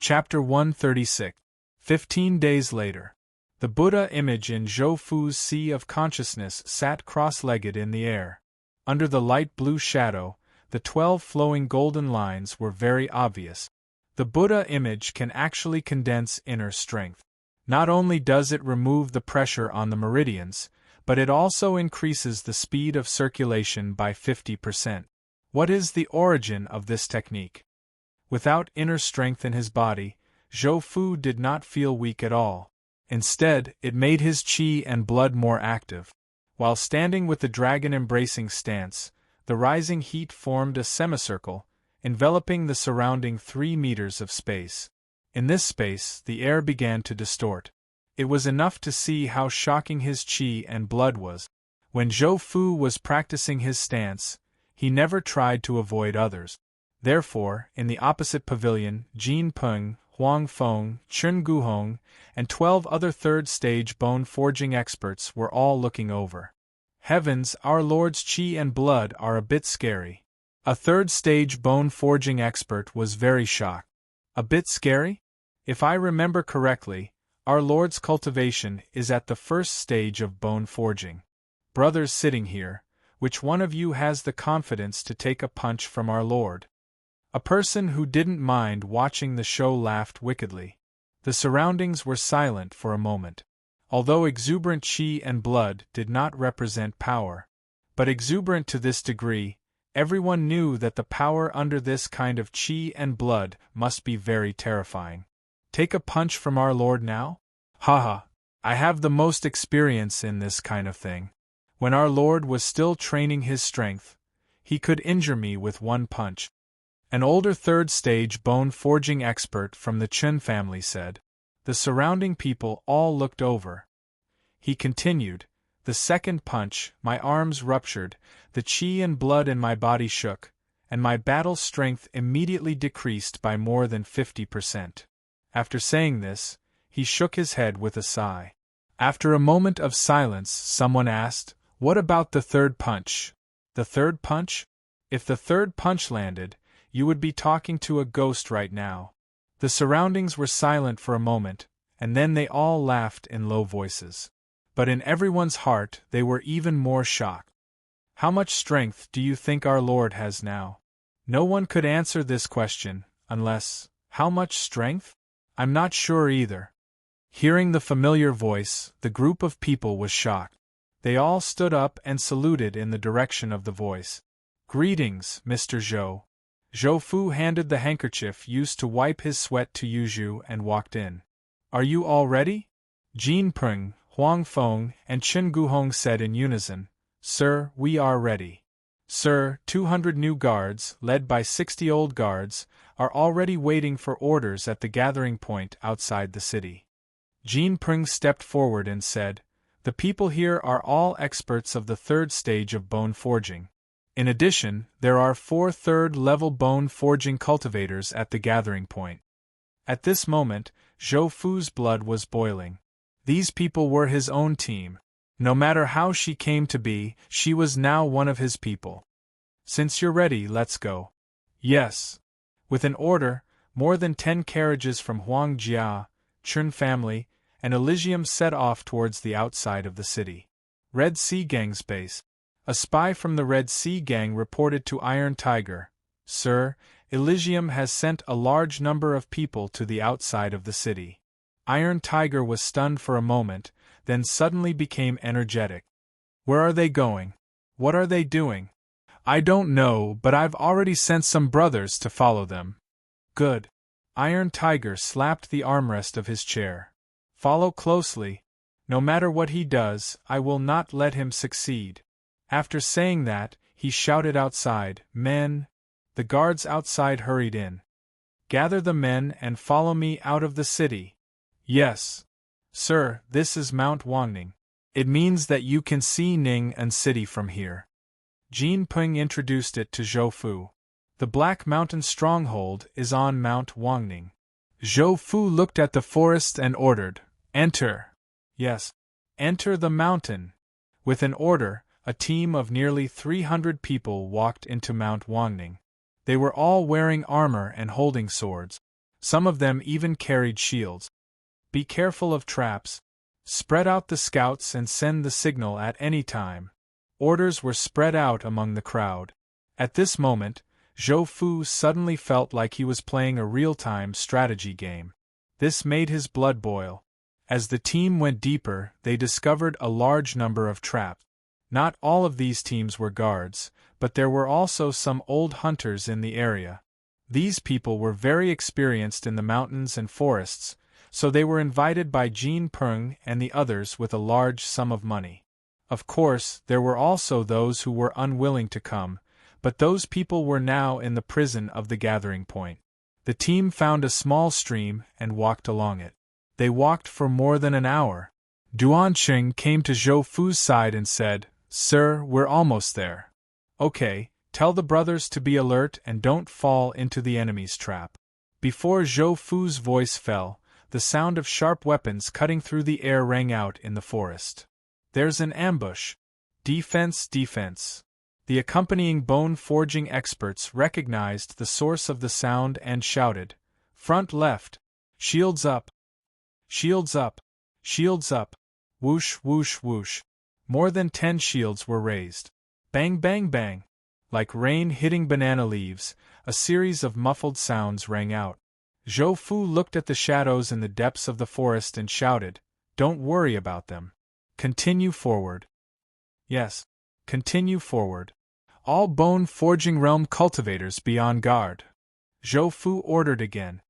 Chapter 136. 15 days later. The Buddha image in Zhou Fu's Sea of Consciousness sat cross-legged in the air. Under the light blue shadow, the 12 flowing golden lines were very obvious. The Buddha image can actually condense inner strength. Not only does it remove the pressure on the meridians, but it also increases the speed of circulation by 50%. What is the origin of this technique? Without inner strength in his body, Zhou Fu did not feel weak at all. Instead, it made his qi and blood more active. While standing with the dragon-embracing stance, the rising heat formed a semicircle, enveloping the surrounding 3 meters of space. In this space, the air began to distort. It was enough to see how shocking his qi and blood was. When Zhou Fu was practicing his stance, he never tried to avoid others. Therefore, in the opposite pavilion, Jin Peng, Huang Feng, Chen Guhong, and 12 other third-stage bone-forging experts were all looking over. Heavens, our Lord's qi and blood are a bit scary. A third-stage bone-forging expert was very shocked. A bit scary? If I remember correctly, our Lord's cultivation is at the first stage of bone-forging. Brothers sitting here, which one of you has the confidence to take a punch from our Lord? A person who didn't mind watching the show laughed wickedly. The surroundings were silent for a moment. Although exuberant qi and blood did not represent power, but exuberant to this degree, everyone knew that the power under this kind of qi and blood must be very terrifying. Take a punch from our Lord now? Haha, I have the most experience in this kind of thing. When our Lord was still training his strength, he could injure me with one punch. An older third-stage bone-forging expert from the Chen family said. The surrounding people all looked over. He continued, the second punch, my arms ruptured, the qi and blood in my body shook, and my battle strength immediately decreased by more than 50%. After saying this, he shook his head with a sigh. After a moment of silence, someone asked, what about the third punch? The third punch? If the third punch landed, you would be talking to a ghost right now. The surroundings were silent for a moment, and then they all laughed in low voices. But in everyone's heart they were even more shocked. How much strength do you think our Lord has now? No one could answer this question, unless, how much strength? I'm not sure either. Hearing the familiar voice, the group of people was shocked. They all stood up and saluted in the direction of the voice. Greetings, Mr. Zhou. Zhou Fu handed the handkerchief used to wipe his sweat to Yuzhu and walked in. Are you all ready? Jin Peng, Huang Feng, and Chen Guhong said in unison, Sir, we are ready. Sir, 200 new guards, led by 60 old guards, are already waiting for orders at the gathering point outside the city. Jin Peng stepped forward and said, the people here are all experts of the third stage of bone forging. In addition, there are 4 third-level bone-forging cultivators at the gathering point. At this moment, Zhou Fu's blood was boiling. These people were his own team. No matter how she came to be, she was now one of his people. Since you're ready, let's go. Yes. With an order, more than 10 carriages from Huang Jia, Chen family, and Elysium set off towards the outside of the city. Red Sea Gang's base. A spy from the Red Sea Gang reported to Iron Tiger, Sir, Elysium has sent a large number of people to the outside of the city. Iron Tiger was stunned for a moment, then suddenly became energetic. Where are they going? What are they doing? I don't know, but I've already sent some brothers to follow them. Good. Iron Tiger slapped the armrest of his chair. Follow closely. No matter what he does, I will not let him succeed. After saying that, he shouted outside, Men! The guards outside hurried in. Gather the men and follow me out of the city. Yes. Sir, this is Mount Wangning. It means that you can see Ning'an city from here. Jin Peng introduced it to Zhou Fu. The Black Mountain stronghold is on Mount Wangning. Zhou Fu looked at the forest and ordered, Enter. Yes. Enter the mountain. With an order, a team of nearly 300 people walked into Mount Wangning. They were all wearing armor and holding swords. Some of them even carried shields. Be careful of traps. Spread out the scouts and send the signal at any time. Orders were spread out among the crowd. At this moment, Zhou Fu suddenly felt like he was playing a real-time strategy game. This made his blood boil. As the team went deeper, they discovered a large number of traps. Not all of these teams were guards, but there were also some old hunters in the area. These people were very experienced in the mountains and forests, so they were invited by Jin Peng and the others with a large sum of money. Of course, there were also those who were unwilling to come, but those people were now in the prison of the gathering point. The team found a small stream and walked along it. They walked for more than an hour. Duanqing came to Zhou Fu's side and said, "Sir, we're almost there." "Okay, tell the brothers to be alert and don't fall into the enemy's trap." Before Zhou Fu's voice fell, the sound of sharp weapons cutting through the air rang out in the forest. "There's an ambush. Defense, defense." The accompanying bone-forging experts recognized the source of the sound and shouted, "Front left! Shields up! Shields up! Shields up!" Whoosh, whoosh, whoosh. More than 10 shields were raised. Bang, bang, bang. Like rain hitting banana leaves, a series of muffled sounds rang out. Zhou Fu looked at the shadows in the depths of the forest and shouted, "Don't worry about them. Continue forward." "Yes. Continue forward. All bone-forging realm cultivators be on guard." Zhou Fu ordered again.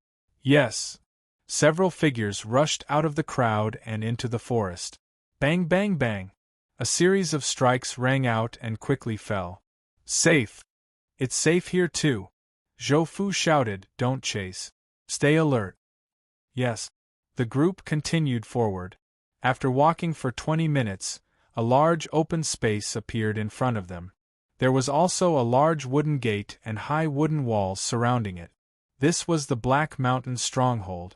"Yes." Several figures rushed out of the crowd and into the forest. Bang, bang, bang. A series of strikes rang out and quickly fell. "Safe. It's safe here too." Zhou Fu shouted, "Don't chase. Stay alert." "Yes." The group continued forward. After walking for 20 minutes, a large open space appeared in front of them. There was also a large wooden gate and high wooden walls surrounding it. This was the Black Mountain stronghold.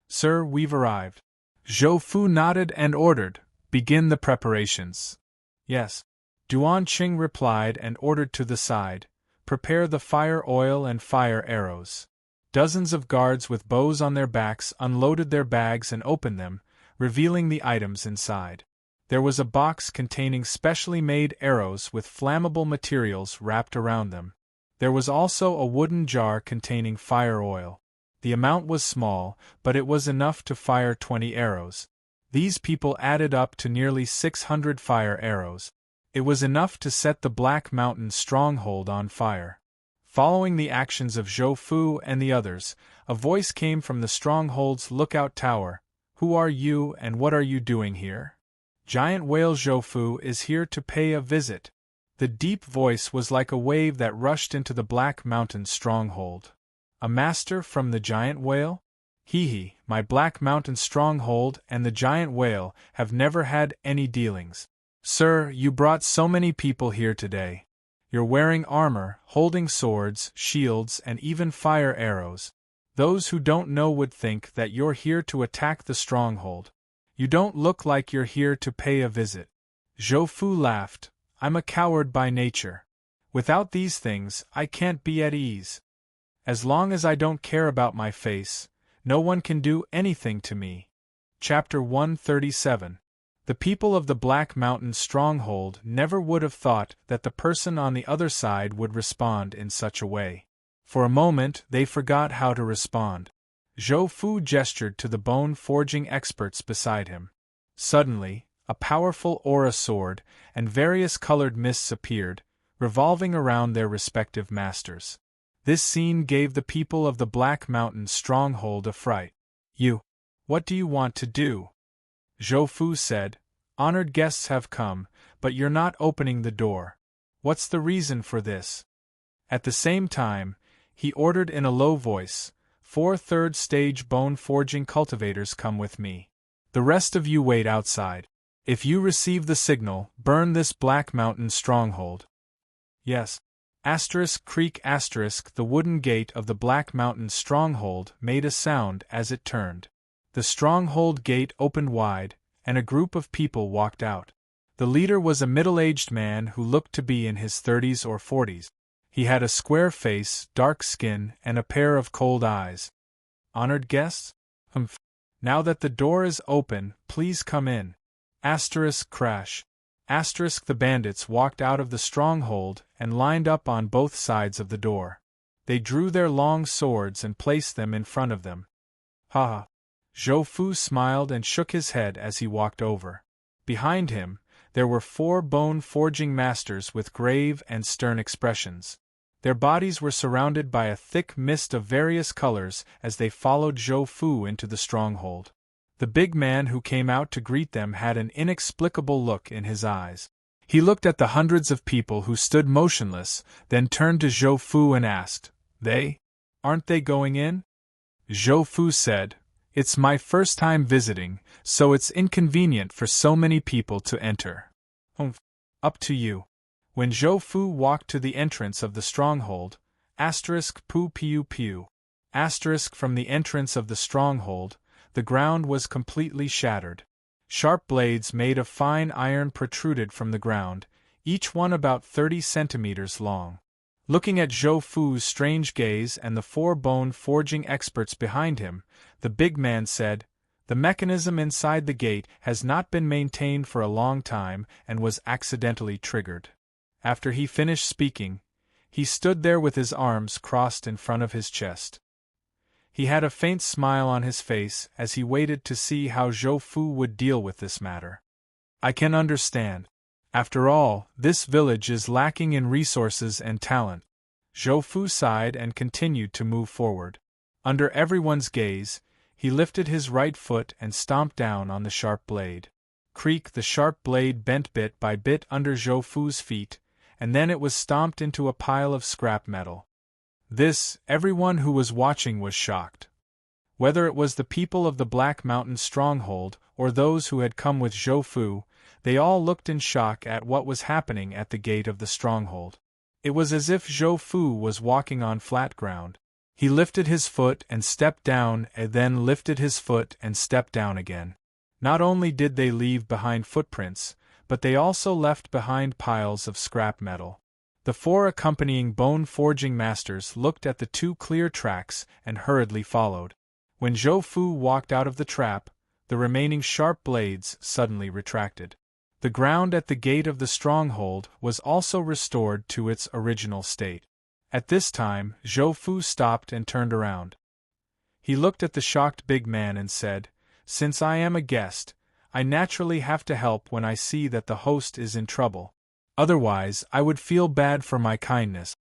"Sir, we've arrived." Zhou Fu nodded and ordered, "Begin the preparations." "Yes." Duanqing replied and ordered to the side, "Prepare the fire oil and fire arrows." Dozens of guards with bows on their backs unloaded their bags and opened them, revealing the items inside. There was a box containing specially made arrows with flammable materials wrapped around them. There was also a wooden jar containing fire oil. The amount was small, but it was enough to fire 20 arrows. These people added up to nearly 600 fire arrows. It was enough to set the Black Mountain stronghold on fire. Following the actions of Zhou Fu and the others, a voice came from the stronghold's lookout tower. "Who are you and what are you doing here?" "Giant Whale Zhou Fu is here to pay a visit." The deep voice was like a wave that rushed into the Black Mountain stronghold. "A master from the Giant Whale? Hee, my Black Mountain stronghold and the Giant Whale have never had any dealings. Sir, you brought so many people here today. You're wearing armor, holding swords, shields, and even fire arrows. Those who don't know would think that you're here to attack the stronghold. You don't look like you're here to pay a visit." Zhou Fu laughed. "I'm a coward by nature. Without these things, I can't be at ease. As long as I don't care about my face, no one can do anything to me." Chapter 137. The people of the Black Mountain stronghold never would have thought that the person on the other side would respond in such a way. For a moment, they forgot how to respond. Zhou Fu gestured to the bone-forging experts beside him. Suddenly, a powerful aura sword and various colored mists appeared, revolving around their respective masters. This scene gave the people of the Black Mountain stronghold a fright. What do you want to do?" Zhou Fu said. "Honored guests have come, but you're not opening the door. What's the reason for this?" At the same time, he ordered in a low voice, 4 third-stage bone-forging cultivators come with me. The rest of you wait outside. If you receive the signal, burn this Black Mountain stronghold." "Yes." Creak the wooden gate of the Black Mountain stronghold made a sound as it turned. The stronghold gate opened wide, and a group of people walked out. The leader was a middle-aged man who looked to be in his 30s or 40s. He had a square face, dark skin, and a pair of cold eyes. honored guests? Humph. Now that the door is open, please come in. Asterisk crash. Asterisk the bandits walked out of the stronghold and lined up on both sides of the door. They drew their long swords and placed them in front of them. Ha ha. Zhou Fu smiled and shook his head as he walked over. Behind him, there were 4 bone-forging masters with grave and stern expressions. Their bodies were surrounded by a thick mist of various colors as they followed Zhou Fu into the stronghold. The big man who came out to greet them had an inexplicable look in his eyes. He looked at the hundreds of people who stood motionless, then turned to Zhou Fu and asked, "They? Aren't they going in?" Zhou Fu said, "It's my first time visiting, so it's inconvenient for so many people to enter." Up to you. When Zhou Fu walked to the entrance of the stronghold, *pu piu piu, from the entrance of the stronghold, the ground was completely shattered. Sharp blades made of fine iron protruded from the ground, each one about 30 centimeters long. Looking at Zhou Fu's strange gaze and the 4 bone forging experts behind him, the big man said, "The mechanism inside the gate has not been maintained for a long time and was accidentally triggered." After he finished speaking, he stood there with his arms crossed in front of his chest. He had a faint smile on his face as he waited to see how Zhou Fu would deal with this matter. "I can understand. After all, this village is lacking in resources and talent." Zhou Fu sighed and continued to move forward. Under everyone's gaze, he lifted his right foot and stomped down on the sharp blade. Creak, the sharp blade bent bit by bit under Zhou Fu's feet, and then it was stomped into a pile of scrap metal. This, everyone who was watching was shocked. Whether it was the people of the Black Mountain stronghold or those who had come with Zhou Fu, they all looked in shock at what was happening at the gate of the stronghold. It was as if Zhou Fu was walking on flat ground. He lifted his foot and stepped down, and then lifted his foot and stepped down again. Not only did they leave behind footprints, but they also left behind piles of scrap metal. The 4 accompanying bone-forging masters looked at the 2 clear tracks and hurriedly followed. When Zhou Fu walked out of the trap, the remaining sharp blades suddenly retracted. The ground at the gate of the stronghold was also restored to its original state. At this time, Zhou Fu stopped and turned around. He looked at the shocked big man and said, "Since I am a guest, I naturally have to help when I see that the host is in trouble. Otherwise, I would feel bad for my kindness."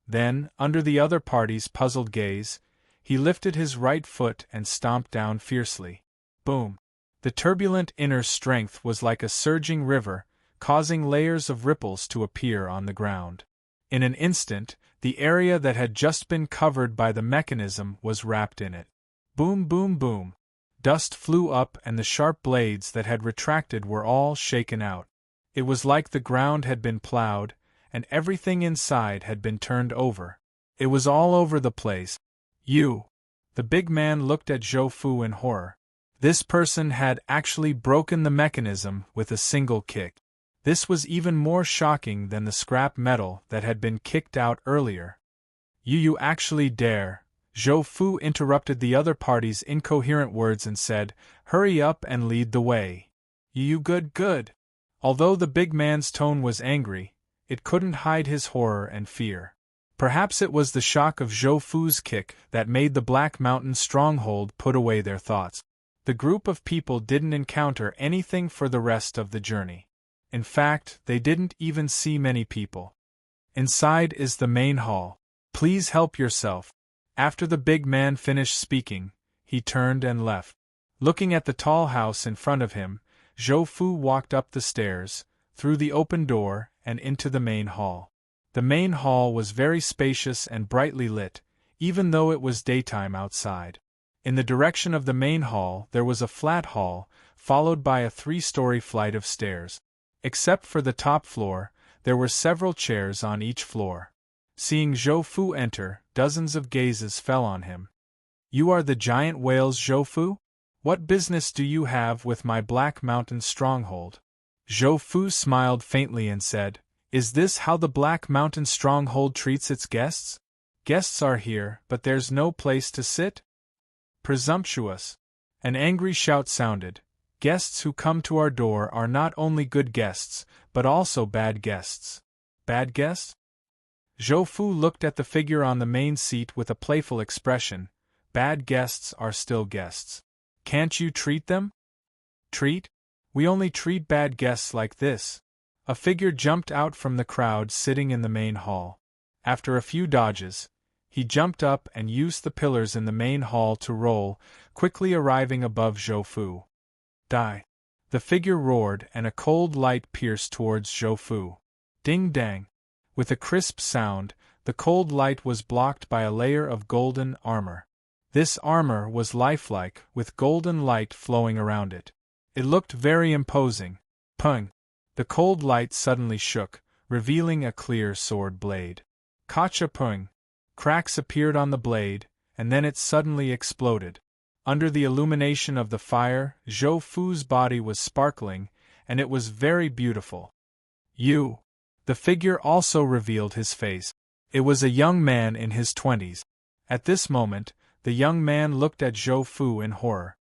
Then, under the other party's puzzled gaze, he lifted his right foot and stomped down fiercely. Boom! The turbulent inner strength was like a surging river, causing layers of ripples to appear on the ground. In an instant, the area that had just been covered by the mechanism was wrapped in it. Boom, boom, boom! Dust flew up and the sharp blades that had retracted were all shaken out. It was like the ground had been plowed, and everything inside had been turned over. It was all over the place. "You!" The big man looked at Zhou Fu in horror. This person had actually broken the mechanism with a single kick. This was even more shocking than the scrap metal that had been kicked out earlier. You actually dare?" Zhou Fu interrupted the other party's incoherent words and said, "Hurry up and lead the way." "You good." Although the big man's tone was angry, it couldn't hide his horror and fear. Perhaps it was the shock of Zhou Fu's kick that made the Black Mountain stronghold put away their thoughts. The group of people didn't encounter anything for the rest of the journey. In fact, they didn't even see many people. Inside is the main hall. Please help yourself. After the big man finished speaking, he turned and left. Looking at the tall house in front of him, Zhou Fu walked up the stairs, through the open door, and into the main hall. The main hall was very spacious and brightly lit, even though it was daytime outside. In the direction of the main hall there was a flat hall, followed by a 3-story flight of stairs. Except for the top floor, there were several chairs on each floor. Seeing Zhou Fu enter, dozens of gazes fell on him. "You are the giant whales, Zhou Fu? What business do you have with my Black Mountain stronghold?" Zhou Fu smiled faintly and said, "Is this how the Black Mountain stronghold treats its guests? Guests are here, but there's no place to sit?" Presumptuous! An angry shout sounded. Guests who come to our door are not only good guests, but also bad guests. Bad guests? Zhou Fu looked at the figure on the main seat with a playful expression. Bad guests are still guests. Can't you treat them? Treat? We only treat bad guests like this. A figure jumped out from the crowd sitting in the main hall. After a few dodges, he jumped up and used the pillars in the main hall to roll, quickly arriving above Zhou Fu. Die! The figure roared and a cold light pierced towards Zhou Fu. Ding-dang! With a crisp sound, the cold light was blocked by a layer of golden armor. This armor was lifelike, with golden light flowing around it. It looked very imposing. Pung! The cold light suddenly shook, revealing a clear sword blade. Ka-cha-pung! Cracks appeared on the blade, and then it suddenly exploded. Under the illumination of the fire, Zhou Fu's body was sparkling, and it was very beautiful. You! The figure also revealed his face. It was a young man in his 20s. At this moment, the young man looked at Zhou Fu in horror.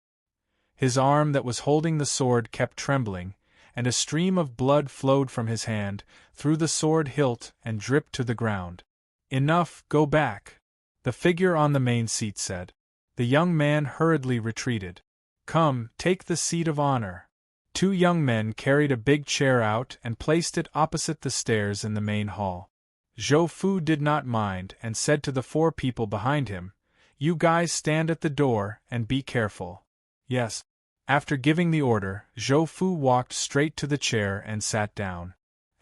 His arm that was holding the sword kept trembling, and a stream of blood flowed from his hand, through the sword hilt and dripped to the ground. Enough, go back, the figure on the main seat said. The young man hurriedly retreated. Come, take the seat of honor. Two young men carried a big chair out and placed it opposite the stairs in the main hall. Zhou Fu did not mind and said to the four people behind him, You guys stand at the door and be careful. Yes. After giving the order, Zhou Fu walked straight to the chair and sat down.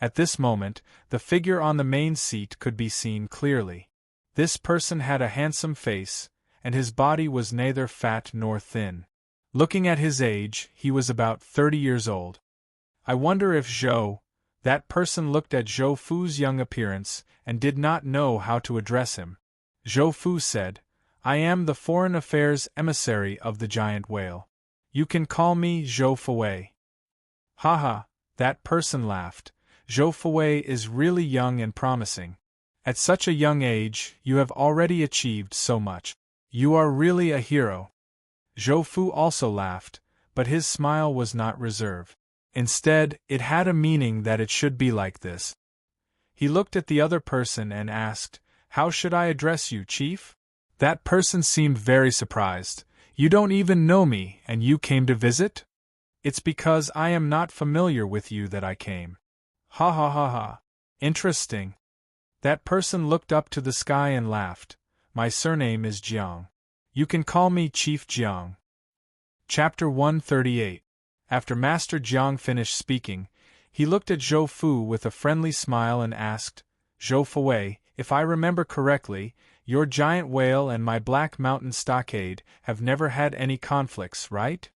At this moment, the figure on the main seat could be seen clearly. This person had a handsome face, and his body was neither fat nor thin. Looking at his age, he was about 30 years old. I wonder if that person looked at Zhou Fu's young appearance and did not know how to address him. Zhou Fu said, I am the foreign affairs emissary of the giant whale. You can call me Zhou Fuwei. Haha, that person laughed. Zhou Fuwei is really young and promising. At such a young age, you have already achieved so much. You are really a hero. Zhou Fu also laughed, but his smile was not reserved. Instead, it had a meaning that it should be like this. He looked at the other person and asked, How should I address you, Chief? That person seemed very surprised. You don't even know me, and you came to visit? It's because I am not familiar with you that I came. Ha ha ha ha. Interesting. That person looked up to the sky and laughed. My surname is Jiang. You can call me Chief Jiang. Chapter 138. After Master Jiang finished speaking, he looked at Zhou Fu with a friendly smile and asked, Zhou Fuwei, if I remember correctly, your giant whale and my Black Mountain stockade have never had any conflicts, right?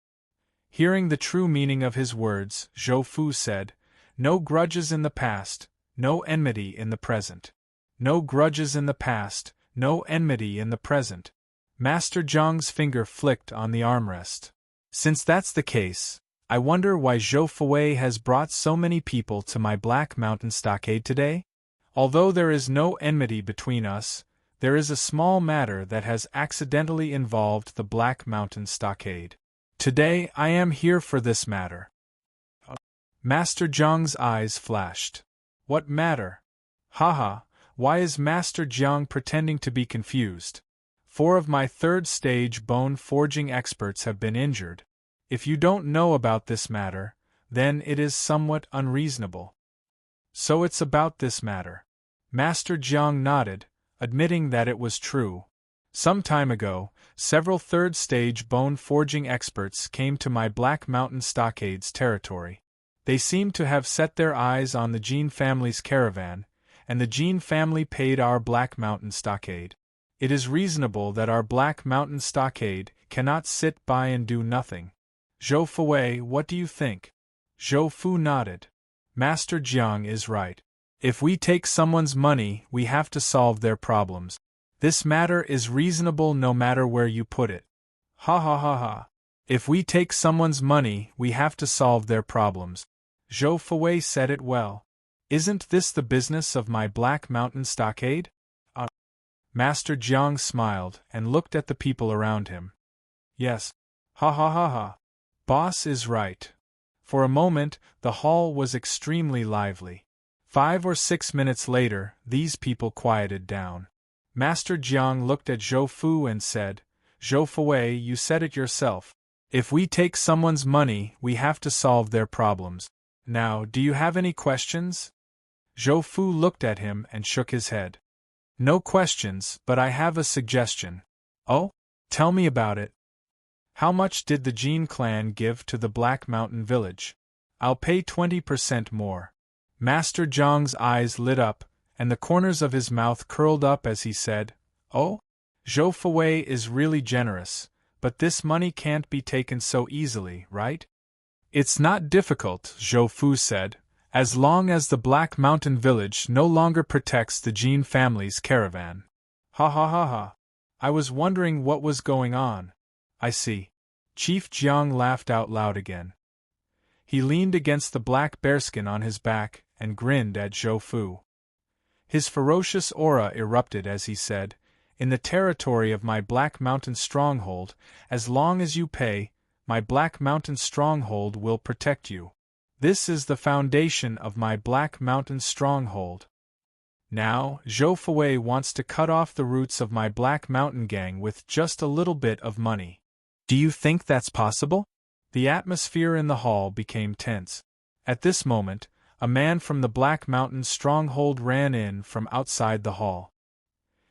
Hearing the true meaning of his words, Zhou Fu said, No grudges in the past, no enmity in the present. No grudges in the past, no enmity in the present. Master Jiang's finger flicked on the armrest. Since that's the case, I wonder why Zhou Fuwei has brought so many people to my Black Mountain stockade today? Although there is no enmity between us, there is a small matter that has accidentally involved the Black Mountain stockade. Today I am here for this matter. Master Jiang's eyes flashed. What matter? Haha, why is Master Jiang pretending to be confused? 4 of my third-stage bone-forging experts have been injured. If you don't know about this matter, then it is somewhat unreasonable. So it's about this matter. Master Jiang nodded, admitting that it was true. Some time ago, several third-stage bone-forging experts came to my Black Mountain stockade's territory. They seemed to have set their eyes on the Jin family's caravan, and the Jin family paid our Black Mountain stockade. It is reasonable that our Black Mountain stockade cannot sit by and do nothing. Zhou Fuwei, what do you think? Zhou Fu nodded. Master Jiang is right. If we take someone's money, we have to solve their problems. This matter is reasonable no matter where you put it. Ha ha ha ha. If we take someone's money, we have to solve their problems. Zhou Fuwei said it well. Isn't this the business of my Black Mountain stockade? Master Jiang smiled and looked at the people around him. Yes. Ha ha ha ha. Boss is right. For a moment, the hall was extremely lively. 5 or 6 minutes later, these people quieted down. Master Jiang looked at Zhou Fu and said, "Zhou Fuwei, you said it yourself. If we take someone's money, we have to solve their problems. Now, do you have any questions?" Zhou Fu looked at him and shook his head. "No questions, but I have a suggestion." "Oh? Tell me about it." "How much did the Jin clan give to the Black Mountain village?" "I'll pay 20% more." Master Jiang's eyes lit up, and the corners of his mouth curled up as he said, "Oh? Zhou Fuwei is really generous, but this money can't be taken so easily, right?" "It's not difficult," Zhou Fu said, "as long as the Black Mountain village no longer protects the Jin family's caravan." "Ha ha ha ha. I was wondering what was going on. I see." Chief Jiang laughed out loud again. He leaned against the black bearskin on his back and grinned at Zhou Fu. His ferocious aura erupted as he said, "In the territory of my Black Mountain stronghold, as long as you pay, my Black Mountain stronghold will protect you. This is the foundation of my Black Mountain stronghold. Now, Zhou Fuwei wants to cut off the roots of my Black Mountain gang with just a little bit of money. Do you think that's possible?" The atmosphere in the hall became tense. At this moment, a man from the Black Mountain stronghold ran in from outside the hall.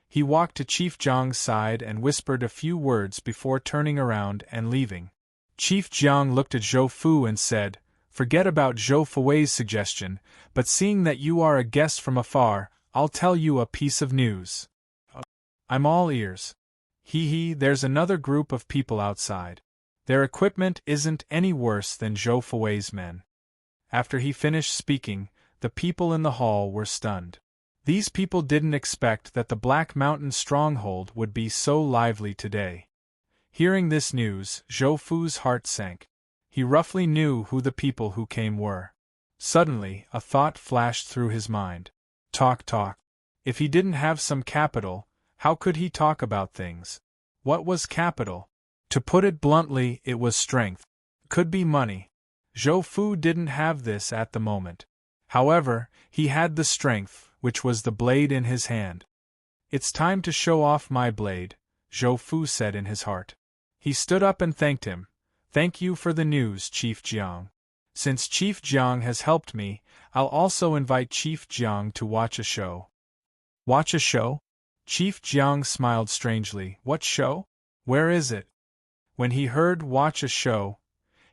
He walked to Chief Jiang's side and whispered a few words before turning around and leaving. Chief Jiang looked at Zhou Fu and said, "Forget about Zhou Fuwei's suggestion, but seeing that you are a guest from afar, I'll tell you a piece of news." "I'm all ears." Hee, there's another group of people outside. Their equipment isn't any worse than Zhou Fuwei's men." After he finished speaking, the people in the hall were stunned. These people didn't expect that the Black Mountain stronghold would be so lively today. Hearing this news, Zhou Fu's heart sank. He roughly knew who the people who came were. Suddenly, a thought flashed through his mind. Talk. If he didn't have some capital, how could he talk about things? What was capital? To put it bluntly, it was strength. Could be money. Zhou Fu didn't have this at the moment. However, he had the strength, which was the blade in his hand. "It's time to show off my blade," Zhou Fu said in his heart. He stood up and thanked him. "Thank you for the news, Chief Jiang. Since Chief Jiang has helped me, I'll also invite Chief Jiang to watch a show." "Watch a show?" Chief Jiang smiled strangely. "What show? Where is it?" When he heard "watch a show,"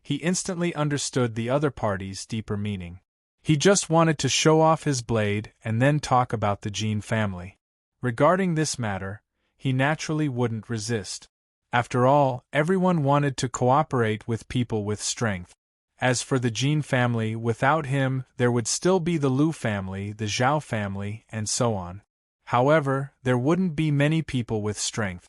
he instantly understood the other party's deeper meaning. He just wanted to show off his blade and then talk about the Jin family. Regarding this matter, he naturally wouldn't resist. After all, everyone wanted to cooperate with people with strength. As for the Jin family, without him, there would still be the Lu family, the Zhao family, and so on. However, there wouldn't be many people with strength.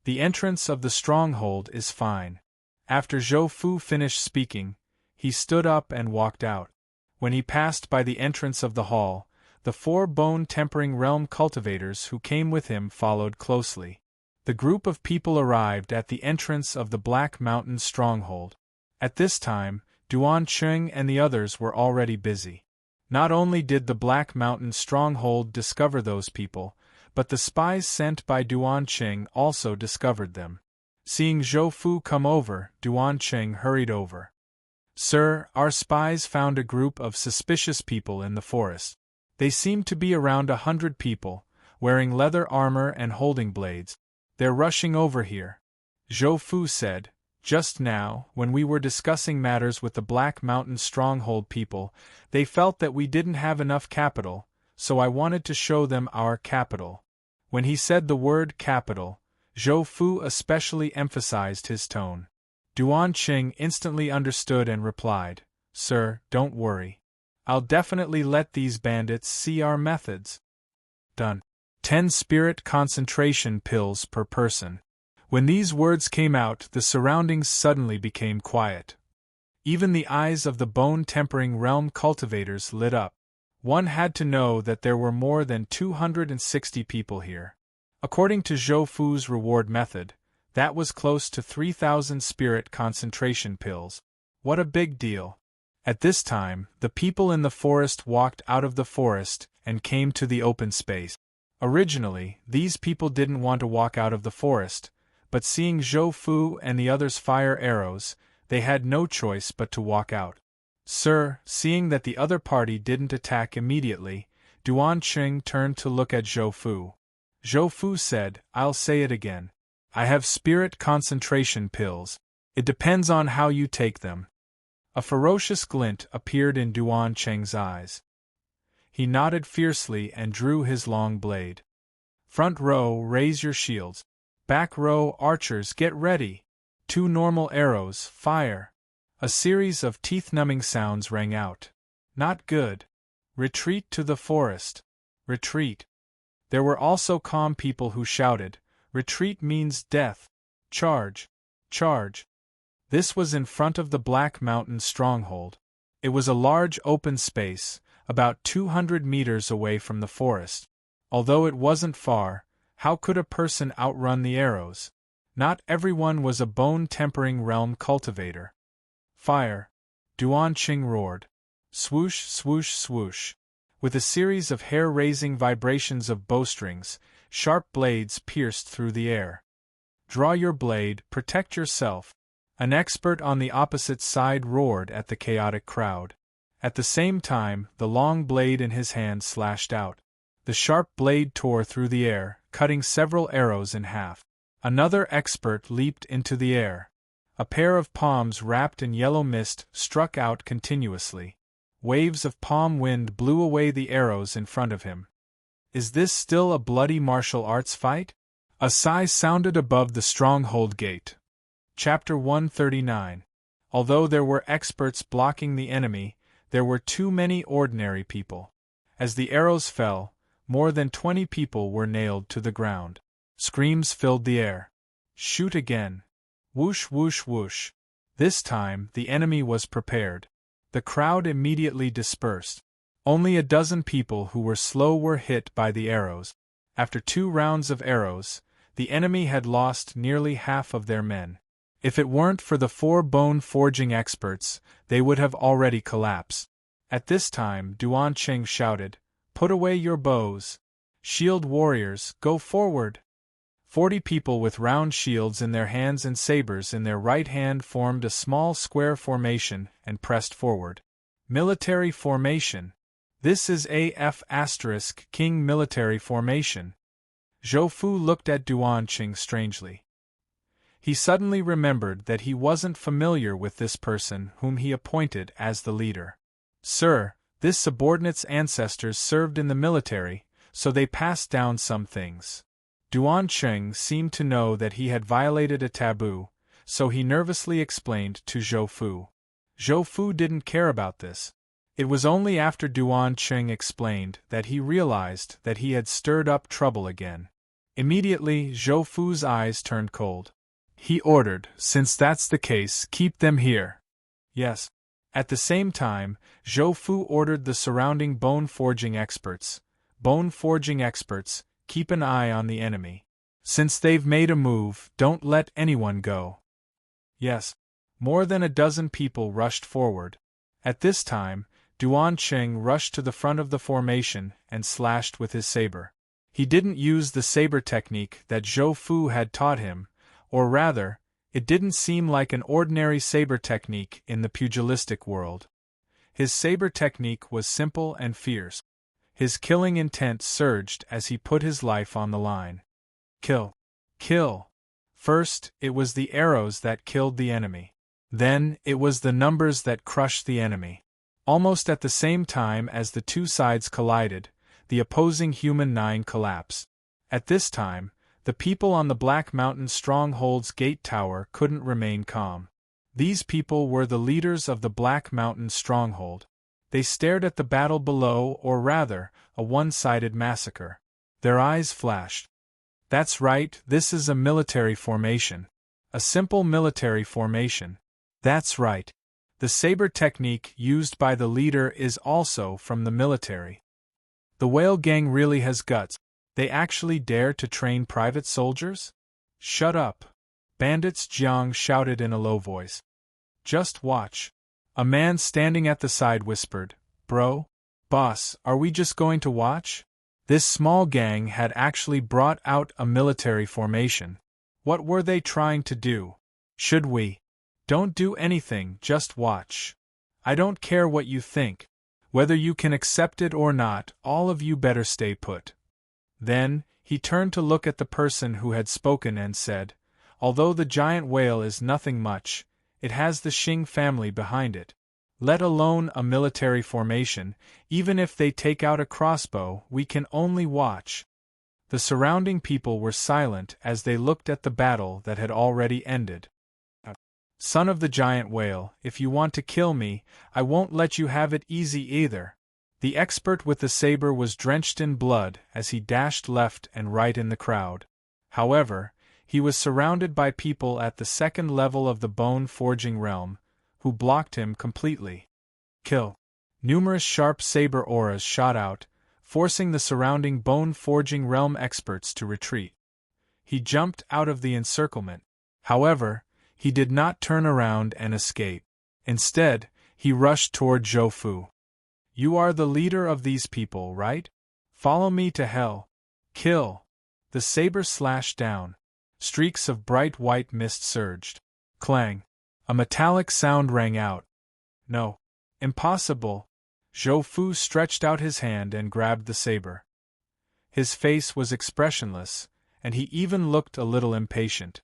The entrance of the stronghold is fine. After Zhou Fu finished speaking, he stood up and walked out. When he passed by the entrance of the hall, the 4 bone-tempering realm cultivators who came with him followed closely. The group of people arrived at the entrance of the Black Mountain stronghold. At this time, Duan Cheng and the others were already busy. Not only did the Black Mountain stronghold discover those people, but the spies sent by Duan Cheng also discovered them. Seeing Zhou Fu come over, Duan Cheng hurried over. "Sir, our spies found a group of suspicious people in the forest. They seem to be around 100 people, wearing leather armor and holding blades. They're rushing over here," Zhou Fu said. "Just now, when we were discussing matters with the Black Mountain stronghold people, they felt that we didn't have enough capital, so I wanted to show them our capital." When he said the word capital, Zhou Fu especially emphasized his tone. Duan Qing instantly understood and replied, "Sir, don't worry. I'll definitely let these bandits see our methods." Done. 10 spirit concentration pills per person. When these words came out, the surroundings suddenly became quiet. Even the eyes of the bone-tempering realm cultivators lit up. One had to know that there were more than 260 people here. According to Zhou Fu's reward method, That was close to 3,000 spirit concentration pills. What a big deal. At this time, the people in the forest walked out of the forest and came to the open space. Originally, these people didn't want to walk out of the forest, but seeing Zhou Fu and the others fire arrows, they had no choice but to walk out. Sir, seeing that the other party didn't attack immediately, Duan Qing turned to look at Zhou Fu. Zhou Fu said, "I'll say it again. I have spirit concentration pills. It depends on how you take them." A ferocious glint appeared in Duan Qing's eyes. He nodded fiercely and drew his long blade. "Front row, raise your shields. Back row, archers, get ready. 2 normal arrows, fire." A series of teeth-numbing sounds rang out. "Not good. Retreat to the forest. Retreat." There were also calm people who shouted, "Retreat means death. Charge. Charge." This was in front of the Black Mountain stronghold. It was a large open space, about 200 meters away from the forest. Although it wasn't far, how could a person outrun the arrows? Not everyone was a bone-tempering realm cultivator. "Fire!" Duan Qing roared. Swoosh, swoosh, swoosh. With a series of hair-raising vibrations of bowstrings, sharp blades pierced through the air. "Draw your blade, protect yourself." An expert on the opposite side roared at the chaotic crowd. At the same time, the long blade in his hand slashed out. The sharp blade tore through the air, cutting several arrows in half. Another expert leaped into the air. A pair of palms wrapped in yellow mist struck out continuously. Waves of palm wind blew away the arrows in front of him. Is this still a bloody martial arts fight? A sigh sounded above the stronghold gate. Chapter 139. Although there were experts blocking the enemy, there were too many ordinary people. As the arrows fell, more than 20 people were nailed to the ground. Screams filled the air. "Shoot again." Whoosh, whoosh, whoosh. This time, the enemy was prepared. The crowd immediately dispersed. Only a dozen people who were slow were hit by the arrows. After 2 rounds of arrows, the enemy had lost nearly half of their men. If it weren't for the 4 bone-forging experts, they would have already collapsed. At this time, Duan Qing shouted, "Put away your bows. Shield warriors, go forward." 40 people with round shields in their hands and sabers in their right hand formed a small square formation and pressed forward. Military formation. This is AF** King military formation. Zhou Fu looked at Duan Qing strangely. He suddenly remembered that he wasn't familiar with this person whom he appointed as the leader. "Sir, this subordinate's ancestors served in the military, so they passed down some things." Duan Qing seemed to know that he had violated a taboo, so he nervously explained to Zhou Fu. Zhou Fu didn't care about this. It was only after Duan Qing explained that he realized that he had stirred up trouble again. Immediately, Zhou Fu's eyes turned cold. He ordered, "Since that's the case, keep them here." "Yes." At the same time, Zhou Fu ordered the surrounding bone-forging experts. "Bone-forging experts, keep an eye on the enemy. Since they've made a move, don't let anyone go." "Yes." More than a dozen people rushed forward. At this time, Duan Qing rushed to the front of the formation and slashed with his saber. He didn't use the saber technique that Zhou Fu had taught him, or rather, it didn't seem like an ordinary saber technique in the pugilistic world. His saber technique was simple and fierce. His killing intent surged as he put his life on the line. Kill. Kill. First, it was the arrows that killed the enemy. Then, it was the numbers that crushed the enemy. Almost at the same time as the 2 sides collided, the opposing human 9 collapsed. At this time, the people on the Black Mountain stronghold's gate tower couldn't remain calm. These people were the leaders of the Black Mountain stronghold. They stared at the battle below, or rather, a one-sided massacre. Their eyes flashed. "That's right, this is a military formation. A simple military formation. That's right. The saber technique used by the leader is also from the military. The Whale Gang really has guts. They actually dare to train private soldiers? Shut up." Bandits, Jiang shouted in a low voice. Just watch. A man standing at the side whispered, Bro? Boss, are we just going to watch? This small gang had actually brought out a military formation. What were they trying to do? Should we? Don't do anything, just watch. I don't care what you think. Whether you can accept it or not, all of you better stay put. Then, he turned to look at the person who had spoken and said, Although the giant whale is nothing much, it has the Xing family behind it. Let alone a military formation, even if they take out a crossbow, we can only watch. The surrounding people were silent as they looked at the battle that had already ended. Son of the giant whale, if you want to kill me, I won't let you have it easy either. The expert with the saber was drenched in blood as he dashed left and right in the crowd. However, he was surrounded by people at the second level of the bone-forging realm, who blocked him completely. Kill. Numerous sharp saber auras shot out, forcing the surrounding bone-forging realm experts to retreat. He jumped out of the encirclement. However, he did not turn around and escape. Instead, he rushed toward Zhou Fu. You are the leader of these people, right? Follow me to hell. Kill. The saber slashed down. Streaks of bright white mist surged. Clang. A metallic sound rang out. No. Impossible. Zhou Fu stretched out his hand and grabbed the saber. His face was expressionless, and he even looked a little impatient.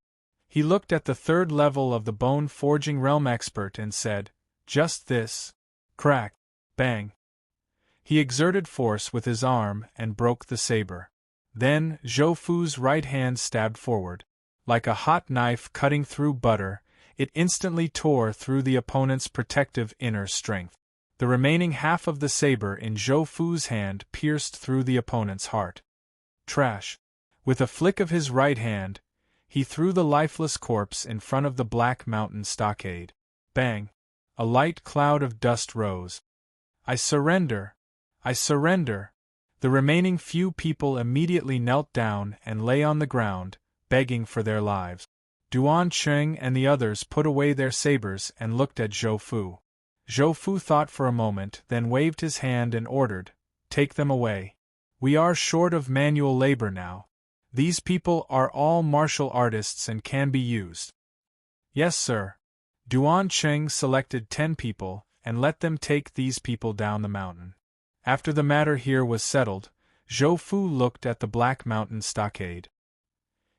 He looked at the third level of the bone-forging realm expert and said, Just this. Crack. Bang. He exerted force with his arm and broke the saber. Then, Zhou Fu's right hand stabbed forward. Like a hot knife cutting through butter, it instantly tore through the opponent's protective inner strength. The remaining half of the saber in Zhou Fu's hand pierced through the opponent's heart. Trash. With a flick of his right hand, he threw the lifeless corpse in front of the Black Mountain stockade. Bang! A light cloud of dust rose. I surrender! I surrender! The remaining few people immediately knelt down and lay on the ground, begging for their lives. Duan Cheng and the others put away their sabers and looked at Zhou Fu. Zhou Fu thought for a moment, then waved his hand and ordered, Take them away. We are short of manual labor now. These people are all martial artists and can be used. Yes, sir. Duan Cheng selected 10 people and let them take these people down the mountain. After the matter here was settled, Zhou Fu looked at the Black Mountain stockade.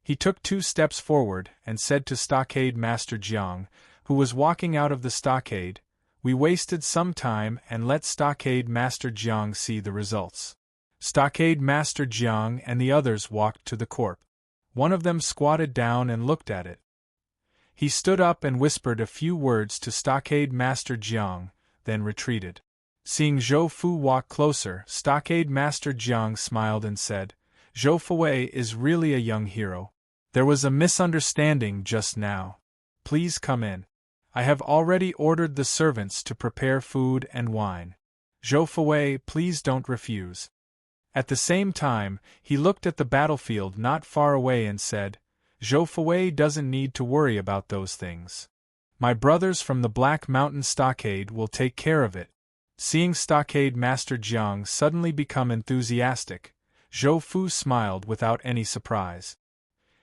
He took 2 steps forward and said to Stockade Master Jiang, who was walking out of the stockade, We wasted some time and let Stockade Master Jiang see the results. Stockade Master Jiang and the others walked to the corpse. One of them squatted down and looked at it. He stood up and whispered a few words to Stockade Master Jiang, then retreated. Seeing Zhou Fu walk closer, Stockade Master Jiang smiled and said, Zhou Fuwei is really a young hero. There was a misunderstanding just now. Please come in. I have already ordered the servants to prepare food and wine. Zhou Fuwei, please don't refuse. At the same time, he looked at the battlefield not far away and said, Zhou Fuwei doesn't need to worry about those things. My brothers from the Black Mountain Stockade will take care of it. Seeing Stockade Master Jiang suddenly become enthusiastic, Zhou Fu smiled without any surprise.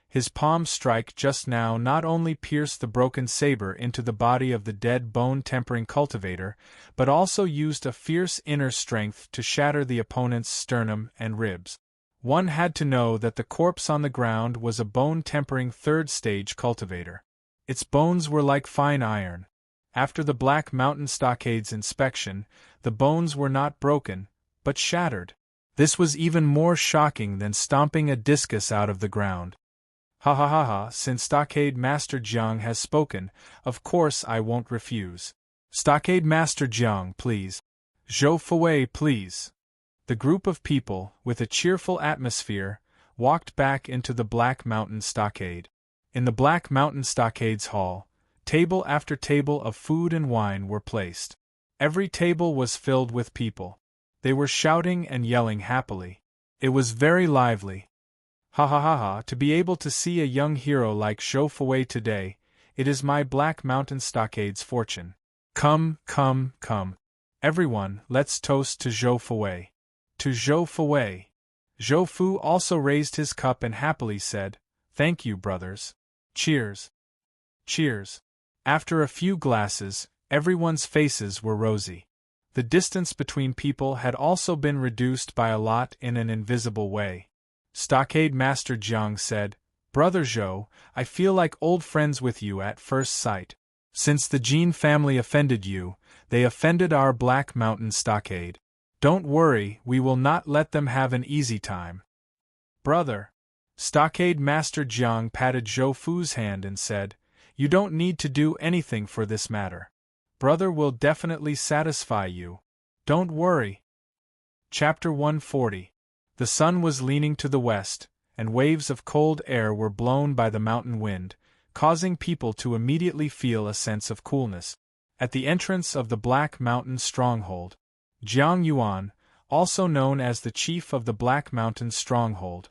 His palm strike just now not only pierced the broken saber into the body of the dead bone-tempering cultivator, but also used a fierce inner strength to shatter the opponent's sternum and ribs. One had to know that the corpse on the ground was a bone-tempering third-stage cultivator. Its bones were like fine iron. After the Black Mountain Stockade's inspection, the bones were not broken, but shattered. This was even more shocking than stomping a discus out of the ground. Ha ha ha ha, since Stockade Master Jiang has spoken, of course I won't refuse. Stockade Master Jiang, please. Zhou Fuwei, please. The group of people, with a cheerful atmosphere, walked back into the Black Mountain Stockade. In the Black Mountain Stockade's hall, table after table of food and wine were placed. Every table was filled with people. They were shouting and yelling happily. It was very lively. Ha ha ha ha, to be able to see a young hero like Zhou Fei today, it is my Black Mountain Stockade's fortune. Come, come, come. Everyone, let's toast to Zhou Fei. To Zhou Fei. Zhou Fu also raised his cup and happily said, "Thank you, brothers. Cheers." Cheers. After a few glasses, everyone's faces were rosy. The distance between people had also been reduced by a lot in an invisible way. Stockade Master Jiang said, "Brother Zhou, I feel like old friends with you at first sight. Since the Jin family offended you, they offended our Black Mountain Stockade. Don't worry, we will not let them have an easy time." "Brother." Stockade Master Jiang patted Zhou Fu's hand and said, "You don't need to do anything for this matter. Brother will definitely satisfy you. Don't worry." Chapter 140. The sun was leaning to the west, and waves of cold air were blown by the mountain wind, causing people to immediately feel a sense of coolness. At the entrance of the Black Mountain stronghold, Jiang Yuan, also known as the chief of the Black Mountain stronghold,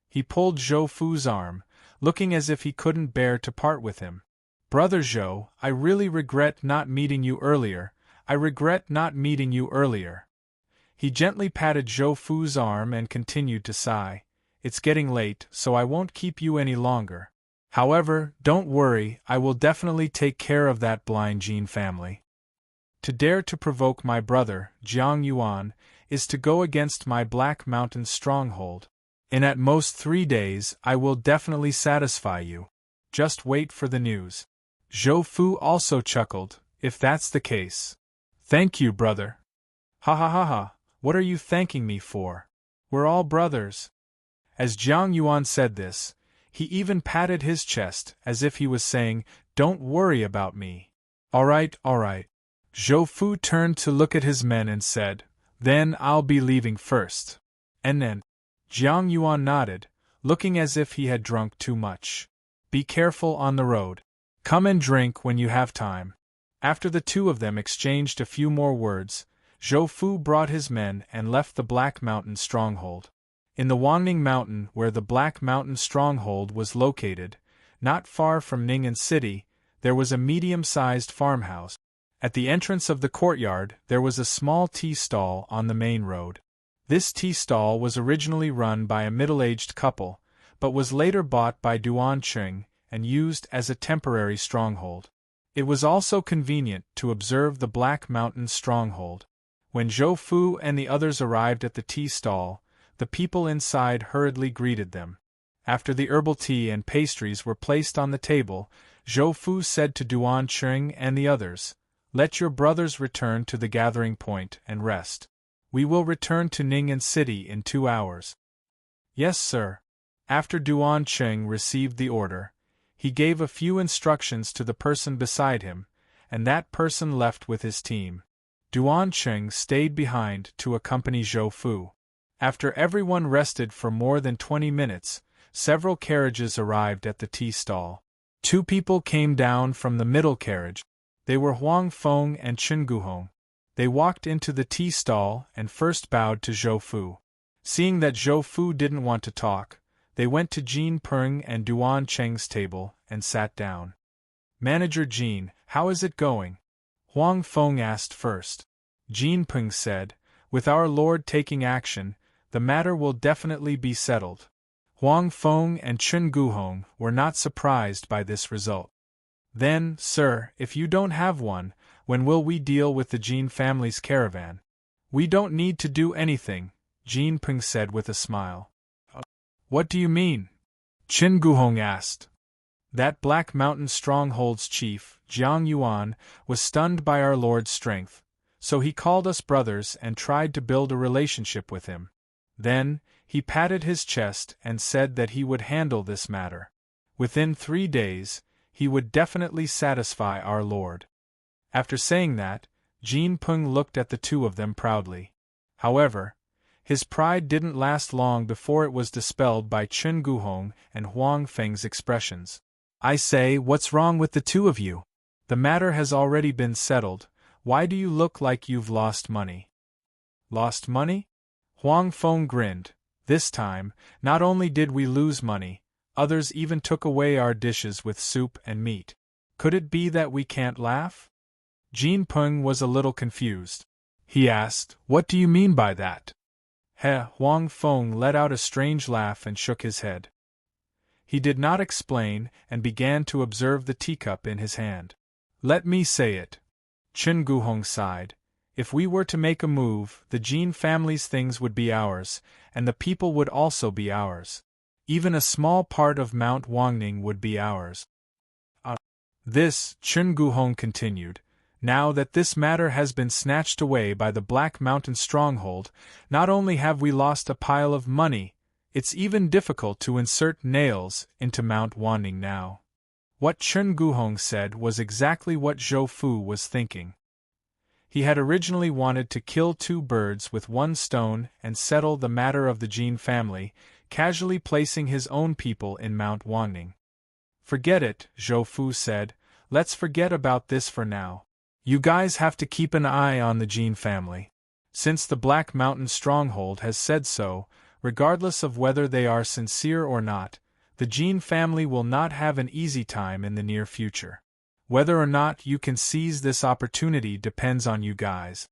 he pulled Zhou Fu's arm, looking as if he couldn't bear to part with him. "Brother Zhou, I really regret not meeting you earlier. I regret not meeting you earlier." He gently patted Zhou Fu's arm and continued to sigh. "It's getting late, so I won't keep you any longer. However, don't worry, I will definitely take care of that blind Jin family. To dare to provoke my brother, Jiang Yuan, is to go against my Black Mountain stronghold. In at most 3 days, I will definitely satisfy you. Just wait for the news." Zhou Fu also chuckled, "If that's the case. Thank you, brother." "Ha ha ha ha, what are you thanking me for? We're all brothers." As Jiang Yuan said this, he even patted his chest as if he was saying, "Don't worry about me." All right. Zhou Fu turned to look at his men and said, "Then I'll be leaving first." And then, Jiang Yuan nodded, looking as if he had drunk too much. "Be careful on the road. Come and drink when you have time." After the two of them exchanged a few more words, Zhou Fu brought his men and left the Black Mountain stronghold. In the Wangning Mountain, where the Black Mountain stronghold was located, not far from Ning'an City, there was a medium-sized farmhouse. At the entrance of the courtyard, there was a small tea stall on the main road. This tea stall was originally run by a middle-aged couple, but was later bought by Duan Qing and used as a temporary stronghold. It was also convenient to observe the Black Mountain stronghold. When Zhou Fu and the others arrived at the tea stall, the people inside hurriedly greeted them. After the herbal tea and pastries were placed on the table, Zhou Fu said to Duan Qing and the others, "Let your brothers return to the gathering point and rest. We will return to Ning'an City in 2 hours." "Yes, sir." After Duan Qing received the order, he gave a few instructions to the person beside him, and that person left with his team. Duan Qing stayed behind to accompany Zhou Fu. After everyone rested for more than 20 minutes, several carriages arrived at the tea stall. 2 people came down from the middle carriage. They were Huang Feng and Chen Guhong. They walked into the tea stall and first bowed to Zhou Fu. Seeing that Zhou Fu didn't want to talk, they went to Jin Peng and Duan Cheng's table and sat down. "Manager Jin, how is it going?" Huang Feng asked first. Jin Peng said, "With our lord taking action, the matter will definitely be settled." Huang Feng and Chen Guhong were not surprised by this result. "Then, sir, if you don't have one, when will we deal with the Jin family's caravan?" "We don't need to do anything," Jin Peng said with a smile. "What do you mean?" Chen Guhong asked. "That Black Mountain stronghold's chief, Jiang Yuan, was stunned by our lord's strength, so he called us brothers and tried to build a relationship with him. Then, he patted his chest and said that he would handle this matter. Within 3 days, he would definitely satisfy our lord." After saying that, Jin Peng looked at the two of them proudly. However, his pride didn't last long before it was dispelled by Chen Guhong and Huang Feng's expressions. "I say, what's wrong with the two of you? The matter has already been settled. Why do you look like you've lost money?" "Lost money?" Huang Feng grinned. This time, not only did we lose money, others even took away our dishes with soup and meat. Could it be that we can't laugh? Jean Peng was a little confused. He asked, "What do you mean by that?" Huang Feng let out a strange laugh and shook his head. He did not explain and began to observe the teacup in his hand. "Let me say it." Chen Guhong sighed. "If we were to make a move, the Jin family's things would be ours, and the people would also be ours. Even a small part of Mount Wangning would be ours." This, Chen Guhong continued, "now that this matter has been snatched away by the Black Mountain stronghold, not only have we lost a pile of money, it's even difficult to insert nails into Mount Wangning now." What Chen Guhong said was exactly what Zhou Fu was thinking. He had originally wanted to kill 2 birds with 1 stone and settle the matter of the Jin family, casually placing his own people in Mount Wangning. "Forget it," Zhou Fu said. "Let's forget about this for now. You guys have to keep an eye on the Jin family. Since the Black Mountain stronghold has said so, regardless of whether they are sincere or not, the Jin family will not have an easy time in the near future. Whether or not you can seize this opportunity depends on you guys."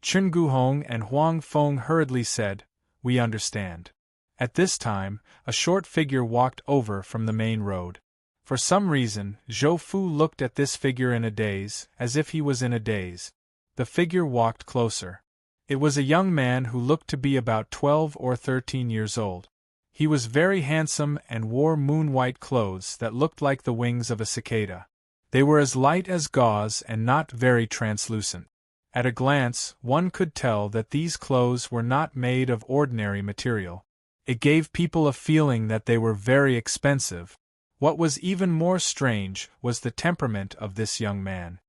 Chen Guhong and Huang Feng hurriedly said, "We understand." At this time, a short figure walked over from the main road. For some reason, Zhou Fu looked at this figure in a daze, as if he was in a daze. The figure walked closer. It was a young man who looked to be about 12 or 13 years old. He was very handsome and wore moon-white clothes that looked like the wings of a cicada. They were as light as gauze and not very translucent. At a glance, one could tell that these clothes were not made of ordinary material. It gave people a feeling that they were very expensive. What was even more strange was the temperament of this young man.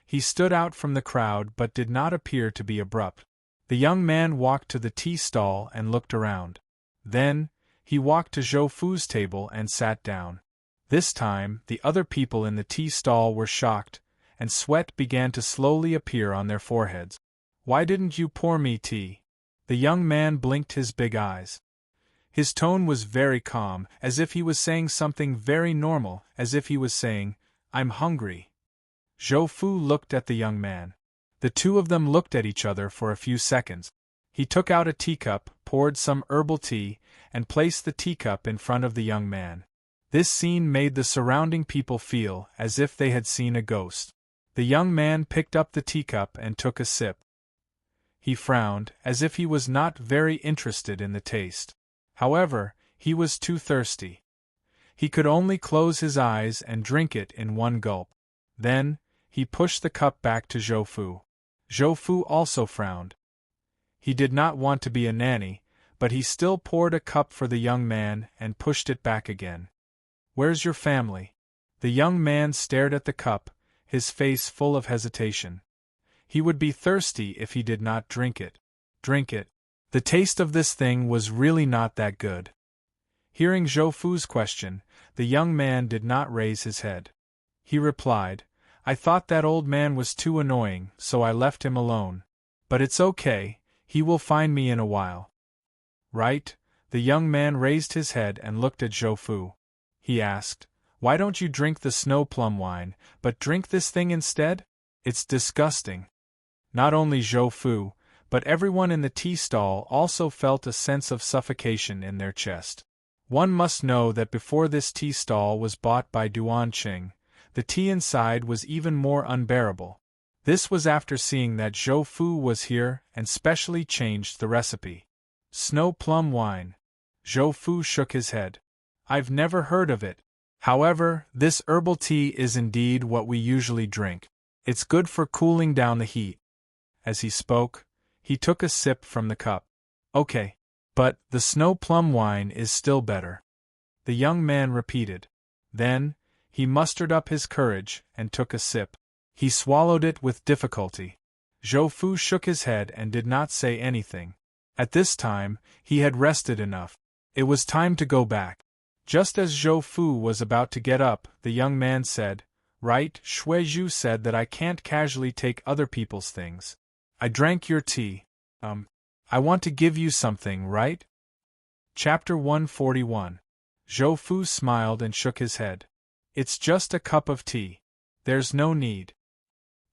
He stood out from the crowd but did not appear to be abrupt. The young man walked to the tea stall and looked around. Then, he walked to Zhou Fu's table and sat down. This time, the other people in the tea stall were shocked, and sweat began to slowly appear on their foreheads. "Why didn't you pour me tea?" The young man blinked his big eyes. His tone was very calm, as if he was saying something very normal, as if he was saying, "I'm hungry." Zhou Fu looked at the young man. The two of them looked at each other for a few seconds. He took out a teacup, poured some herbal tea, and placed the teacup in front of the young man. This scene made the surrounding people feel as if they had seen a ghost. The young man picked up the teacup and took a sip. He frowned, as if he was not very interested in the taste. However, he was too thirsty. He could only close his eyes and drink it in one gulp. Then, he pushed the cup back to Zhou Fu. Zhou Fu also frowned. He did not want to be a nanny, but he still poured a cup for the young man and pushed it back again. "Where's your family?" The young man stared at the cup, his face full of hesitation. He would be thirsty if he did not drink it. Drink it. The taste of this thing was really not that good. Hearing Zhou Fu's question, the young man did not raise his head. He replied, "I thought that old man was too annoying, so I left him alone. But it's okay, he will find me in a while." "Right?" The young man raised his head and looked at Zhou Fu. He asked, "Why don't you drink the snow plum wine, but drink this thing instead? It's disgusting." Not only Zhou Fu, but everyone in the tea stall also felt a sense of suffocation in their chest. One must know that before this tea stall was bought by Duan Qing, the tea inside was even more unbearable. This was after seeing that Zhou Fu was here and specially changed the recipe. Snow plum wine. Zhou Fu shook his head. "I've never heard of it. However, this herbal tea is indeed what we usually drink. It's good for cooling down the heat." As he spoke, he took a sip from the cup. "Okay. But the snow plum wine is still better," the young man repeated. Then, he mustered up his courage and took a sip. He swallowed it with difficulty. Zhou Fu shook his head and did not say anything. At this time, he had rested enough. It was time to go back. Just as Zhou Fu was about to get up, the young man said, "Right, Shuizhu said that I can't casually take other people's things. I drank your tea. I want to give you something, right?" Chapter 141. Zhou Fu smiled and shook his head. It's just a cup of tea. There's no need.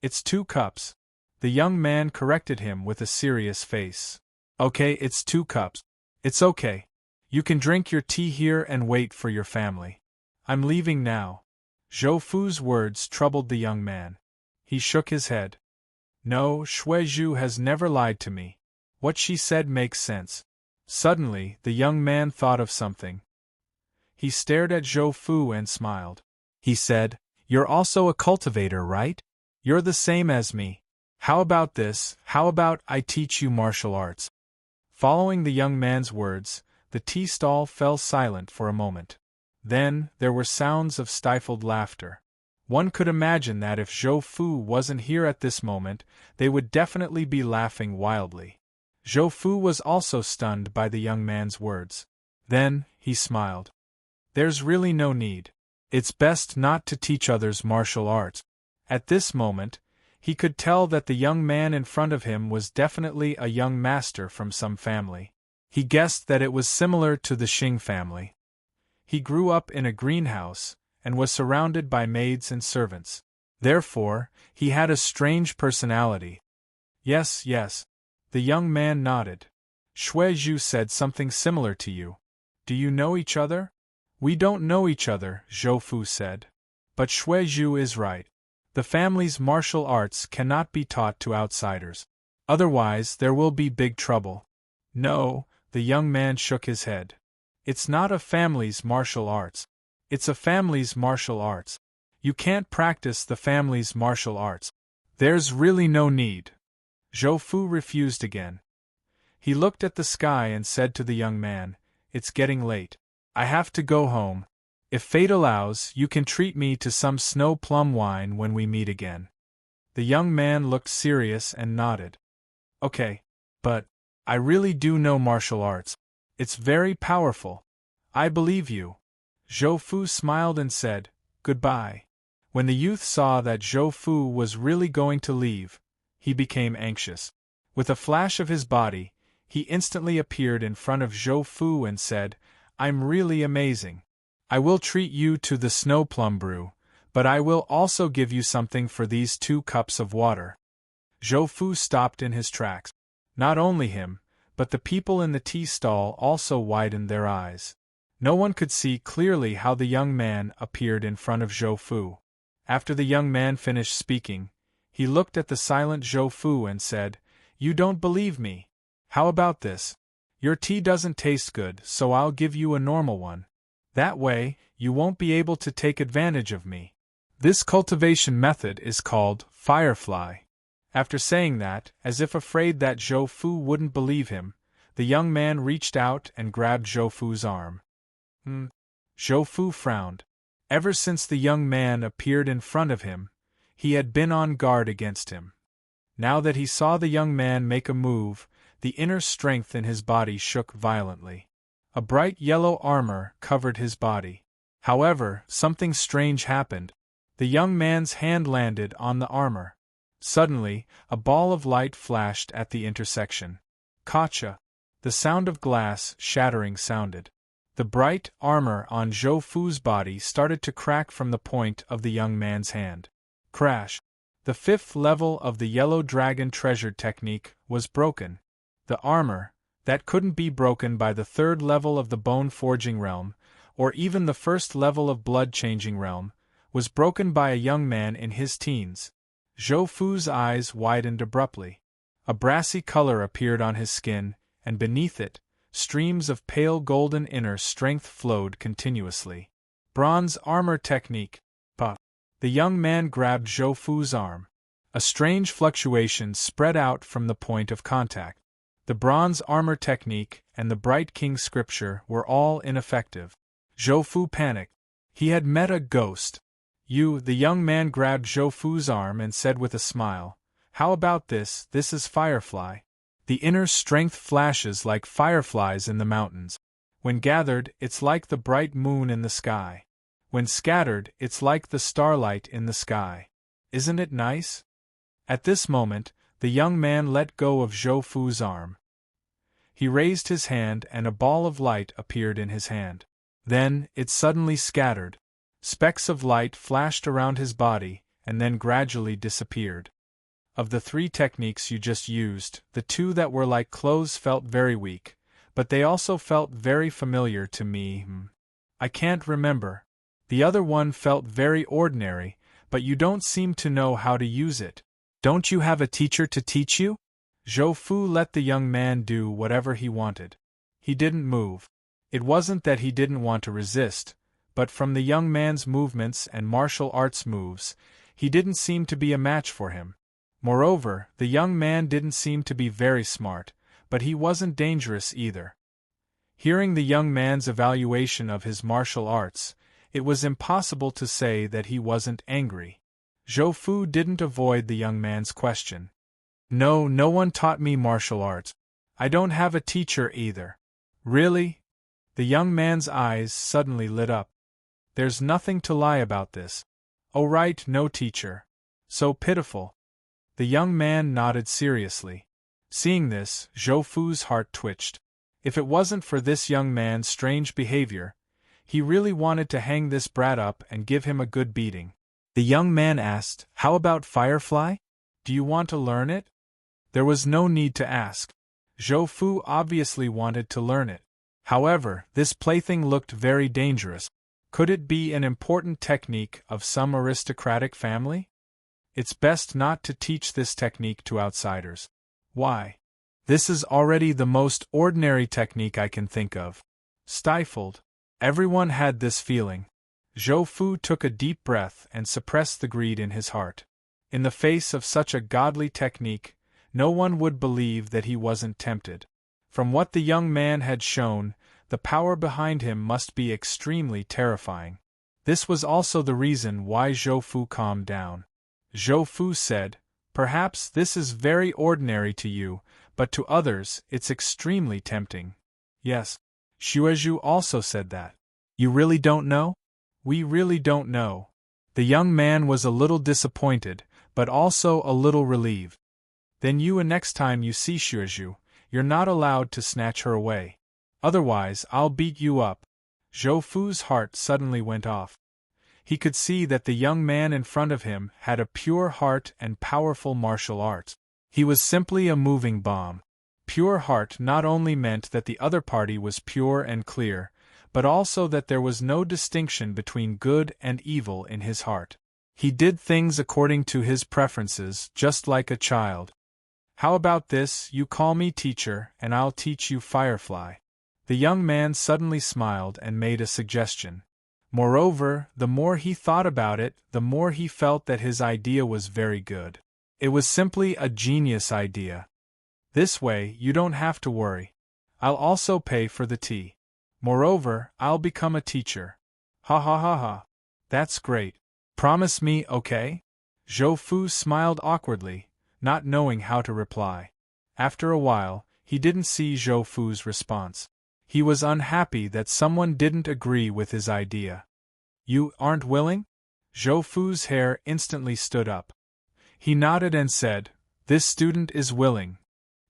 It's 2 cups. The young man corrected him with a serious face. Okay, it's 2 cups. It's okay. You can drink your tea here and wait for your family. I'm leaving now. Zhou Fu's words troubled the young man. He shook his head. No, Shuizhu has never lied to me. What she said makes sense. Suddenly, the young man thought of something. He stared at Zhou Fu and smiled. He said, "You're also a cultivator, right? You're the same as me. How about this? How about I teach you martial arts?" Following the young man's words, the tea stall fell silent for a moment. Then, there were sounds of stifled laughter. One could imagine that if Zhou Fu wasn't here at this moment, they would definitely be laughing wildly. Zhou Fu was also stunned by the young man's words. Then, he smiled. There's really no need. It's best not to teach others martial arts. At this moment, he could tell that the young man in front of him was definitely a young master from some family. He guessed that it was similar to the Xing family. He grew up in a greenhouse, and was surrounded by maids and servants. Therefore, he had a strange personality. Yes, yes. The young man nodded. Shuizhu said something similar to you. Do you know each other? We don't know each other, Zhou Fu said. But Shuizhu is right. The family's martial arts cannot be taught to outsiders. Otherwise, there will be big trouble. No, the young man shook his head. It's not a family's martial arts. It's a family's martial arts. You can't practice the family's martial arts. There's really no need. Zhou Fu refused again. He looked at the sky and said to the young man, "It's getting late. I have to go home. If fate allows, you can treat me to some snow plum wine when we meet again." The young man looked serious and nodded. Okay, but I really do know martial arts. It's very powerful. I believe you. Zhou Fu smiled and said, "Goodbye." When the youth saw that Zhou Fu was really going to leave, he became anxious. With a flash of his body, he instantly appeared in front of Zhou Fu and said, "I'm really amazing. I will treat you to the snow plum brew, but I will also give you something for these 2 cups of water." Zhou Fu stopped in his tracks. Not only him, but the people in the tea stall also widened their eyes. No one could see clearly how the young man appeared in front of Zhou Fu. After the young man finished speaking, he looked at the silent Zhou Fu and said, "You don't believe me. How about this? Your tea doesn't taste good, so I'll give you a normal one. That way, you won't be able to take advantage of me. This cultivation method is called firefly." After saying that, as if afraid that Zhou Fu wouldn't believe him, the young man reached out and grabbed Zhou Fu's arm. Zhou Fu frowned. Ever since the young man appeared in front of him, he had been on guard against him. Now that he saw the young man make a move, the inner strength in his body shook violently. A bright yellow armor covered his body. However, something strange happened. The young man's hand landed on the armor. Suddenly, a ball of light flashed at the intersection. Gotcha! The sound of glass shattering sounded. The bright armor on Zhou Fu's body started to crack from the point of the young man's hand. Crash! The 5th level of the Yellow Dragon Treasure technique was broken. The armor, that couldn't be broken by the 3rd level of the Bone Forging Realm, or even the 1st level of Blood Changing Realm, was broken by a young man in his teens. Zhou Fu's eyes widened abruptly. A brassy color appeared on his skin, and beneath it, streams of pale golden inner strength flowed continuously. Bronze armor technique. Pa. The young man grabbed Zhou Fu's arm. A strange fluctuation spread out from the point of contact. The bronze armor technique and the bright king scripture were all ineffective. Zhou Fu panicked. He had met a ghost. The young man grabbed Zhou Fu's arm and said with a smile, "How about this? This is firefly. The inner strength flashes like fireflies in the mountains. When gathered, it's like the bright moon in the sky. When scattered, it's like the starlight in the sky. Isn't it nice?" At this moment, the young man let go of Zhou Fu's arm. He raised his hand and a ball of light appeared in his hand. Then, it suddenly scattered. Specks of light flashed around his body, and then gradually disappeared. Of the 3 techniques you just used, the 2 that were like clothes felt very weak, but they also felt very familiar to me. I can't remember. The other one felt very ordinary, but you don't seem to know how to use it. Don't you have a teacher to teach you? Zhou Fu let the young man do whatever he wanted. He didn't move. It wasn't that he didn't want to resist, but from the young man's movements and martial arts moves, he didn't seem to be a match for him. Moreover, the young man didn't seem to be very smart, but he wasn't dangerous either. Hearing the young man's evaluation of his martial arts, it was impossible to say that he wasn't angry. Zhou Fu didn't avoid the young man's question. No, no one taught me martial arts. I don't have a teacher either. Really? The young man's eyes suddenly lit up. There's nothing to lie about this. Oh right, no teacher. So pitiful. The young man nodded seriously. Seeing this, Zhou Fu's heart twitched. If it wasn't for this young man's strange behavior, he really wanted to hang this brat up and give him a good beating. The young man asked, "How about Firefly? Do you want to learn it?" There was no need to ask. Zhou Fu obviously wanted to learn it. However, this plaything looked very dangerous. Could it be an important technique of some aristocratic family? It's best not to teach this technique to outsiders. Why? This is already the most ordinary technique I can think of. Stifled. Everyone had this feeling. Zhou Fu took a deep breath and suppressed the greed in his heart. In the face of such a godly technique, no one would believe that he wasn't tempted. From what the young man had shown, the power behind him must be extremely terrifying. This was also the reason why Zhou Fu calmed down. Zhou Fu said, "Perhaps this is very ordinary to you, but to others it's extremely tempting." Yes. Xuezhu also said that. You really don't know? We really don't know. The young man was a little disappointed, but also a little relieved. Then next time you see Xuezhu, you're not allowed to snatch her away. Otherwise, I'll beat you up. Zhou Fu's heart suddenly went off. He could see that the young man in front of him had a pure heart and powerful martial arts. He was simply a moving bomb. Pure heart not only meant that the other party was pure and clear, but also that there was no distinction between good and evil in his heart. He did things according to his preferences, just like a child. How about this, you call me teacher, and I'll teach you Firefly. The young man suddenly smiled and made a suggestion. Moreover, the more he thought about it, the more he felt that his idea was very good. It was simply a genius idea. This way, you don't have to worry. I'll also pay for the tea. Moreover, I'll become a teacher. Ha ha ha ha. That's great. Promise me, okay? Zhou Fu smiled awkwardly, not knowing how to reply. After a while, he didn't see Zhou Fu's response. He was unhappy that someone didn't agree with his idea. You aren't willing? Zhou Fu's hair instantly stood up. He nodded and said, "This student is willing."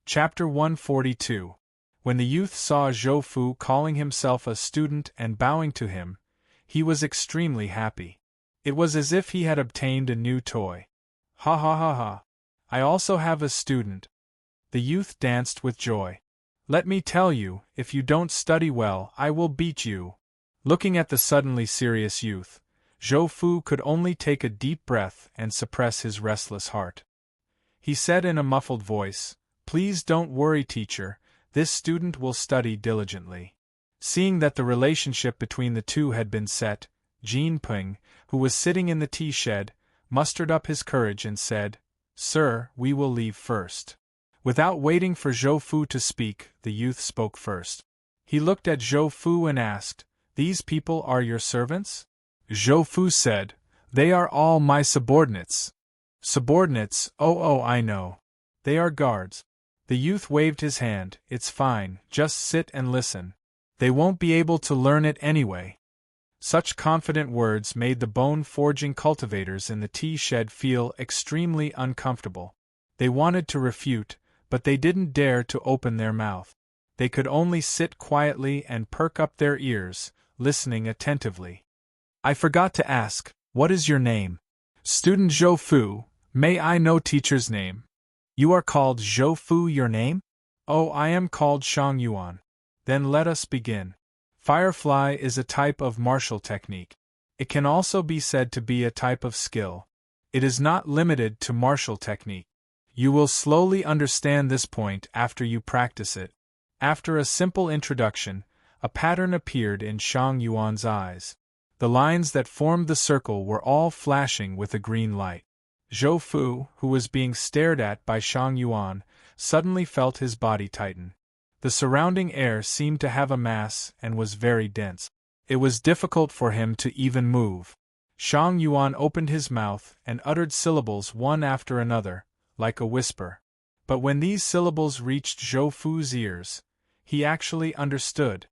Chapter 142. When the youth saw Zhou Fu calling himself a student and bowing to him, he was extremely happy. It was as if he had obtained a new toy. Ha ha ha ha. I also have a student. The youth danced with joy. Let me tell you, if you don't study well, I will beat you. Looking at the suddenly serious youth, Zhou Fu could only take a deep breath and suppress his restless heart. He said in a muffled voice, "Please don't worry, teacher, this student will study diligently." Seeing that the relationship between the two had been set, Jin Ping, who was sitting in the tea shed, mustered up his courage and said, "Sir, we will leave first." Without waiting for Zhou Fu to speak, the youth spoke first. He looked at Zhou Fu and asked, "These people are your servants?" Zhou Fu said, "They are all my subordinates." Subordinates, oh, I know. They are guards. The youth waved his hand, "It's fine, just sit and listen. They won't be able to learn it anyway." Such confident words made the bone-forging cultivators in the tea shed feel extremely uncomfortable. They wanted to refute, but they didn't dare to open their mouth. They could only sit quietly and perk up their ears, listening attentively. I forgot to ask, what is your name? Student Zhou Fu, may I know teacher's name? You are called Zhou Fu, your name? Oh, I am called Shang Yuan. Then let us begin. Firefly is a type of martial technique. It can also be said to be a type of skill. It is not limited to martial technique. You will slowly understand this point after you practice it. After a simple introduction, a pattern appeared in Shang Yuan's eyes. The lines that formed the circle were all flashing with a green light. Zhou Fu, who was being stared at by Shang Yuan, suddenly felt his body tighten. The surrounding air seemed to have a mass and was very dense. It was difficult for him to even move. Shang Yuan opened his mouth and uttered syllables one after another, like a whisper. But when these syllables reached Zhou Fu's ears, he actually understood.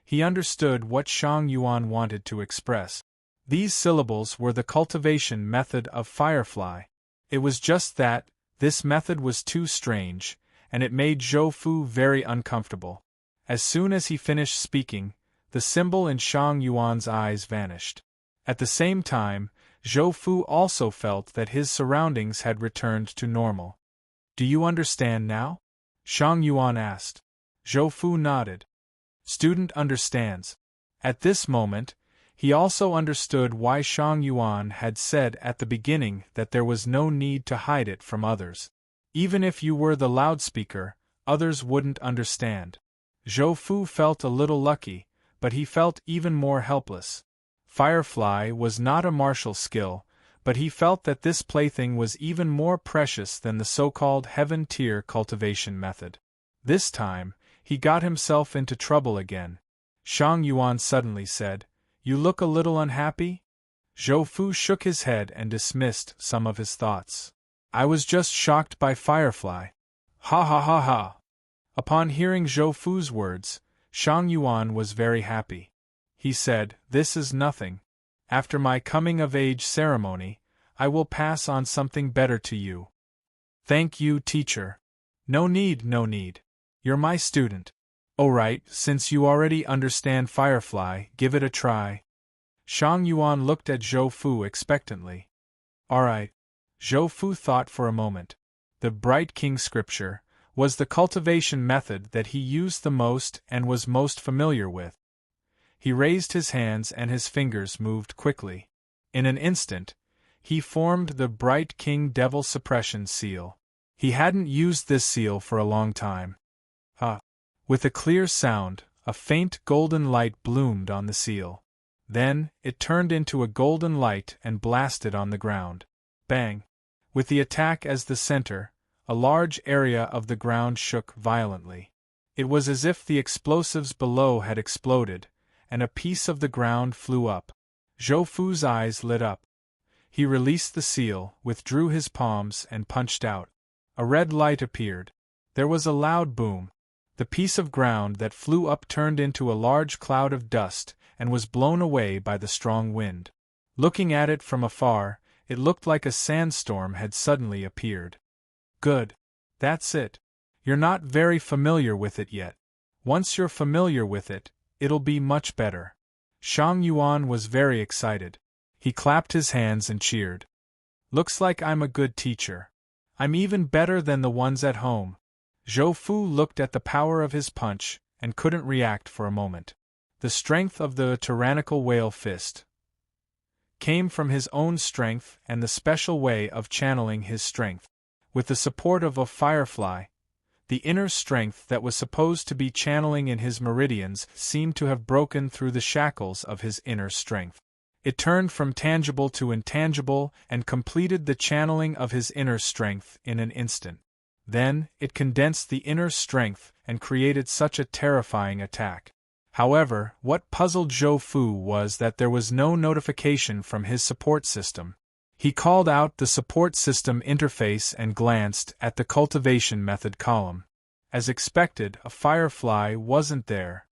He understood what Shang Yuan wanted to express. These syllables were the cultivation method of Firefly. It was just that, this method was too strange, and it made Zhou Fu very uncomfortable. As soon as he finished speaking, the symbol in Shang Yuan's eyes vanished. At the same time, Zhou Fu also felt that his surroundings had returned to normal. Do you understand now? Shang Yuan asked. Zhou Fu nodded. Student understands. At this moment, he also understood why Shang Yuan had said at the beginning that there was no need to hide it from others. Even if you were the loudspeaker, others wouldn't understand. Zhou Fu felt a little lucky, but he felt even more helpless. Firefly was not a martial skill, but he felt that this plaything was even more precious than the so-called heaven-tier cultivation method. This time, he got himself into trouble again. Shang Yuan suddenly said, You look a little unhappy? Zhou Fu shook his head and dismissed some of his thoughts. I was just shocked by Firefly. Ha ha ha ha. Upon hearing Zhou Fu's words, Shang Yuan was very happy. He said, This is nothing. After my coming-of-age ceremony, I will pass on something better to you. Thank you, teacher. No need, no need. You're my student. Alright, since you already understand Firefly, give it a try. Shang Yuan looked at Zhou Fu expectantly. Alright. Zhou Fu thought for a moment. The Bright King scripture was the cultivation method that he used the most and was most familiar with. He raised his hands and his fingers moved quickly. In an instant, he formed the Bright King Devil Suppression seal. He hadn't used this seal for a long time. With a clear sound, a faint golden light bloomed on the seal. Then, it turned into a golden light and blasted on the ground. Bang! With the attack as the center, a large area of the ground shook violently. It was as if the explosives below had exploded, and a piece of the ground flew up. Zhou Fu's eyes lit up. He released the seal, withdrew his palms and punched out. A red light appeared. There was a loud boom. The piece of ground that flew up turned into a large cloud of dust and was blown away by the strong wind. Looking at it from afar, it looked like a sandstorm had suddenly appeared. Good. That's it. You're not very familiar with it yet. Once you're familiar with it, it'll be much better. Shang Yuan was very excited. He clapped his hands and cheered. Looks like I'm a good teacher. I'm even better than the ones at home. Zhou Fu looked at the power of his punch and couldn't react for a moment. The strength of the tyrannical whale fist came from his own strength and the special way of channeling his strength. With the support of a firefly, the inner strength that was supposed to be channeling in his meridians seemed to have broken through the shackles of his inner strength. It turned from tangible to intangible and completed the channeling of his inner strength in an instant. Then, it condensed the inner strength and created such a terrifying attack. However, what puzzled Zhou Fu was that there was no notification from his support system. He called out the support system interface and glanced at the cultivation method column. As expected, a firefly wasn't there.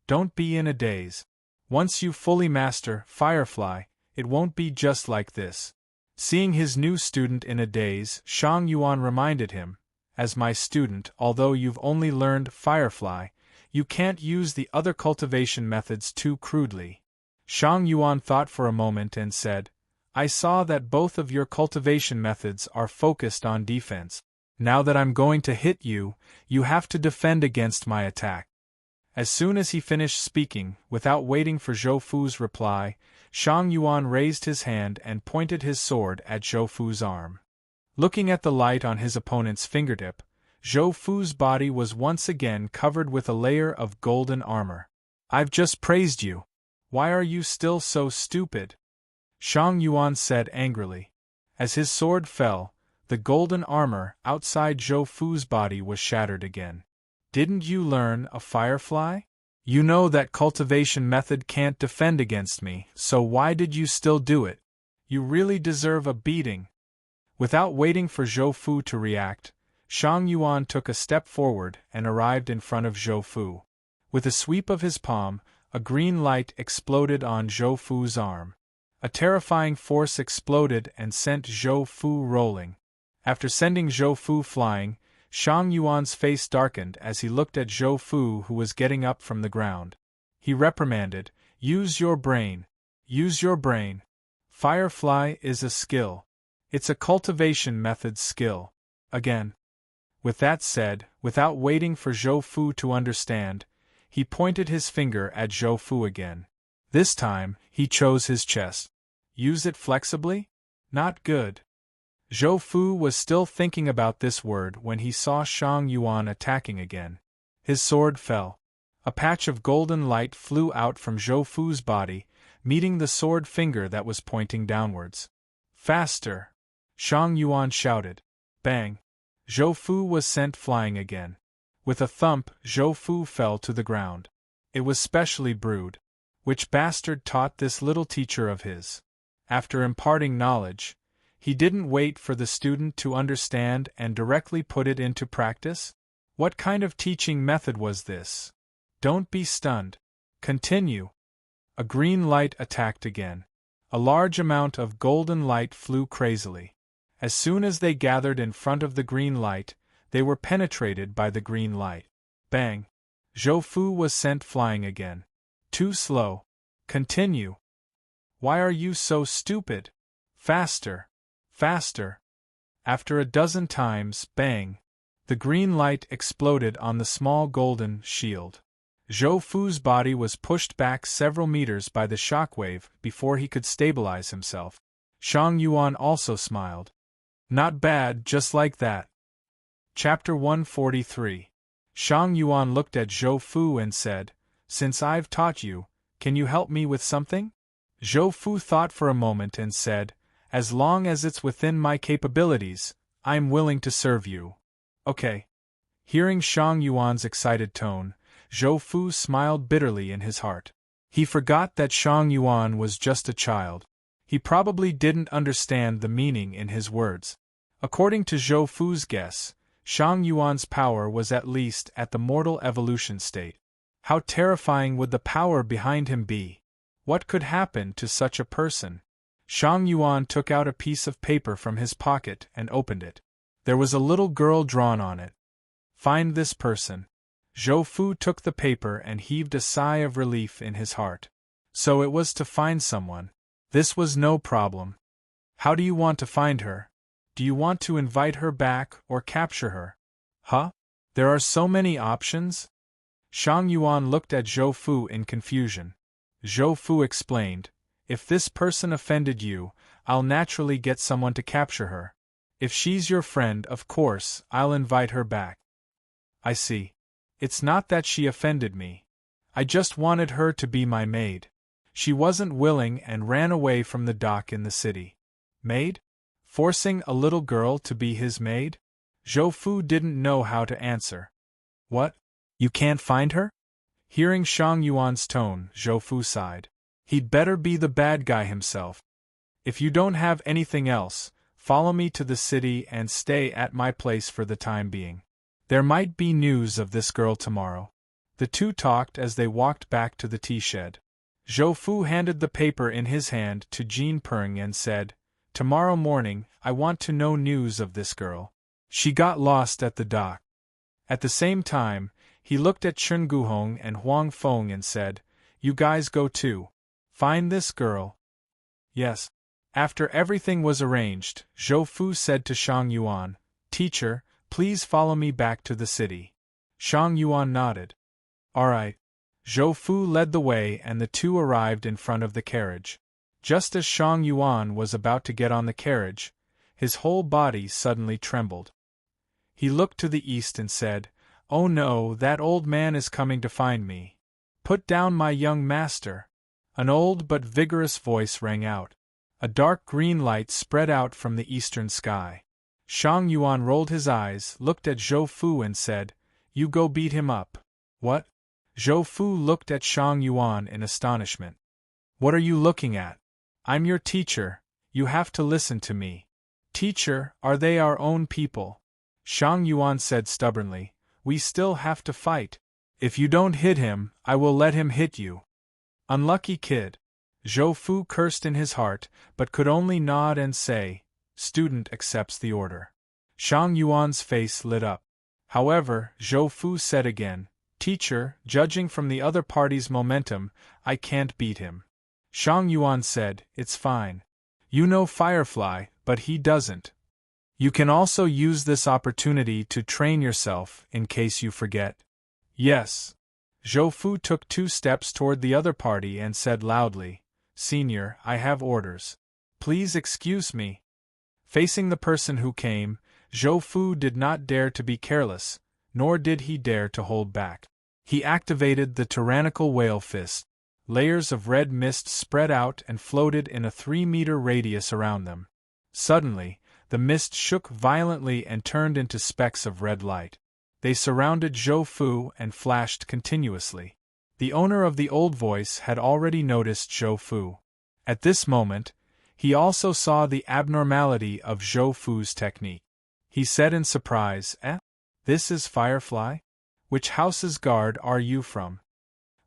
Don't be in a daze. Once you fully master Firefly, it won't be just like this. Seeing his new student in a daze, Shang Yuan reminded him, as my student, although you've only learned Firefly, you can't use the other cultivation methods too crudely. Shang Yuan thought for a moment and said, I saw that both of your cultivation methods are focused on defense. Now that I'm going to hit you, you have to defend against my attack. As soon as he finished speaking, without waiting for Zhou Fu's reply, Shang Yuan raised his hand and pointed his sword at Zhou Fu's arm. Looking at the light on his opponent's fingertip, Zhou Fu's body was once again covered with a layer of golden armor. I've just praised you. Why are you still so stupid? Shang Yuan said angrily. As his sword fell, the golden armor outside Zhou Fu's body was shattered again. Didn't you learn a Firefly? You know that cultivation method can't defend against me, so why did you still do it? You really deserve a beating. Without waiting for Zhou Fu to react, Shang Yuan took a step forward and arrived in front of Zhou Fu. With a sweep of his palm, a green light exploded on Zhou Fu's arm. A terrifying force exploded and sent Zhou Fu rolling. After sending Zhou Fu flying, Shang Yuan's face darkened as he looked at Zhou Fu, who was getting up from the ground. He reprimanded, Use your brain. Use your brain. Firefly is a skill. It's a cultivation method skill. Again. With that said, without waiting for Zhou Fu to understand, he pointed his finger at Zhou Fu again. This time, he chose his chest. Use it flexibly? Not good. Zhou Fu was still thinking about this word when he saw Shang Yuan attacking again. His sword fell. A patch of golden light flew out from Zhou Fu's body, meeting the sword finger that was pointing downwards. Faster! Shang Yuan shouted. Bang! Zhou Fu was sent flying again. With a thump, Zhou Fu fell to the ground. It was specially brewed. Which bastard taught this little teacher of his? After imparting knowledge, he didn't wait for the student to understand and directly put it into practice? What kind of teaching method was this? Don't be stunned. Continue. A green light attacked again. A large amount of golden light flew crazily. As soon as they gathered in front of the green light, they were penetrated by the green light. Bang! Zhou Fu was sent flying again. Too slow. Continue. Why are you so stupid? Faster. Faster. After a dozen times, bang! The green light exploded on the small golden shield. Zhou Fu's body was pushed back several meters by the shockwave before he could stabilize himself. Shang Yuan also smiled. Not bad, just like that. Chapter 143. Shang Yuan looked at Zhou Fu and said, Since I've taught you, can you help me with something? Zhou Fu thought for a moment and said, As long as it's within my capabilities, I'm willing to serve you. Okay. Hearing Shang Yuan's excited tone, Zhou Fu smiled bitterly in his heart. He forgot that Shang Yuan was just a child. He probably didn't understand the meaning in his words. According to Zhou Fu's guess, Shang Yuan's power was at least at the mortal evolution state. How terrifying would the power behind him be? What could happen to such a person? Shang Yuan took out a piece of paper from his pocket and opened it. There was a little girl drawn on it. Find this person. Zhou Fu took the paper and heaved a sigh of relief in his heart. So it was to find someone. This was no problem. How do you want to find her? Do you want to invite her back or capture her? Huh? There are so many options? Shang Yuan looked at Zhou Fu in confusion. Zhou Fu explained, If this person offended you, I'll naturally get someone to capture her. If she's your friend, of course, I'll invite her back. I see. It's not that she offended me. I just wanted her to be my maid. She wasn't willing and ran away from the dock in the city. Maid? Forcing a little girl to be his maid? Zhou Fu didn't know how to answer. What? You can't find her? Hearing Shang Yuan's tone, Zhou Fu sighed. He'd better be the bad guy himself. If you don't have anything else, follow me to the city and stay at my place for the time being. There might be news of this girl tomorrow. The two talked as they walked back to the tea shed. Zhou Fu handed the paper in his hand to Jin Peng and said, Tomorrow morning, I want to know news of this girl. She got lost at the dock. At the same time, he looked at Chen Guhong and Huang Feng and said, "You guys go too. Find this girl." Yes. After everything was arranged, Zhou Fu said to Shang Yuan, "Teacher, please follow me back to the city." Shang Yuan nodded. "All right." Zhou Fu led the way and the two arrived in front of the carriage. Just as Shang Yuan was about to get on the carriage, his whole body suddenly trembled. He looked to the east and said, "Oh no, that old man is coming to find me. Put down my young master." An old but vigorous voice rang out. A dark green light spread out from the eastern sky. Shang Yuan rolled his eyes, looked at Zhou Fu and said, "You go beat him up." "What?" Zhou Fu looked at Shang Yuan in astonishment. "What are you looking at? I'm your teacher, you have to listen to me." "Teacher, are they our own people?" Shang Yuan said stubbornly, "We still have to fight. If you don't hit him, I will let him hit you." "Unlucky kid." Zhou Fu cursed in his heart, but could only nod and say, "Student accepts the order." Shang Yuan's face lit up. However, Zhou Fu said again, "Teacher, judging from the other party's momentum, I can't beat him." Shang Yuan said, "It's fine. You know Firefly, but he doesn't. You can also use this opportunity to train yourself, in case you forget." "Yes." Zhou Fu took 2 steps toward the other party and said loudly, "Senior, I have orders. Please excuse me." Facing the person who came, Zhou Fu did not dare to be careless, nor did he dare to hold back. He activated the tyrannical whale fist. Layers of red mist spread out and floated in a 3-meter radius around them. Suddenly, the mist shook violently and turned into specks of red light. They surrounded Zhou Fu and flashed continuously. The owner of the old voice had already noticed Zhou Fu. At this moment, he also saw the abnormality of Zhou Fu's technique. He said in surprise, "Eh? This is Firefly? Which house's guard are you from?"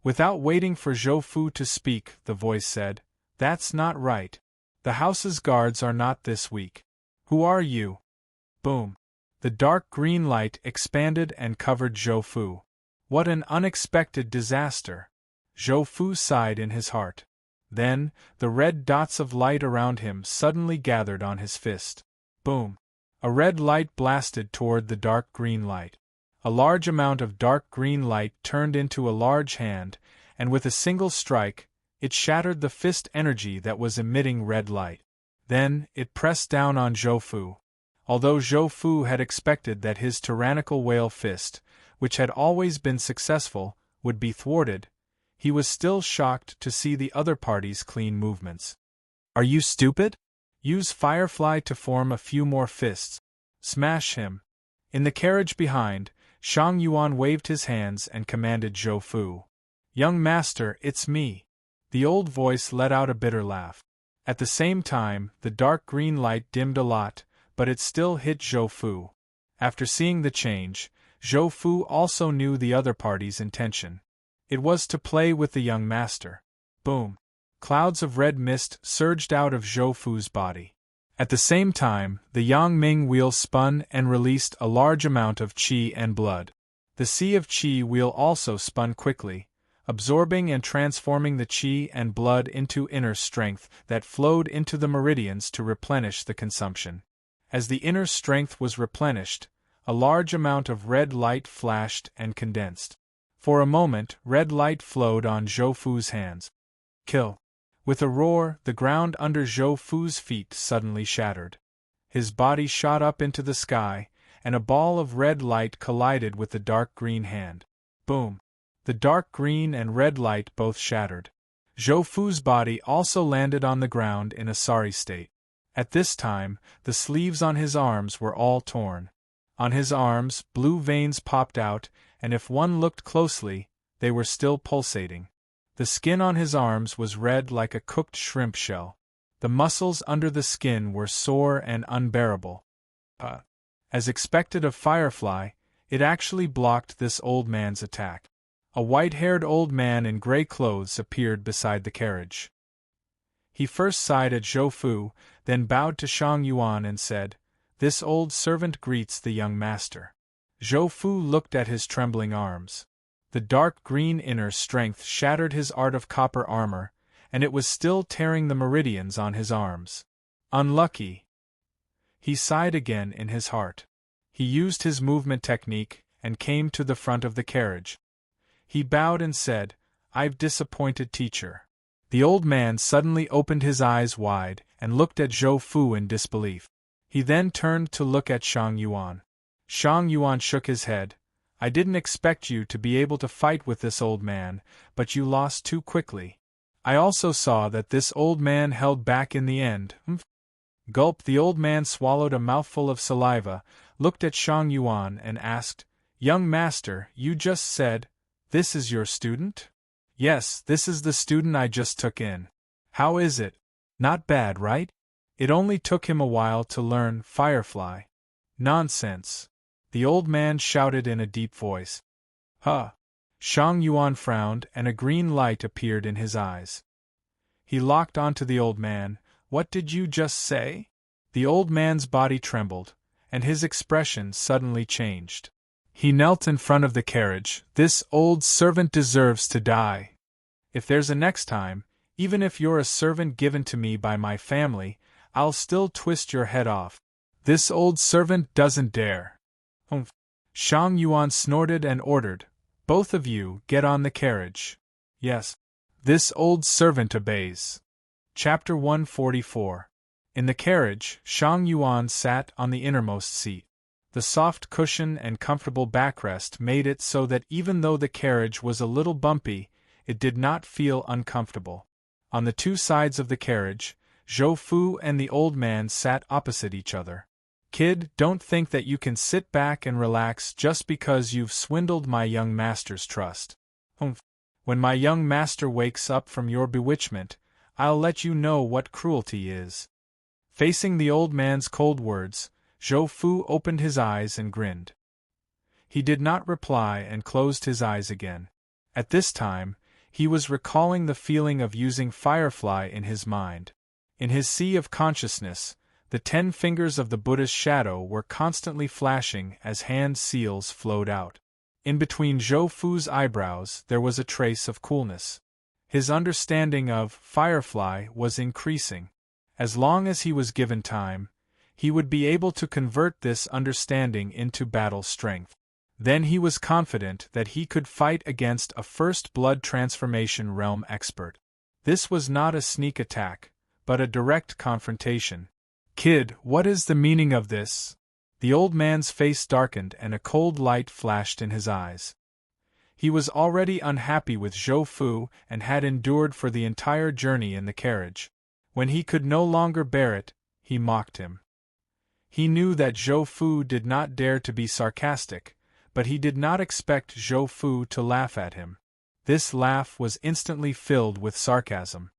Without waiting for Zhou Fu to speak, the voice said, "That's not right. The house's guards are not this weak. Who are you?" Boom! The dark green light expanded and covered Zhou Fu. What an unexpected disaster! Zhou Fu sighed in his heart. Then, the red dots of light around him suddenly gathered on his fist. Boom! A red light blasted toward the dark green light. A large amount of dark green light turned into a large hand, and with a single strike, it shattered the fist energy that was emitting red light. Then, it pressed down on Zhou Fu. Although Zhou Fu had expected that his tyrannical whale fist, which had always been successful, would be thwarted, he was still shocked to see the other party's clean movements. "Are you stupid? Use Firefly to form a few more fists. Smash him." In the carriage behind, Shang Yuan waved his hands and commanded Zhou Fu. "Young master, it's me." The old voice let out a bitter laugh. At the same time, the dark green light dimmed a lot, but it still hit Zhou Fu. After seeing the change, Zhou Fu also knew the other party's intention. It was to play with the young master. Boom! Clouds of red mist surged out of Zhou Fu's body. At the same time, the Yang Ming wheel spun and released a large amount of qi and blood. The sea of qi wheel also spun quickly, absorbing and transforming the qi and blood into inner strength that flowed into the meridians to replenish the consumption. As the inner strength was replenished, a large amount of red light flashed and condensed. For a moment, red light flowed on Zhou Fu's hands. Kill! With a roar, the ground under Zhou Fu's feet suddenly shattered. His body shot up into the sky, and a ball of red light collided with the dark green hand. Boom! The dark green and red light both shattered. Zhou Fu's body also landed on the ground in a sorry state. At this time, the sleeves on his arms were all torn. On his arms, blue veins popped out, and if one looked closely, they were still pulsating. The skin on his arms was red like a cooked shrimp shell. The muscles under the skin were sore and unbearable. As expected of Firefly, it actually blocked this old man's attack. A white-haired old man in gray clothes appeared beside the carriage. He first sighed at Zhou Fu, then bowed to Shang Yuan and said, This old servant greets the young master. Zhou Fu looked at his trembling arms. The dark green inner strength shattered his art of copper armor, and it was still tearing the meridians on his arms. Unlucky. He sighed again in his heart. He used his movement technique and came to the front of the carriage. He bowed and said, "I've disappointed teacher." The old man suddenly opened his eyes wide and looked at Zhou Fu in disbelief. He then turned to look at Shang Yuan. Shang Yuan shook his head. "I didn't expect you to be able to fight with this old man, but you lost too quickly. I also saw that this old man held back in the end." Gulp. The old man swallowed a mouthful of saliva, looked at Shang Yuan and asked, "Young master, you just said, this is your student?" "Yes, this is the student I just took in." "How is it? Not bad, right? It only took him a while to learn Firefly." "Nonsense!" the old man shouted in a deep voice. "Huh!" Shang Yuan frowned and a green light appeared in his eyes. He locked onto the old man. "What did you just say?" The old man's body trembled, and his expression suddenly changed. He knelt in front of the carriage. "This old servant deserves to die. If there's a next time, even if you're a servant given to me by my family, I'll still twist your head off. This old servant doesn't dare." "Humph!" Shang Yuan snorted and ordered, "Both of you, get on the carriage." "Yes." This old servant obeys. Chapter 144. In the carriage, Shang Yuan sat on the innermost seat. The soft cushion and comfortable backrest made it so that even though the carriage was a little bumpy, it did not feel uncomfortable. On the two sides of the carriage, Zhou Fu and the old man sat opposite each other. "Kid, don't think that you can sit back and relax just because you've swindled my young master's trust. Humph! When my young master wakes up from your bewitchment, I'll let you know what cruelty is." Facing the old man's cold words, Zhou Fu opened his eyes and grinned. He did not reply and closed his eyes again. At this time, he was recalling the feeling of using Firefly in his mind. In his sea of consciousness, the 10 fingers of the Buddha's shadow were constantly flashing as hand seals flowed out. In between Zhou Fu's eyebrows there was a trace of coolness. His understanding of Firefly was increasing. As long as he was given time, he would be able to convert this understanding into battle strength. Then he was confident that he could fight against a first blood transformation realm expert. This was not a sneak attack, but a direct confrontation. "Kid, what is the meaning of this?" The old man's face darkened and a cold light flashed in his eyes. He was already unhappy with Zhou Fu and had endured for the entire journey in the carriage. When he could no longer bear it, he mocked him. He knew that Zhou Fu did not dare to be sarcastic, but he did not expect Zhou Fu to laugh at him. This laugh was instantly filled with sarcasm.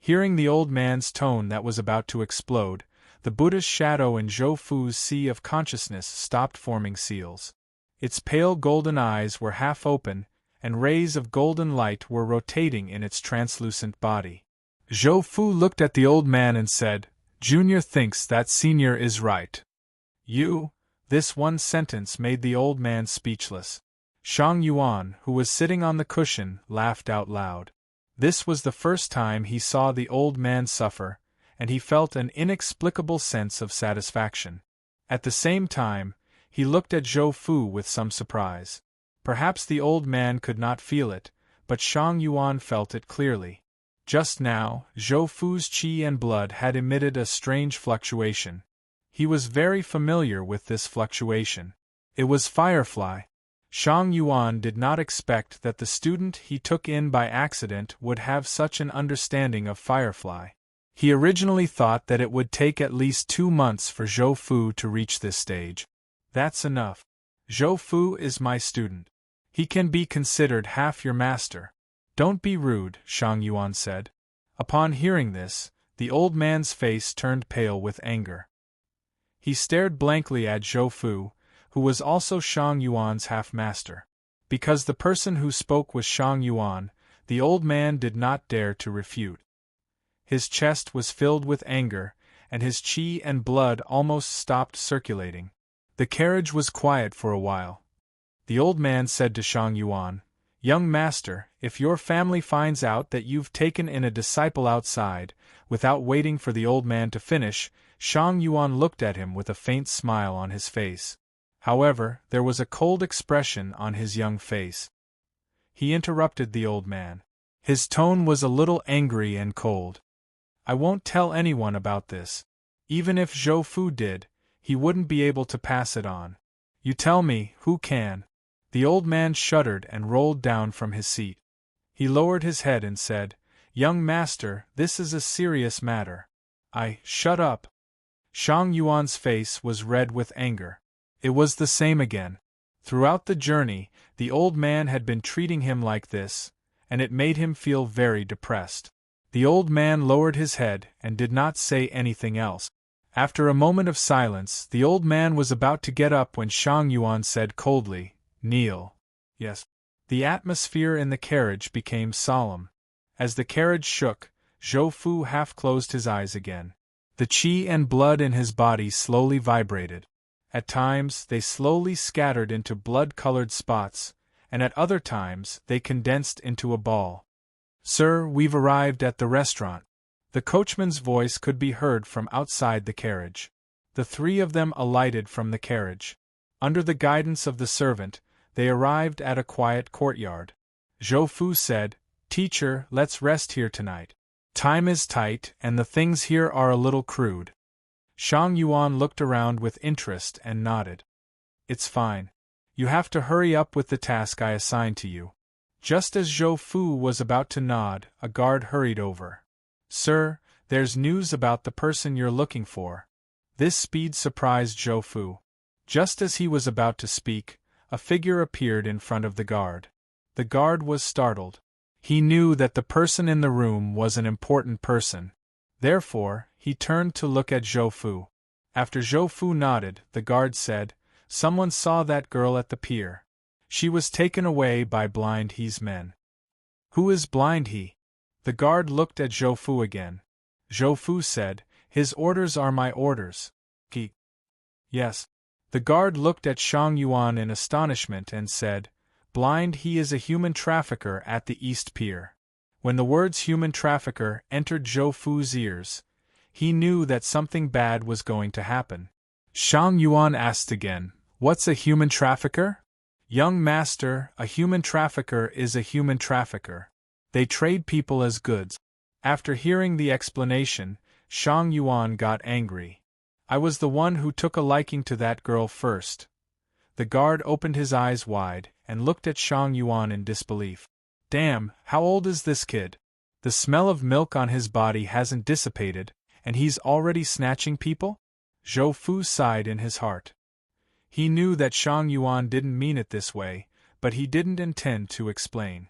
Hearing the old man's tone that was about to explode, the Buddha's shadow in Zhou Fu's sea of consciousness stopped forming seals. Its pale golden eyes were half open, and rays of golden light were rotating in its translucent body. Zhou Fu looked at the old man and said, "Junior thinks that senior is right." "You?" This one sentence made the old man speechless. Shang Yuan, who was sitting on the cushion, laughed out loud. This was the first time he saw the old man suffer, and he felt an inexplicable sense of satisfaction. At the same time, he looked at Zhou Fu with some surprise. Perhaps the old man could not feel it, but Shang Yuan felt it clearly. Just now, Zhou Fu's qi and blood had emitted a strange fluctuation. He was very familiar with this fluctuation. It was Firefly. Shang Yuan did not expect that the student he took in by accident would have such an understanding of Firefly. He originally thought that it would take at least 2 months for Zhou Fu to reach this stage. That's enough. Zhou Fu is my student. He can be considered half your master. Don't be rude, Shang Yuan said. Upon hearing this, the old man's face turned pale with anger. He stared blankly at Zhou Fu, who was also Shang Yuan's half-master. Because the person who spoke was Shang Yuan, the old man did not dare to refute. His chest was filled with anger, and his qi and blood almost stopped circulating. The carriage was quiet for a while. The old man said to Shang Yuan, "Young master, if your family finds out that you've taken in a disciple outside," without waiting for the old man to finish, Shang Yuan looked at him with a faint smile on his face. However, there was a cold expression on his young face. He interrupted the old man. His tone was a little angry and cold. "I won't tell anyone about this. Even if Zhou Fu did, he wouldn't be able to pass it on. You tell me, who can?" The old man shuddered and rolled down from his seat. He lowered his head and said, "Young master, this is a serious matter." Shut up." Shang Yuan's face was red with anger. It was the same again. Throughout the journey, the old man had been treating him like this, and it made him feel very depressed. The old man lowered his head and did not say anything else. After a moment of silence, the old man was about to get up when Shang Yuan said coldly, "Kneel." "Yes." The atmosphere in the carriage became solemn. As the carriage shook, Zhou Fu half closed his eyes again. The qi and blood in his body slowly vibrated. At times, they slowly scattered into blood-colored spots, and at other times, they condensed into a ball. "Sir, we've arrived at the restaurant." The coachman's voice could be heard from outside the carriage. The three of them alighted from the carriage. Under the guidance of the servant, they arrived at a quiet courtyard. Zhou Fu said, "Teacher, let's rest here tonight. Time is tight, and the things here are a little crude." Shang Yuan looked around with interest and nodded. "It's fine. You have to hurry up with the task I assigned to you." Just as Zhou Fu was about to nod, a guard hurried over. "Sir, there's news about the person you're looking for." This speed surprised Zhou Fu. Just as he was about to speak, a figure appeared in front of the guard. The guard was startled. He knew that the person in the room was an important person. Therefore, he turned to look at Zhou Fu. After Zhou Fu nodded, the guard said, "Someone saw that girl at the pier. She was taken away by Blind He's men." "Who is Blind He?" The guard looked at Zhou Fu again. Zhou Fu said, "His orders are my orders." "He?" "Yes." The guard looked at Shang Yuan in astonishment and said, "Blind He is a human trafficker at the East Pier." When the words human trafficker entered Zhou Fu's ears, he knew that something bad was going to happen. Shang Yuan asked again, "What's a human trafficker?" "Young master, a human trafficker is a human trafficker. They trade people as goods." After hearing the explanation, Shang Yuan got angry. "I was the one who took a liking to that girl first." The guard opened his eyes wide and looked at Shang Yuan in disbelief. "Damn, how old is this kid? The smell of milk on his body hasn't dissipated, and he's already snatching people?" Zhou Fu sighed in his heart. He knew that Shang Yuan didn't mean it this way, but he didn't intend to explain.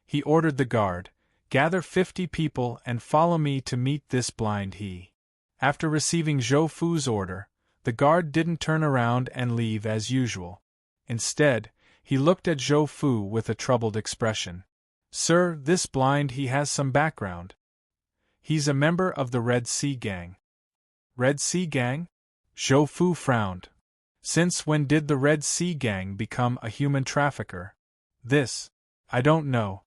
He ordered the guard, "Gather 50 people and follow me to meet this Blind He." After receiving Zhou Fu's order, the guard didn't turn around and leave as usual. Instead, he looked at Zhou Fu with a troubled expression. "Sir, this Blind He has some background. He's a member of the Red Sea Gang." "Red Sea Gang?" Zhou Fu frowned. "Since when did the Red Sea Gang become a human trafficker?" I don't know."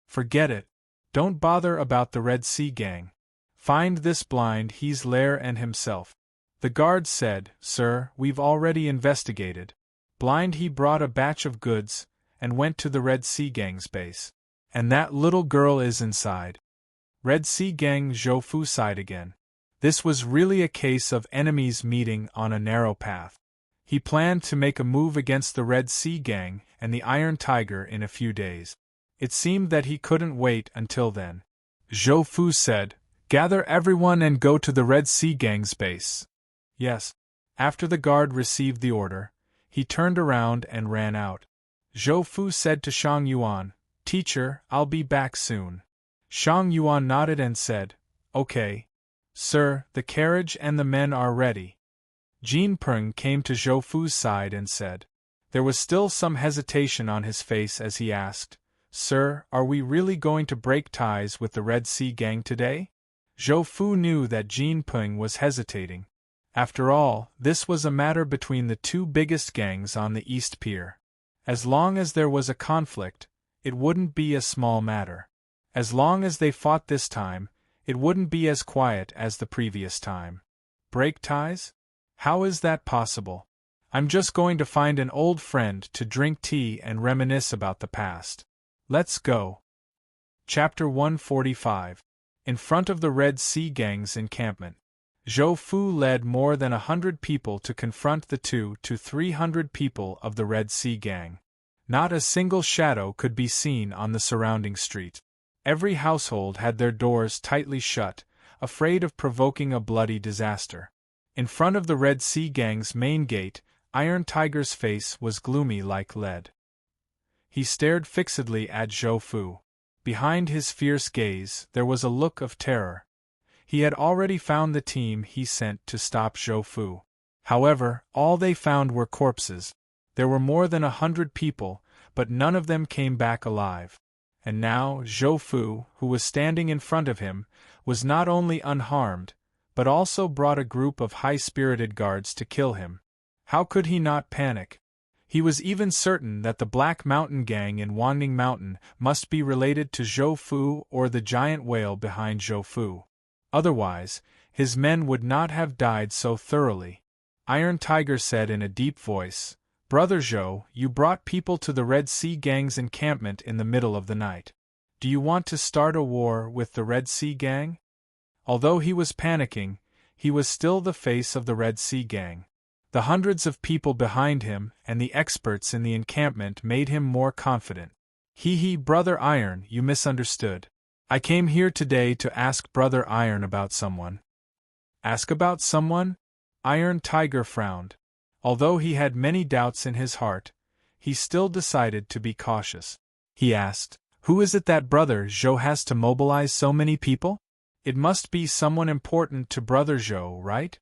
"Forget it. Don't bother about the Red Sea Gang. Find this Blind He's lair and himself." The guard said, "Sir, we've already investigated. Blind He brought a batch of goods and went to the Red Sea Gang's base. And that little girl is inside." "Red Sea Gang?" Zhou Fu sighed again. This was really a case of enemies meeting on a narrow path. He planned to make a move against the Red Sea Gang and the Iron Tiger in a few days. It seemed that he couldn't wait until then. Zhou Fu said, "Gather everyone and go to the Red Sea Gang's base." "Yes." After the guard received the order, he turned around and ran out. Zhou Fu said to Shang Yuan, "Teacher, I'll be back soon." Shang Yuan nodded and said, "Okay. Sir, the carriage and the men are ready." Jin Peng came to Zhou Fu's side and said. There was still some hesitation on his face as he asked, "Sir, are we really going to break ties with the Red Sea Gang today?" Zhou Fu knew that Jin Ping was hesitating. After all, this was a matter between the two biggest gangs on the East Pier. As long as there was a conflict, it wouldn't be a small matter. As long as they fought this time, it wouldn't be as quiet as the previous time. Break ties? How is that possible? I'm just going to find an old friend to drink tea and reminisce about the past. Let's go. Chapter 145. In front of the Red Sea Gang's encampment. Zhou Fu led more than 100 people to confront the 200 to 300 people of the Red Sea Gang. Not a single shadow could be seen on the surrounding street. Every household had their doors tightly shut, afraid of provoking a bloody disaster. In front of the Red Sea Gang's main gate, Iron Tiger's face was gloomy like lead. He stared fixedly at Zhou Fu. Behind his fierce gaze, there was a look of terror. He had already found the team he sent to stop Zhou Fu. However, all they found were corpses. There were more than 100 people, but none of them came back alive. And now, Zhou Fu, who was standing in front of him, was not only unharmed, but also brought a group of high-spirited guards to kill him. How could he not panic? He was even certain that the Black Mountain Gang in Wanning Mountain must be related to Zhou Fu or the giant whale behind Zhou Fu. Otherwise, his men would not have died so thoroughly. Iron Tiger said in a deep voice, "Brother Zhou, you brought people to the Red Sea Gang's encampment in the middle of the night. Do you want to start a war with the Red Sea Gang?" Although he was panicking, he was still the face of the Red Sea Gang. The hundreds of people behind him and the experts in the encampment made him more confident. Brother Iron, you misunderstood. I came here today to ask Brother Iron about someone." "Ask about someone?" Iron Tiger frowned. Although he had many doubts in his heart, he still decided to be cautious. He asked, "Who is it that Brother Zhou has to mobilize so many people? It must be someone important to Brother Zhou, right?"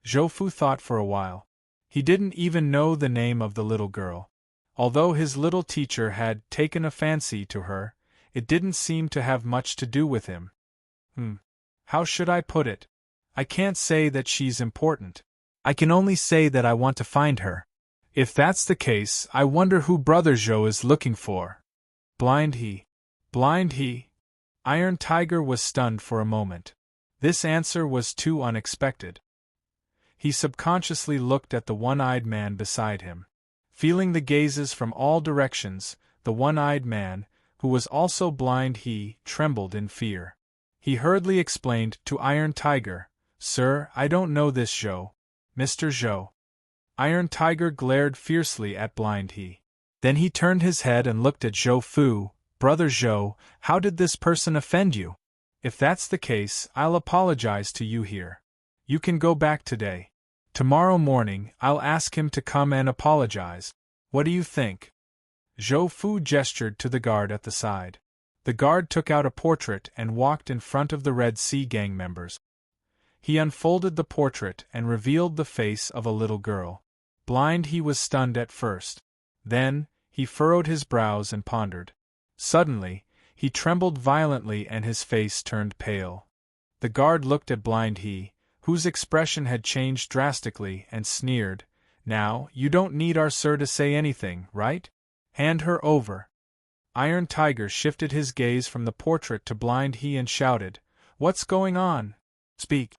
Zhou Fu thought for a while. He didn't even know the name of the little girl. Although his little teacher had taken a fancy to her, it didn't seem to have much to do with him. How should I put it? I can't say that she's important. I can only say that I want to find her. If that's the case, I wonder who Brother Zhou is looking for. Blind he. Iron Tiger was stunned for a moment. This answer was too unexpected. He subconsciously looked at the one-eyed man beside him. Feeling the gazes from all directions, the one-eyed man, who was also blind, trembled in fear. He hurriedly explained to Iron Tiger, "Sir, I don't know this Zhou. Mr. Zhou." Iron Tiger glared fiercely at blind he. Then he turned his head and looked at Zhou Fu. "Brother Zhou, how did this person offend you? If that's the case, I'll apologize to you here. You can go back today. Tomorrow morning, I'll ask him to come and apologize. What do you think?" Zhou Fu gestured to the guard at the side. The guard took out a portrait and walked in front of the Red Sea Gang members. He unfolded the portrait and revealed the face of a little girl. Blind he was stunned at first. Then, he furrowed his brows and pondered. Suddenly, he trembled violently and his face turned pale. The guard looked at blind he, whose expression had changed drastically, and sneered, "Now, you don't need our sir to say anything, right? Hand her over." Iron Tiger shifted his gaze from the portrait to blind he and shouted, "What's going on? Speak."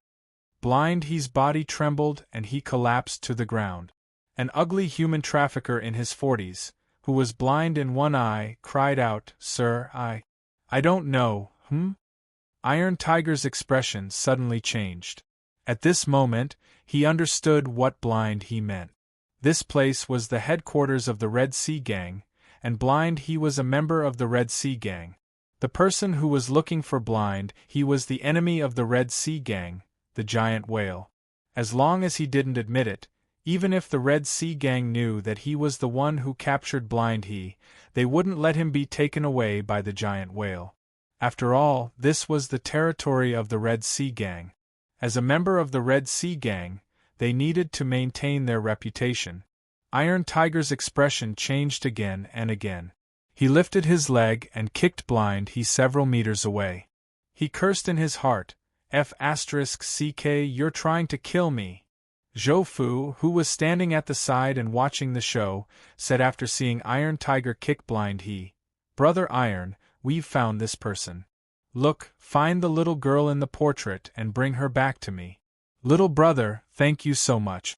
Blind he's body trembled and he collapsed to the ground. An ugly human trafficker in his 40s, who was blind in one eye, cried out, "Sir, I don't know, Iron Tiger's expression suddenly changed. At this moment, he understood what blind he meant. This place was the headquarters of the Red Sea Gang, and blind he was a member of the Red Sea Gang. The person who was looking for blind he was the enemy of the Red Sea Gang, the giant whale. As long as he didn't admit it, even if the Red Sea Gang knew that he was the one who captured blind he, they wouldn't let him be taken away by the giant whale. After all, this was the territory of the Red Sea Gang. As a member of the Red Sea Gang, they needed to maintain their reputation. Iron Tiger's expression changed again and again. He lifted his leg and kicked blind he several meters away. He cursed in his heart, You're trying to kill me. Zhou Fu, who was standing at the side and watching the show, said after seeing Iron Tiger kick blind he, Brother Iron, we've found this person. Look, find the little girl in the portrait and bring her back to me. Little brother, thank you so much.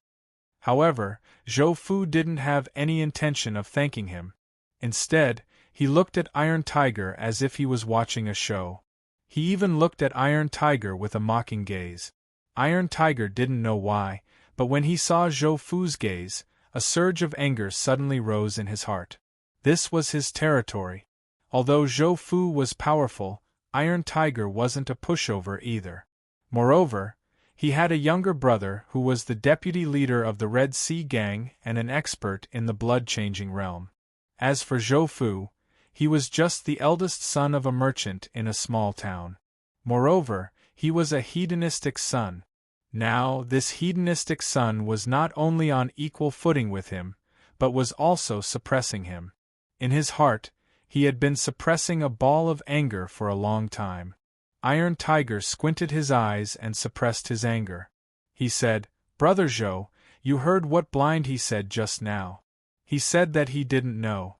However, Zhou Fu didn't have any intention of thanking him. Instead, he looked at Iron Tiger as if he was watching a show. He even looked at Iron Tiger with a mocking gaze. Iron Tiger didn't know why, but when he saw Zhou Fu's gaze, a surge of anger suddenly rose in his heart. This was his territory. Although Zhou Fu was powerful, Iron Tiger wasn't a pushover either. Moreover, he had a younger brother who was the deputy leader of the Red Sea Gang and an expert in the blood-changing realm. As for Zhou Fu, he was just the eldest son of a merchant in a small town. Moreover, he was a hedonistic son. Now, this hedonistic son was not only on equal footing with him, but was also suppressing him. In his heart, he had been suppressing a ball of anger for a long time. Iron Tiger squinted his eyes and suppressed his anger. He said, Brother Zhou, you heard what blind he said just now. He said that he didn't know.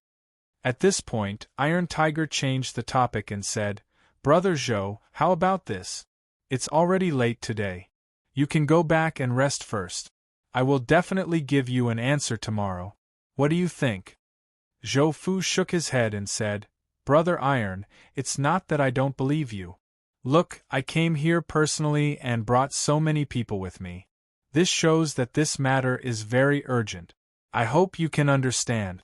At this point, Iron Tiger changed the topic and said, Brother Zhou, how about this? It's already late today. You can go back and rest first. I will definitely give you an answer tomorrow. What do you think? Zhou Fu shook his head and said, Brother Iron, it's not that I don't believe you. Look, I came here personally and brought so many people with me. This shows that this matter is very urgent. I hope you can understand.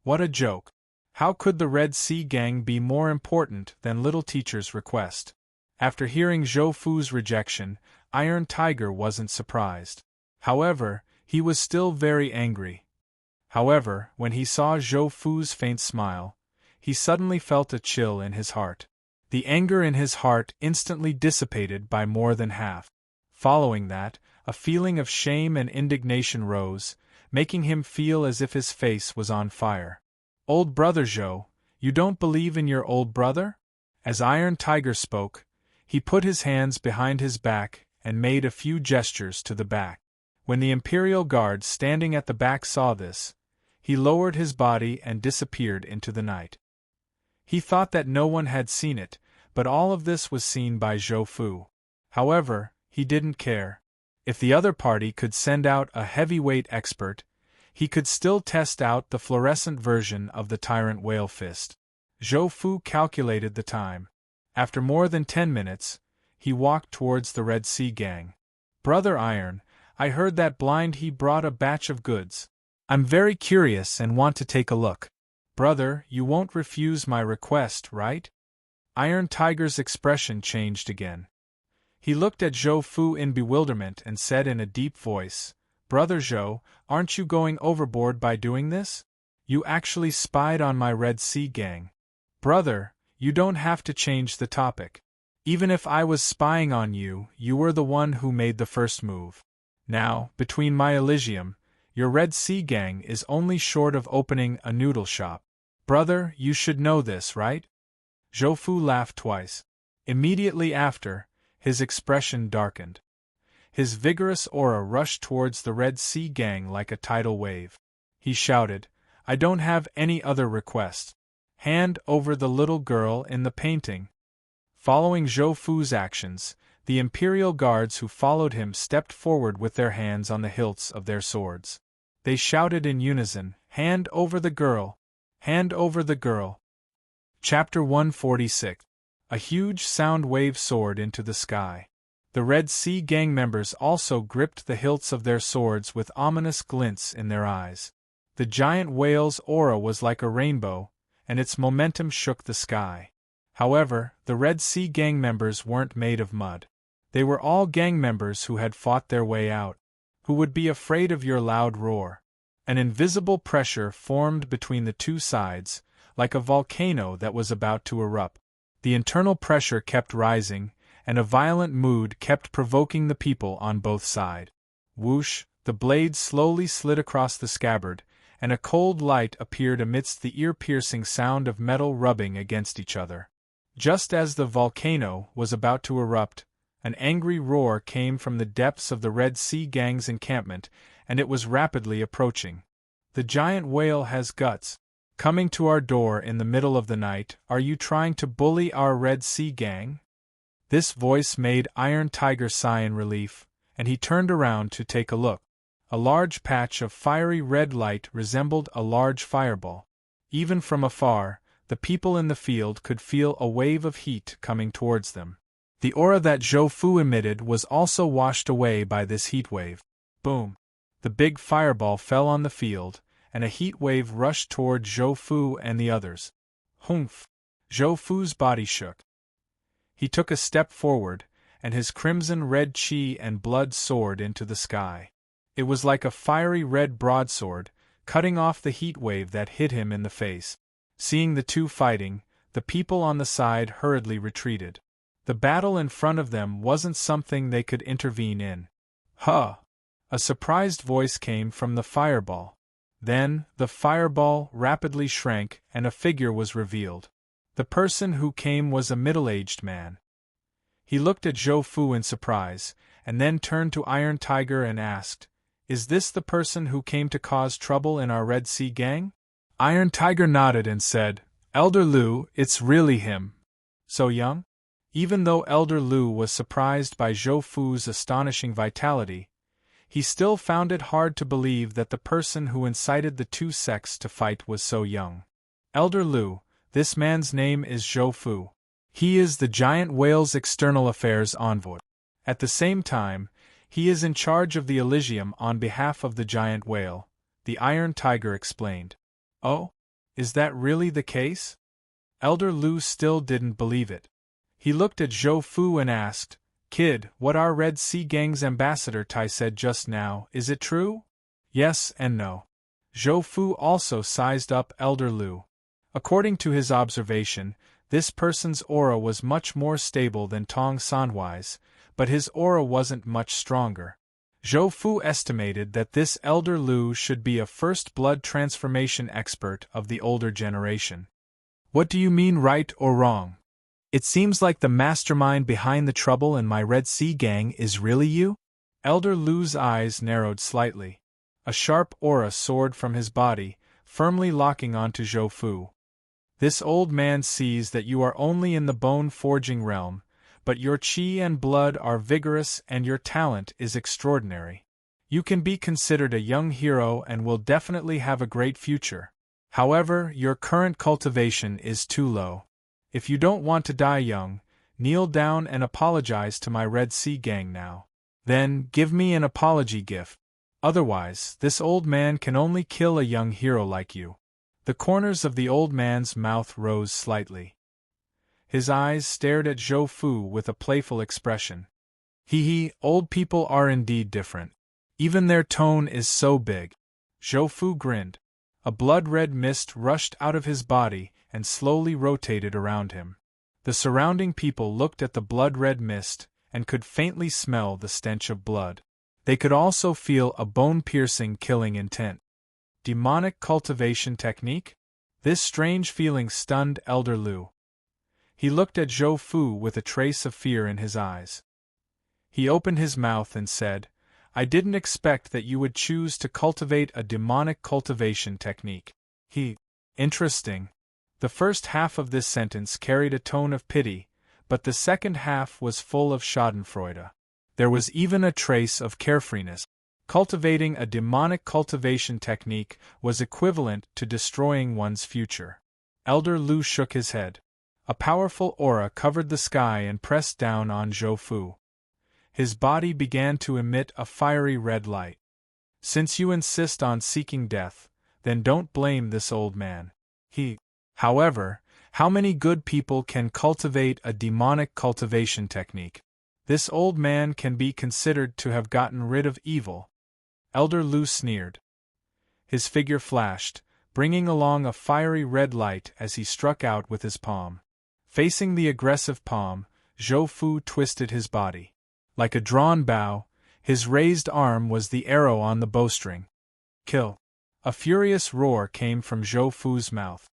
What a joke. How could the Red Sea Gang be more important than Little Teacher's request? After hearing Zhou Fu's rejection, Iron Tiger wasn't surprised. However, he was still very angry. However, when he saw Zhou Fu's faint smile, he suddenly felt a chill in his heart. The anger in his heart instantly dissipated by more than half. Following that, a feeling of shame and indignation rose, making him feel as if his face was on fire. Old brother Zhou, you don't believe in your old brother? As Iron Tiger spoke, he put his hands behind his back and made a few gestures to the back. When the Imperial Guard standing at the back saw this, he lowered his body and disappeared into the night. He thought that no one had seen it, but all of this was seen by Zhou Fu. However, he didn't care. If the other party could send out a heavyweight expert, he could still test out the fluorescent version of the Tyrant Whale Fist. Zhou Fu calculated the time. After more than 10 minutes, he walked towards the Red Sea Gang. Brother Iron, I heard that blind he brought a batch of goods. I'm very curious and want to take a look. Brother, you won't refuse my request, right? Iron Tiger's expression changed again. He looked at Zhou Fu in bewilderment and said in a deep voice, Brother Zhou, aren't you going overboard by doing this? You actually spied on my Red Sea Gang. Brother, you don't have to change the topic. Even if I was spying on you, you were the one who made the first move. Now, between my Elysium, your Red Sea Gang is only short of opening a noodle shop. Brother, you should know this, right? Zhou Fu laughed twice. Immediately after, his expression darkened. His vigorous aura rushed towards the Red Sea Gang like a tidal wave. He shouted, I don't have any other request. Hand over the little girl in the painting. Following Zhou Fu's actions, the Imperial Guards who followed him stepped forward with their hands on the hilts of their swords. They shouted in unison, Hand over the girl! Hand over the girl! Chapter 146. A huge sound wave soared into the sky. The Red Sea Gang members also gripped the hilts of their swords with ominous glints in their eyes. The giant whale's aura was like a rainbow, and its momentum shook the sky. However, the Red Sea Gang members weren't made of mud. They were all gang members who had fought their way out, who would be afraid of your loud roar. An invisible pressure formed between the two sides, like a volcano that was about to erupt. The internal pressure kept rising, and a violent mood kept provoking the people on both sides. Whoosh, the blade slowly slid across the scabbard, and a cold light appeared amidst the ear-piercing sound of metal rubbing against each other. Just as the volcano was about to erupt, An angry roar came from the depths of the Red Sea Gang's encampment, and it was rapidly approaching. The giant whale has guts. Coming to our door in the middle of the night, are you trying to bully our Red Sea Gang? This voice made Iron Tiger sigh in relief, and he turned around to take a look. A large patch of fiery red light resembled a large fireball. Even from afar, the people in the field could feel a wave of heat coming towards them. The aura that Zhou Fu emitted was also washed away by this heat wave. Boom! The big fireball fell on the field, and a heat wave rushed toward Zhou Fu and the others. Humph! Zhou Fu's body shook. He took a step forward, and his crimson red chi and blood soared into the sky. It was like a fiery red broadsword, cutting off the heat wave that hit him in the face. Seeing the two fighting, the people on the side hurriedly retreated. The battle in front of them wasn't something they could intervene in. Huh! A surprised voice came from the fireball. Then, the fireball rapidly shrank and a figure was revealed. The person who came was a middle-aged man. He looked at Zhou Fu in surprise, and then turned to Iron Tiger and asked, "Is this the person who came to cause trouble in our Red Sea Gang?" Iron Tiger nodded and said, "Elder Lu, it's really him." So young? Even though Elder Lu was surprised by Zhou Fu's astonishing vitality, he still found it hard to believe that the person who incited the two sects to fight was so young. "Elder Lu, this man's name is Zhou Fu. He is the giant whale's external affairs envoy. At the same time, he is in charge of the Elysium on behalf of the giant whale," the Iron Tiger explained. "Oh? Is that really the case?" Elder Lu still didn't believe it. He looked at Zhou Fu and asked, "Kid, what our Red Sea Gang's ambassador Tai said just now, is it true?" Yes and no. Zhou Fu also sized up Elder Lu. According to his observation, this person's aura was much more stable than Tong Sanhuai's, but his aura wasn't much stronger. Zhou Fu estimated that this Elder Lu should be a first blood transformation expert of the older generation. "What do you mean right or wrong? It seems like the mastermind behind the trouble in my Red Sea Gang is really you?" Elder Lu's eyes narrowed slightly. A sharp aura soared from his body, firmly locking onto Zhou Fu. "This old man sees that you are only in the bone-forging realm, but your chi and blood are vigorous and your talent is extraordinary. You can be considered a young hero and will definitely have a great future. However, your current cultivation is too low. If you don't want to die young, kneel down and apologize to my Red Sea Gang now. Then, give me an apology gift. Otherwise, this old man can only kill a young hero like you." The corners of the old man's mouth rose slightly. His eyes stared at Zhou Fu with a playful expression. Hee, old people are indeed different. Even their tone is so big." Zhou Fu grinned. A blood-red mist rushed out of his body and slowly rotated around him. The surrounding people looked at the blood-red mist and could faintly smell the stench of blood. They could also feel a bone-piercing killing intent. Demonic cultivation technique? This strange feeling stunned Elder Lu. He looked at Zhou Fu with a trace of fear in his eyes. He opened his mouth and said, "I didn't expect that you would choose to cultivate a demonic cultivation technique." Interesting. The first half of this sentence carried a tone of pity, but the second half was full of schadenfreude. There was even a trace of carefreeness. Cultivating a demonic cultivation technique was equivalent to destroying one's future. Elder Lu shook his head. A powerful aura covered the sky and pressed down on Zhou Fu. His body began to emit a fiery red light. "Since you insist on seeking death, then don't blame this old man. However, how many good people can cultivate a demonic cultivation technique? This old man can be considered to have gotten rid of evil." Elder Lu sneered. His figure flashed, bringing along a fiery red light as he struck out with his palm. Facing the aggressive palm, Zhou Fu twisted his body. Like a drawn bow, his raised arm was the arrow on the bowstring. "Kill!" A furious roar came from Zhou Fu's mouth.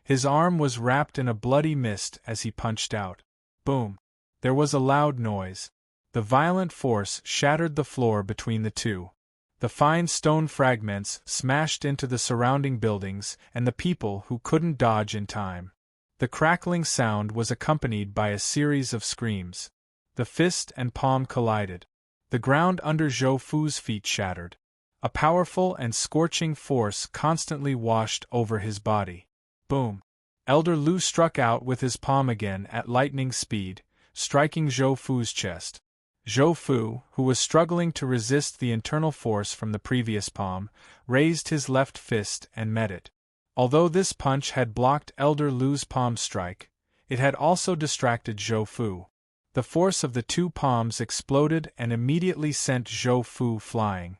His arm was wrapped in a bloody mist as he punched out. Boom! There was a loud noise. The violent force shattered the floor between the two. The fine stone fragments smashed into the surrounding buildings and the people who couldn't dodge in time. The crackling sound was accompanied by a series of screams. The fist and palm collided. The ground under Zhou Fu's feet shattered. A powerful and scorching force constantly washed over his body. Boom! Elder Lu struck out with his palm again at lightning speed, striking Zhou Fu's chest. Zhou Fu, who was struggling to resist the internal force from the previous palm, raised his left fist and met it. Although this punch had blocked Elder Lu's palm strike, it had also distracted Zhou Fu. The force of the two palms exploded and immediately sent Zhou Fu flying.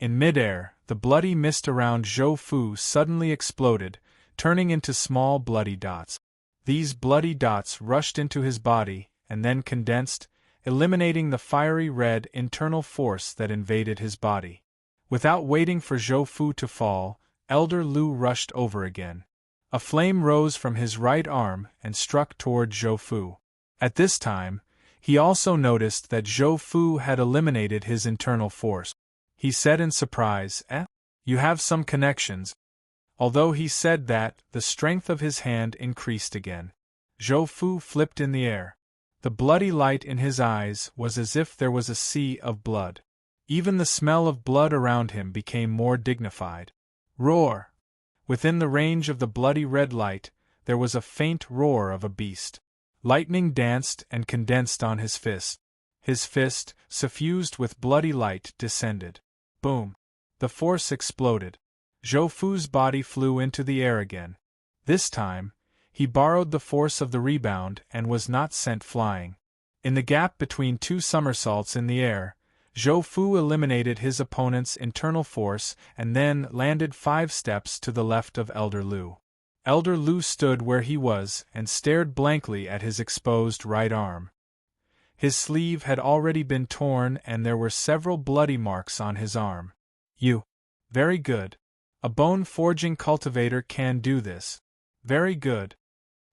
In midair, the bloody mist around Zhou Fu suddenly exploded, turning into small bloody dots. These bloody dots rushed into his body and then condensed, eliminating the fiery red internal force that invaded his body. Without waiting for Zhou Fu to fall, Elder Lu rushed over again. A flame rose from his right arm and struck toward Zhou Fu. At this time, he also noticed that Zhou Fu had eliminated his internal force. He said in surprise, You have some connections." Although he said that, the strength of his hand increased again. Zhou Fu flipped in the air. The bloody light in his eyes was as if there was a sea of blood. Even the smell of blood around him became more dignified. Roar! Within the range of the bloody red light, there was a faint roar of a beast. Lightning danced and condensed on his fist. His fist, suffused with bloody light, descended. Boom! The force exploded. Zhou Fu's body flew into the air again. This time, he borrowed the force of the rebound and was not sent flying. In the gap between two somersaults in the air, Zhou Fu eliminated his opponent's internal force and then landed 5 steps to the left of Elder Lu. Elder Lu stood where he was and stared blankly at his exposed right arm. His sleeve had already been torn and there were several bloody marks on his arm. Very good. A bone-forging cultivator can do this. Very good.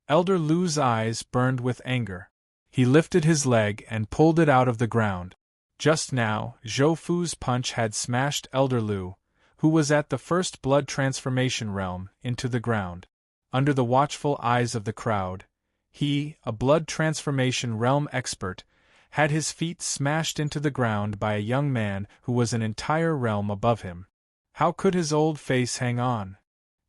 Elder Lu's eyes burned with anger. He lifted his leg and pulled it out of the ground. Just now, Zhou Fu's punch had smashed Elder Lu, who was at the first blood transformation realm, into the ground. Under the watchful eyes of the crowd, he, a blood transformation realm expert, had his feet smashed into the ground by a young man who was an entire realm above him. How could his old face hang on?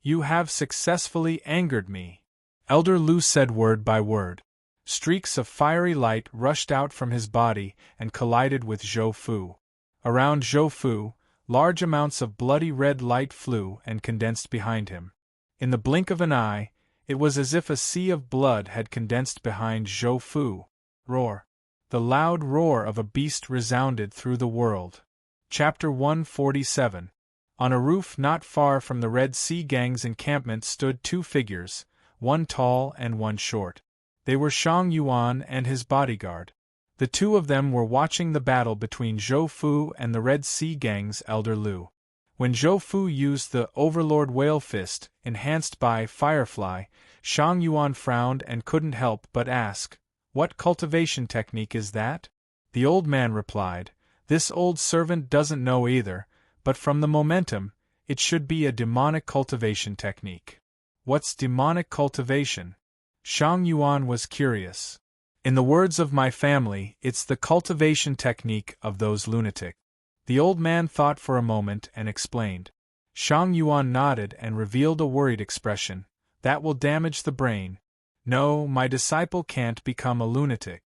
"You have successfully angered me," Elder Lu said word by word. Streaks of fiery light rushed out from his body and collided with Zhou Fu. Around Zhou Fu, large amounts of bloody red light flew and condensed behind him. In the blink of an eye, it was as if a sea of blood had condensed behind Zhou Fu. Roar! The loud roar of a beast resounded through the world. Chapter 147. On a roof not far from the Red Sea Gang's encampment stood 2 figures, one tall and one short. They were Shang Yuan and his bodyguard. The 2 of them were watching the battle between Zhou Fu and the Red Sea Gang's Elder Lu. When Zhou Fu used the Overlord Whale Fist, enhanced by Firefly, Shang Yuan frowned and couldn't help but ask, "What cultivation technique is that?" The old man replied, "This old servant doesn't know either, but from the momentum, it should be a demonic cultivation technique." "What's demonic cultivation?" Shang Yuan was curious. "In the words of my family, it's the cultivation technique of those lunatics." The old man thought for a moment and explained. Shang Yuan nodded and revealed a worried expression. "That will damage the brain. No, my disciple can't become a lunatic."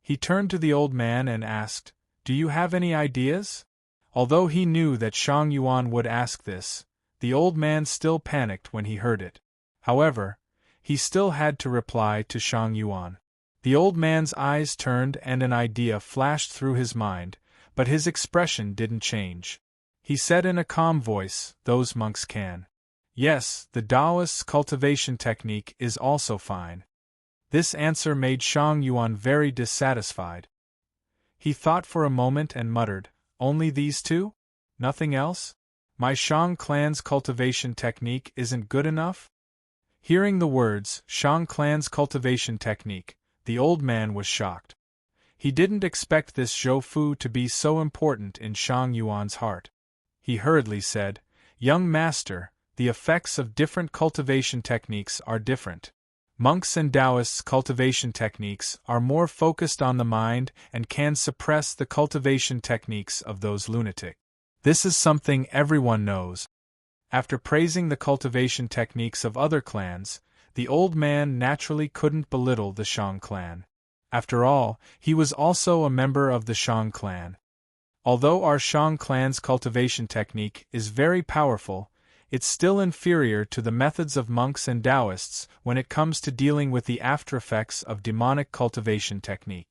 He turned to the old man and asked, "Do you have any ideas?" Although he knew that Shang Yuan would ask this, the old man still panicked when he heard it. However, he still had to reply to Shang Yuan. The old man's eyes turned and an idea flashed through his mind, but his expression didn't change. He said in a calm voice, "Those monks can." "Yes, the Taoist's cultivation technique is also fine." This answer made Shang Yuan very dissatisfied. He thought for a moment and muttered, "Only these 2? Nothing else? My Shang clan's cultivation technique isn't good enough?" Hearing the words, Shang clan's cultivation technique, the old man was shocked. He didn't expect this Zhou Fu to be so important in Shang Yuan's heart. He hurriedly said, "Young master, the effects of different cultivation techniques are different. Monks and Taoists' cultivation techniques are more focused on the mind and can suppress the cultivation techniques of those lunatic. This is something everyone knows." After praising the cultivation techniques of other clans, the old man naturally couldn't belittle the Shang clan. After all, he was also a member of the Shang clan. Although our Shang clan's cultivation technique is very powerful, it's still inferior to the methods of monks and Taoists when it comes to dealing with the aftereffects of demonic cultivation technique.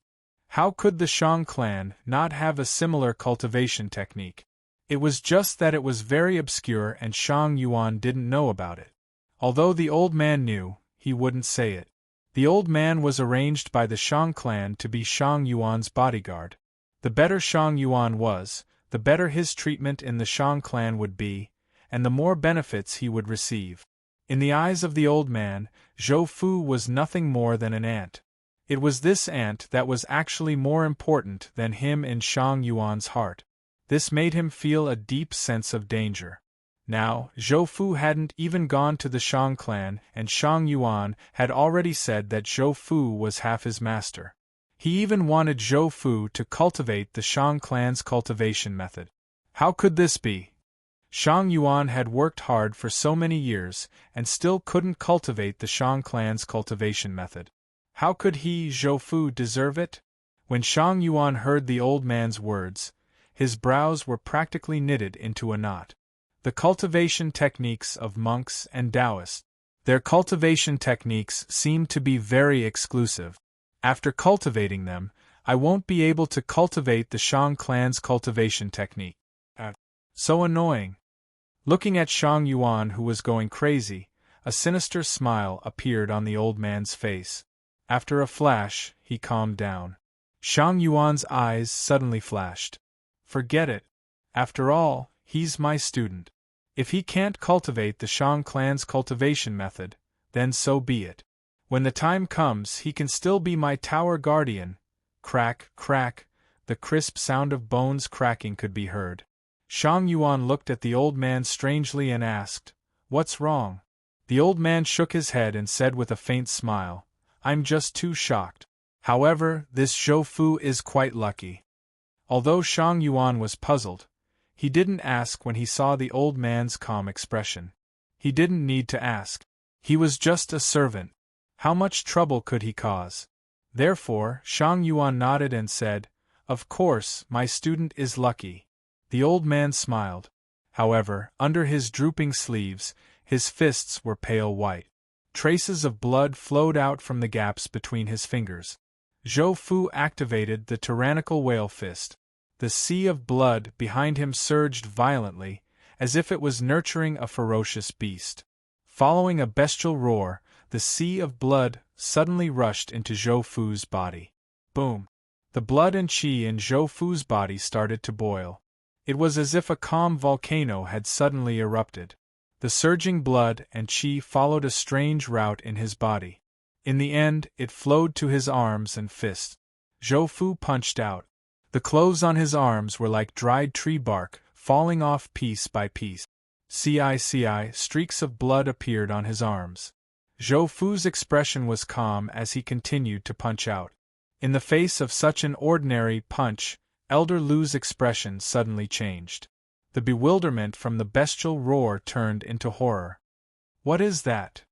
How could the Shang clan not have a similar cultivation technique? It was just that it was very obscure and Shang Yuan didn't know about it. Although the old man knew, he wouldn't say it. The old man was arranged by the Shang clan to be Shang Yuan's bodyguard. The better Shang Yuan was, the better his treatment in the Shang clan would be, and the more benefits he would receive. In the eyes of the old man, Zhou Fu was nothing more than an ant. It was this ant that was actually more important than him in Shang Yuan's heart. This made him feel a deep sense of danger. Now, Zhou Fu hadn't even gone to the Shang clan, and Shang Yuan had already said that Zhou Fu was half his master. He even wanted Zhou Fu to cultivate the Shang clan's cultivation method. How could this be? Shang Yuan had worked hard for so many years, and still couldn't cultivate the Shang clan's cultivation method. How could he, Zhou Fu, deserve it? When Shang Yuan heard the old man's words, his brows were practically knitted into a knot. The cultivation techniques of monks and Taoists. Their cultivation techniques seem to be very exclusive. After cultivating them, I won't be able to cultivate the Shang clan's cultivation technique. So annoying. Looking at Shang Yuan, who was going crazy, a sinister smile appeared on the old man's face. After a flash, he calmed down. Shang Yuan's eyes suddenly flashed. Forget it. After all, he's my student. If he can't cultivate the Shang clan's cultivation method, then so be it. When the time comes, he can still be my tower guardian. Crack, crack, the crisp sound of bones cracking could be heard. Shang Yuan looked at the old man strangely and asked, "What's wrong?" The old man shook his head and said with a faint smile, "I'm just too shocked. However, this Zhou Fu is quite lucky." Although Shang Yuan was puzzled, he didn't ask when he saw the old man's calm expression. He didn't need to ask. He was just a servant. How much trouble could he cause? Therefore, Shang Yuan nodded and said, "Of course, my student is lucky." The old man smiled. However, under his drooping sleeves, his fists were pale white. Traces of blood flowed out from the gaps between his fingers. Zhou Fu activated the tyrannical whale fist. The sea of blood behind him surged violently, as if it was nurturing a ferocious beast. Following a bestial roar, the sea of blood suddenly rushed into Zhou Fu's body. Boom! The blood and qi in Zhou Fu's body started to boil. It was as if a calm volcano had suddenly erupted. The surging blood and qi followed a strange route in his body. In the end, it flowed to his arms and fists. Zhou Fu punched out. The clothes on his arms were like dried tree bark, falling off piece by piece. Streaks of blood appeared on his arms. Zhou Fu's expression was calm as he continued to punch out. In the face of such an ordinary punch, Elder Lu's expression suddenly changed. The bewilderment from the bestial roar turned into horror. "What is that?"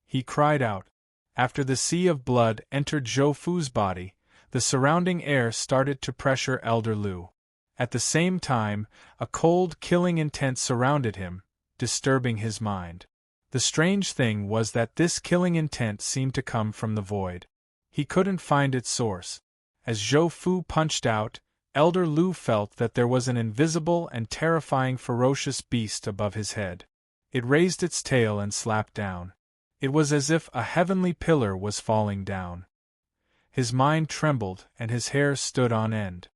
he cried out. After the sea of blood entered Zhou Fu's body, the surrounding air started to pressure Elder Lu. At the same time, a cold, killing intent surrounded him, disturbing his mind. The strange thing was that this killing intent seemed to come from the void. He couldn't find its source. As Zhou Fu punched out, Elder Lu felt that there was an invisible and terrifying ferocious beast above his head. It raised its tail and slapped down. It was as if a heavenly pillar was falling down. His mind trembled and his hair stood on end.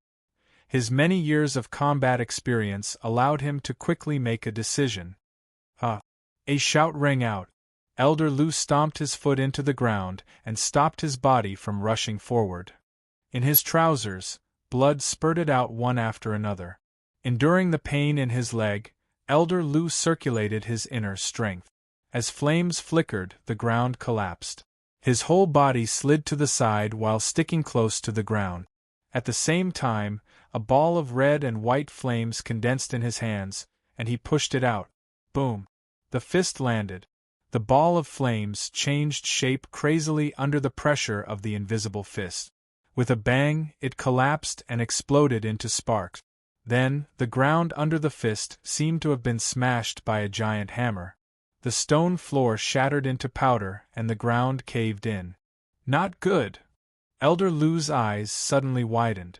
His many years of combat experience allowed him to quickly make a decision. A shout rang out. Elder Lu stomped his foot into the ground and stopped his body from rushing forward. In his trousers, blood spurted out one after another. Enduring the pain in his leg, Elder Lu circulated his inner strength. As flames flickered, the ground collapsed. His whole body slid to the side while sticking close to the ground. At the same time, a ball of red and white flames condensed in his hands, and he pushed it out. Boom! The fist landed. The ball of flames changed shape crazily under the pressure of the invisible fist. With a bang, it collapsed and exploded into sparks. Then, the ground under the fist seemed to have been smashed by a giant hammer. The stone floor shattered into powder and the ground caved in. Not good! Elder Lu's eyes suddenly widened.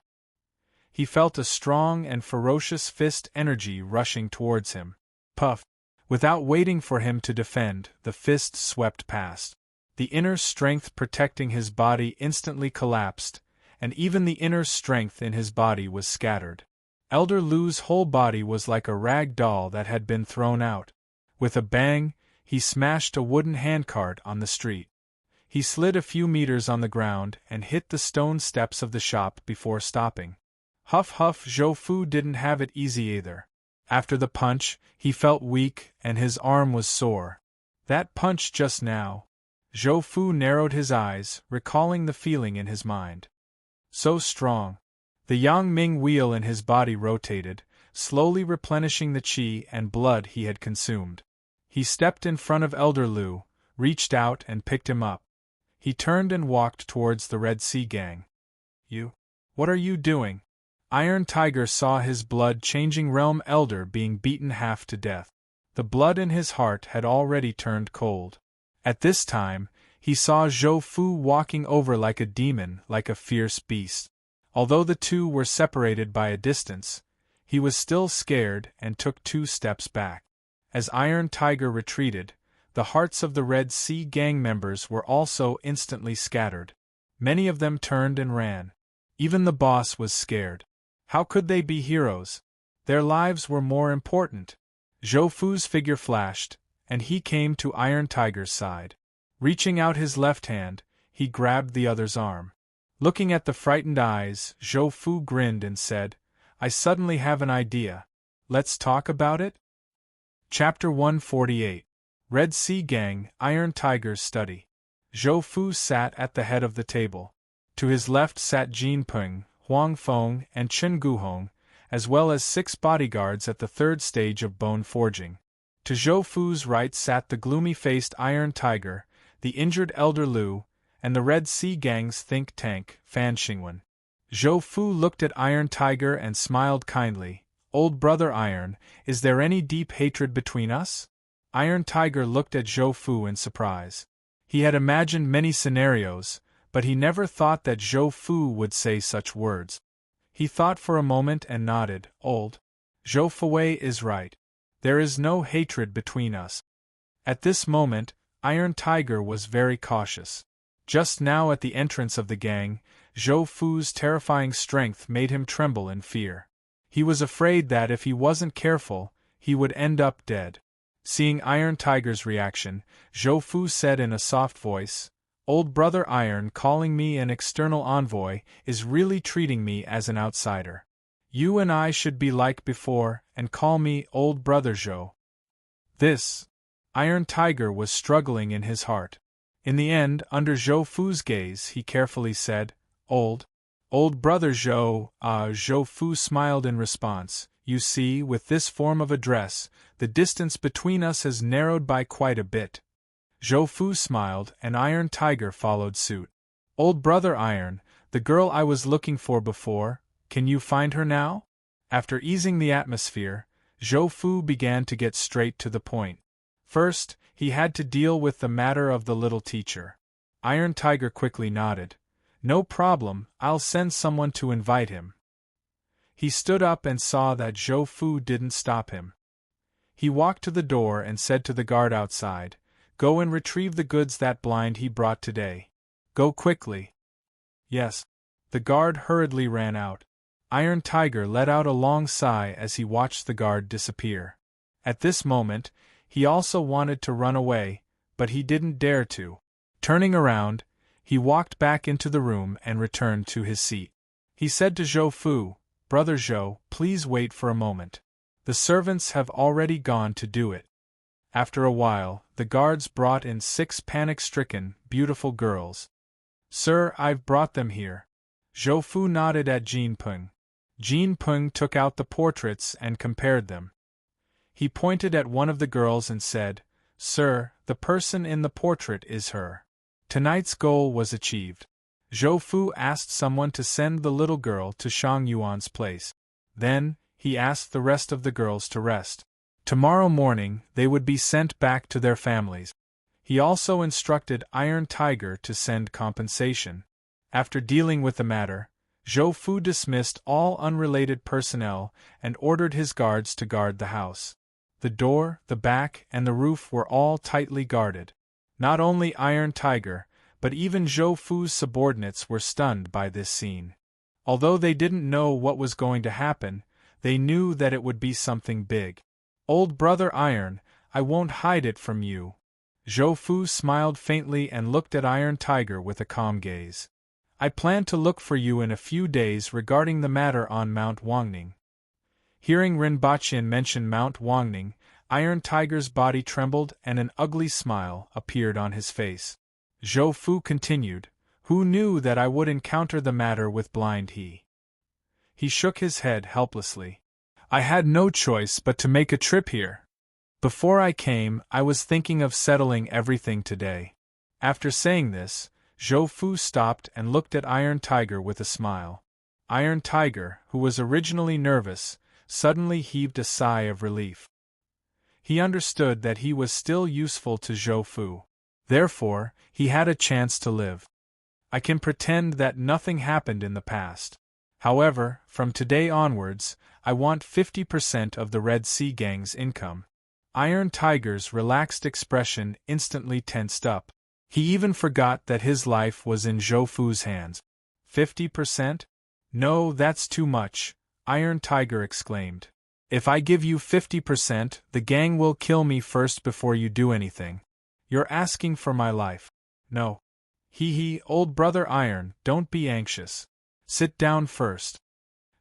He felt a strong and ferocious fist energy rushing towards him. Puff! Without waiting for him to defend, the fist swept past. The inner strength protecting his body instantly collapsed, and even the inner strength in his body was scattered. Elder Lu's whole body was like a rag doll that had been thrown out. With a bang, he smashed a wooden handcart on the street. He slid a few meters on the ground and hit the stone steps of the shop before stopping. Huff huff, Zhou Fu didn't have it easy either. After the punch, he felt weak and his arm was sore. That punch just now. Zhou Fu narrowed his eyes, recalling the feeling in his mind. So strong. The Yang Ming wheel in his body rotated, slowly replenishing the qi and blood he had consumed. He stepped in front of Elder Lu, reached out and picked him up. He turned and walked towards the Red Sea gang. You? What are you doing? Iron Tiger saw his blood-changing realm elder being beaten half to death. The blood in his heart had already turned cold. At this time, he saw Zhou Fu walking over like a demon, like a fierce beast. Although the two were separated by a distance, he was still scared and took 2 steps back. As Iron Tiger retreated, the hearts of the Red Sea gang members were also instantly scattered. Many of them turned and ran. Even the boss was scared. How could they be heroes? Their lives were more important. Zhou Fu's figure flashed, and he came to Iron Tiger's side. Reaching out his left hand, he grabbed the other's arm. Looking at the frightened eyes, Zhou Fu grinned and said, "I suddenly have an idea. Let's talk about it?" Chapter 148. Red Sea Gang, Iron Tiger's Study. Zhou Fu sat at the head of the table. To his left sat Jin Peng, Huang Feng, and Chen Guhong, as well as 6 bodyguards at the 3rd stage of bone forging. To Zhou Fu's right sat the gloomy-faced Iron Tiger, the injured Elder Lu, and the Red Sea Gang's think tank, Fan Xingwen. Zhou Fu looked at Iron Tiger and smiled kindly. "Old brother Iron, is there any deep hatred between us?" Iron Tiger looked at Zhou Fu in surprise. He had imagined many scenarios, but he never thought that Zhou Fu would say such words. He thought for a moment and nodded. "Old Zhou Fuwei is right. There is no hatred between us." At this moment, Iron Tiger was very cautious. Just now at the entrance of the gang, Zhou Fu's terrifying strength made him tremble in fear. He was afraid that if he wasn't careful, he would end up dead. Seeing Iron Tiger's reaction, Zhou Fu said in a soft voice, "Old brother Iron calling me an external envoy is really treating me as an outsider. You and I should be like before and call me old brother Zhou." This. Iron Tiger was struggling in his heart. In the end, under Zhou Fu's gaze, he carefully said, Old brother Zhou." Zhou Fu smiled in response. "You see, with this form of address, the distance between us has narrowed by quite a bit." Zhou Fu smiled, and Iron Tiger followed suit. "Old brother Iron, the girl I was looking for before, can you find her now?" After easing the atmosphere, Zhou Fu began to get straight to the point. First, he had to deal with the matter of the little teacher. Iron Tiger quickly nodded. "No problem, I'll send someone to invite him." He stood up and saw that Zhou Fu didn't stop him. He walked to the door and said to the guard outside, "Go and retrieve the goods that blind he brought today. Go quickly." "Yes." The guard hurriedly ran out. Iron Tiger let out a long sigh as he watched the guard disappear. At this moment, he also wanted to run away, but he didn't dare to. Turning around, He walked back into the room and returned to his seat. He said to Zhou Fu, "Brother Zhou, please wait for a moment. The servants have already gone to do it." After a while, the guards brought in 6 panic-stricken, beautiful girls. "Sir, I've brought them here." Zhou Fu nodded at Jin Peng. Jin Peng took out the portraits and compared them. He pointed at one of the girls and said, "Sir, the person in the portrait is her." Tonight's goal was achieved. Zhou Fu asked someone to send the little girl to Shang Yuan's place. Then, he asked the rest of the girls to rest. Tomorrow morning, they would be sent back to their families. He also instructed Iron Tiger to send compensation. After dealing with the matter, Zhou Fu dismissed all unrelated personnel and ordered his guards to guard the house. The door, the back, and the roof were all tightly guarded. Not only Iron Tiger, but even Zhou Fu's subordinates were stunned by this scene. Although they didn't know what was going to happen, they knew that it would be something big. "Old brother Iron, I won't hide it from you." Zhou Fu smiled faintly and looked at Iron Tiger with a calm gaze. "I plan to look for you in a few days regarding the matter on Mount Wangning." Hearing Rinpoche mention Mount Wangning, Iron Tiger's body trembled and an ugly smile appeared on his face. Zhou Fu continued, "Who knew that I would encounter the matter with blind he?" He shook his head helplessly. "I had no choice but to make a trip here. Before I came, I was thinking of settling everything today." After saying this, Zhou Fu stopped and looked at Iron Tiger with a smile. Iron Tiger, who was originally nervous, suddenly heaved a sigh of relief. He understood that he was still useful to Zhou Fu. Therefore, he had a chance to live. "I can pretend that nothing happened in the past. However, from today onwards, I want 50% of the Red Sea Gang's income." Iron Tiger's relaxed expression instantly tensed up. He even forgot that his life was in Zhou Fu's hands. 50%? No, that's too much, Iron Tiger exclaimed. "If I give you 50%, the gang will kill me first before you do anything. You're asking for my life." "No." Hee, old brother Iron, don't be anxious. Sit down first."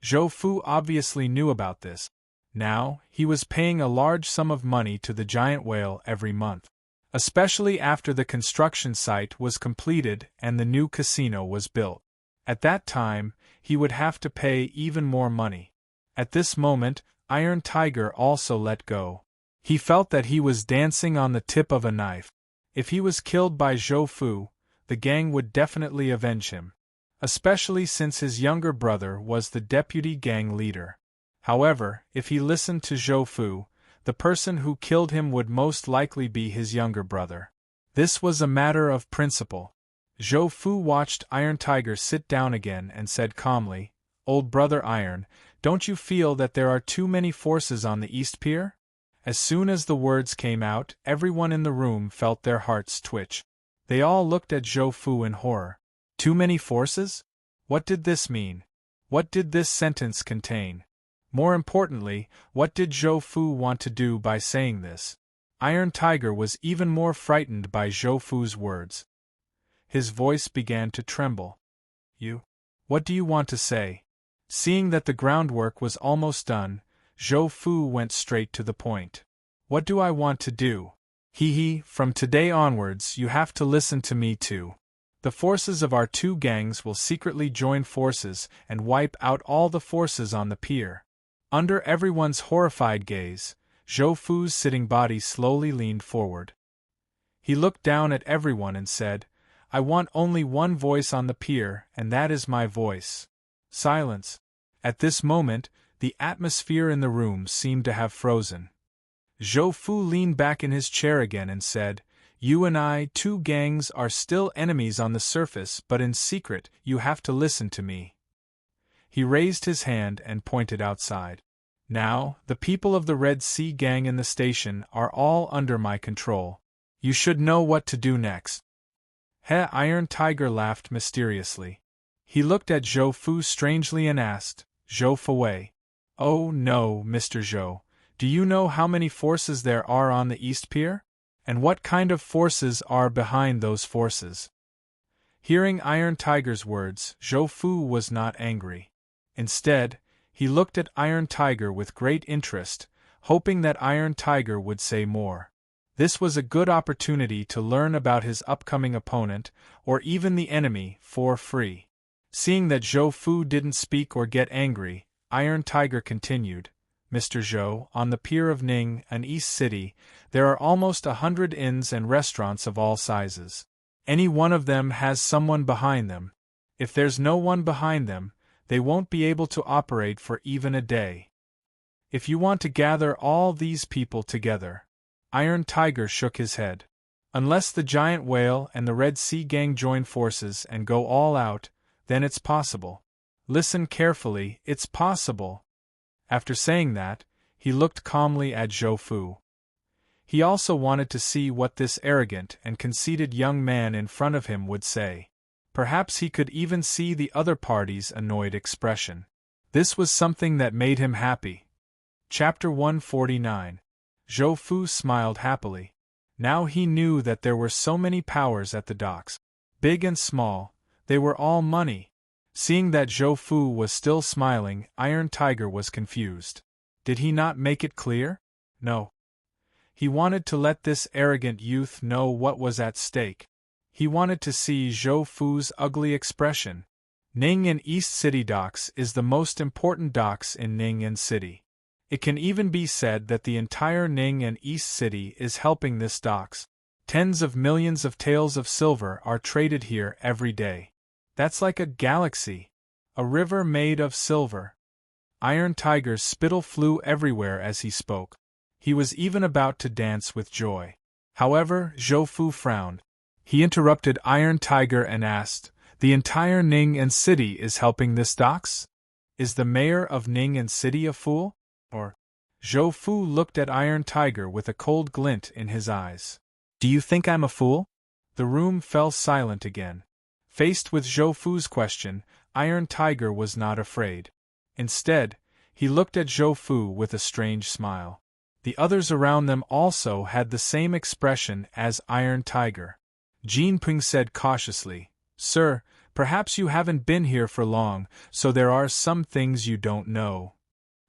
Zhou Fu obviously knew about this. Now, he was paying a large sum of money to the giant whale every month. Especially after the construction site was completed and the new casino was built. At that time, he would have to pay even more money. At this moment, Iron Tiger also let go. He felt that he was dancing on the tip of a knife. If he was killed by Zhou Fu, the gang would definitely avenge him. Especially since his younger brother was the deputy gang leader. However, if he listened to Zhou Fu, the person who killed him would most likely be his younger brother. This was a matter of principle. Zhou Fu watched Iron Tiger sit down again and said calmly, "Old brother Iron, don't you feel that there are too many forces on the East Pier?" As soon as the words came out, everyone in the room felt their hearts twitch. They all looked at Zhou Fu in horror. Too many forces? What did this mean? What did this sentence contain? More importantly, what did Zhou Fu want to do by saying this? Iron Tiger was even more frightened by Zhou Fu's words. His voice began to tremble. What do you want to say?" Seeing that the groundwork was almost done, Zhou Fu went straight to the point. "What do I want to do? From today onwards you have to listen to me too. The forces of our two gangs will secretly join forces and wipe out all the forces on the pier." Under everyone's horrified gaze, Zhou Fu's sitting body slowly leaned forward. He looked down at everyone and said, "I want only one voice on the pier, and that is my voice." Silence. At this moment, the atmosphere in the room seemed to have frozen. Zhou Fu leaned back in his chair again and said, "You and I, two gangs, are still enemies on the surface, but in secret, you have to listen to me." He raised his hand and pointed outside. "Now, the people of the Red Sea Gang in the station are all under my control. You should know what to do next." Iron Tiger laughed mysteriously. He looked at Zhou Fu strangely and asked, "Zhou Fuwei? Oh no, Mr. Zhou, do you know how many forces there are on the East Pier? And what kind of forces are behind those forces?" Hearing Iron Tiger's words, Zhou Fu was not angry. Instead, he looked at Iron Tiger with great interest, hoping that Iron Tiger would say more. This was a good opportunity to learn about his upcoming opponent, or even the enemy, for free. Seeing that Zhou Fu didn't speak or get angry, Iron Tiger continued, Mr. Zhou, on the pier of Ning, an East city, there are almost 100 inns and restaurants of all sizes. Any one of them has someone behind them. If there's no one behind them, they won't be able to operate for even a day. If you want to gather all these people together. Iron Tiger shook his head. Unless the giant whale and the Red Sea gang join forces and go all out, then it's possible. Listen carefully, it's possible. After saying that, he looked calmly at Zhou Fu. He also wanted to see what this arrogant and conceited young man in front of him would say. Perhaps he could even see the other party's annoyed expression. This was something that made him happy. Chapter 149. Zhou Fu smiled happily. Now he knew that there were so many powers at the docks. Big and small, they were all money. Seeing that Zhou Fu was still smiling, Iron Tiger was confused. Did he not make it clear? No. He wanted to let this arrogant youth know what was at stake. He wanted to see Zhou Fu's ugly expression. Ning and East City docks is the most important docks in Ning and City. It can even be said that the entire Ning and East City is helping this docks. Tens of millions of taels of silver are traded here every day. That's like a galaxy. A river made of silver. Iron Tiger's spittle flew everywhere as he spoke. He was even about to dance with joy. However, Zhou Fu frowned. He interrupted Iron Tiger and asked, The entire Ning and City is helping this docks? Is the mayor of Ning and City a fool? Or? Zhou Fu looked at Iron Tiger with a cold glint in his eyes. Do you think I'm a fool? The room fell silent again. Faced with Zhou Fu's question, Iron Tiger was not afraid. Instead, he looked at Zhou Fu with a strange smile. The others around them also had the same expression as Iron Tiger. Jean Ping said cautiously, Sir, perhaps you haven't been here for long, so there are some things you don't know.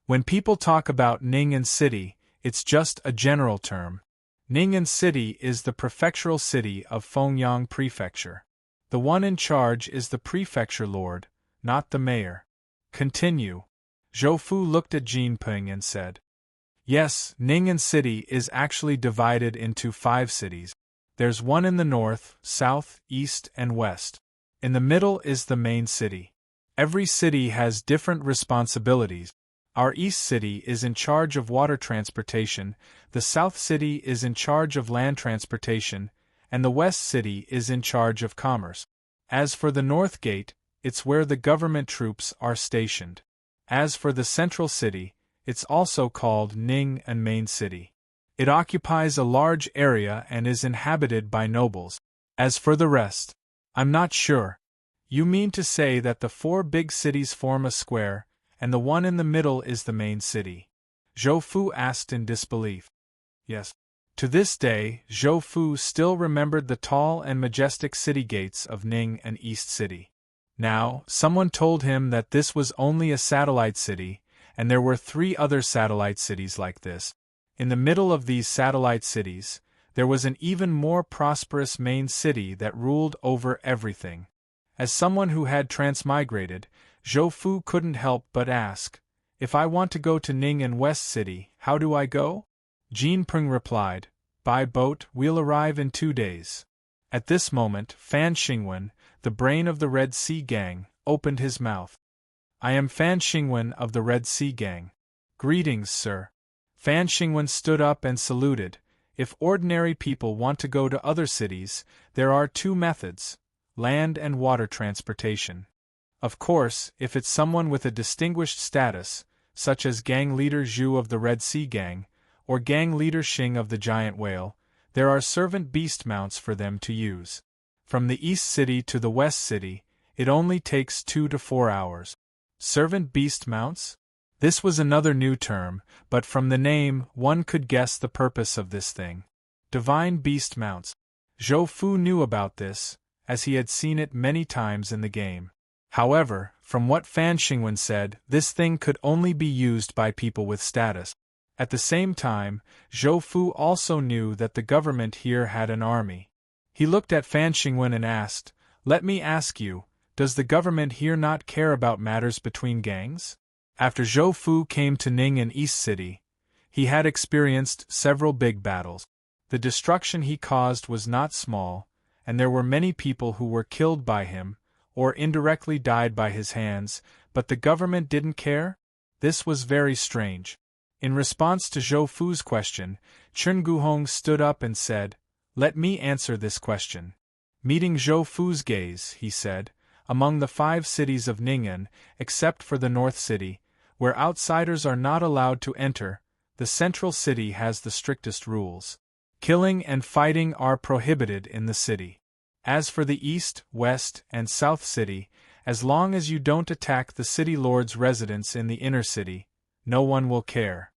When people talk about Ning and City, it's just a general term. Ning and City is the prefectural city of Fengyang Prefecture. The one in charge is the prefecture lord, not the mayor. Continue. Zhou Fu looked at Jean Ping and said, Yes, Ning and City is actually divided into 5 cities. There's one in the north, south, east, and west. In the middle is the main city. Every city has different responsibilities. Our East City is in charge of water transportation, the South City is in charge of land transportation, and the West City is in charge of commerce. As for the North Gate, it's where the government troops are stationed. As for the Central City, it's also called Ning and Main City. It occupies a large area and is inhabited by nobles. As for the rest, I'm not sure. You mean to say that the 4 big cities form a square, and the one in the middle is the main city? Zhou Fu asked in disbelief. Yes. To this day, Zhou Fu still remembered the tall and majestic city gates of Ning and East City. Now, someone told him that this was only a satellite city, and there were 3 other satellite cities like this. In the middle of these satellite cities, there was an even more prosperous main city that ruled over everything. As someone who had transmigrated, Zhou Fu couldn't help but ask, If I want to go to Ning and West City, how do I go? Jean Ping replied, By boat, we'll arrive in 2 days. At this moment, Fan Xingwen, the brain of the Red Sea Gang, opened his mouth. I am Fan Xingwen of the Red Sea Gang. Greetings, sir. Fan Xingwen stood up and saluted. If ordinary people want to go to other cities, there are 2 methods, land and water transportation. Of course, if it's someone with a distinguished status, such as Gang Leader Zhu of the Red Sea Gang, or Gang Leader Xing of the Giant Whale, there are servant beast mounts for them to use. From the East City to the West City, it only takes 2 to 4 hours. Servant beast mounts? This was another new term, but from the name, one could guess the purpose of this thing. Divine beast mounts. Zhou Fu knew about this, as he had seen it many times in the game. However, from what Fan Xingwen said, this thing could only be used by people with status. At the same time, Zhou Fu also knew that the government here had an army. He looked at Fan Xingwen and asked, "Let me ask you, does the government here not care about matters between gangs?" After Zhou Fu came to Ning in East City, he had experienced several big battles. The destruction he caused was not small, and there were many people who were killed by him, or indirectly died by his hands, but the government didn't care? This was very strange. In response to Zhou Fu's question, Chen Guhong stood up and said, "Let me answer this question." Meeting Zhou Fu's gaze, he said, "Among the 5 cities of Ning'an, except for the North City, where outsiders are not allowed to enter, the central city has the strictest rules. Killing and fighting are prohibited in the city. As for the East, West, and South City, as long as you don't attack the city lord's residence in the inner city, no one will care."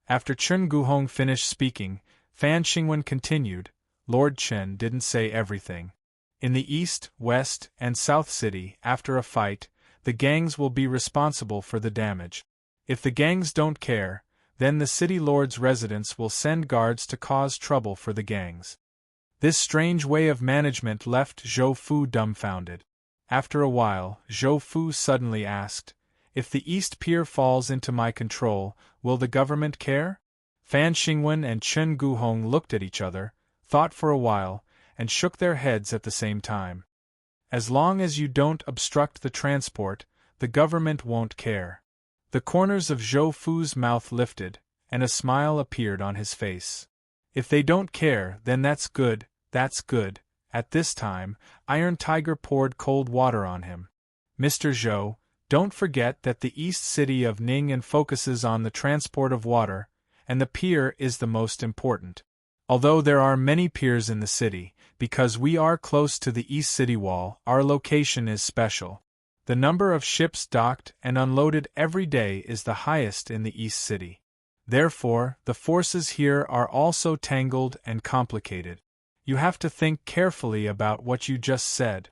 After Chen Guhong finished speaking, Fan Xingwen continued, "Lord Chen didn't say everything. In the East, West, and South City, after a fight, the gangs will be responsible for the damage. If the gangs don't care, then the city lord's residence will send guards to cause trouble for the gangs." This strange way of management left Zhou Fu dumbfounded. After a while, Zhou Fu suddenly asked, "If the East Pier falls into my control, will the government care?" Fan Xingwen and Chen Guhong looked at each other, thought for a while, and shook their heads at the same time. "As long as you don't obstruct the transport, the government won't care." The corners of Zhou Fu's mouth lifted, and a smile appeared on his face. "If they don't care, then that's good, that's good." At this time, Iron Tiger poured cold water on him. "Mr. Zhou, don't forget that the east city of Ning'an focuses on the transport of water, and the pier is the most important. Although there are many piers in the city, because we are close to the east city wall, our location is special. The number of ships docked and unloaded every day is the highest in the East City. Therefore, the forces here are also tangled and complicated. You have to think carefully about what you just said."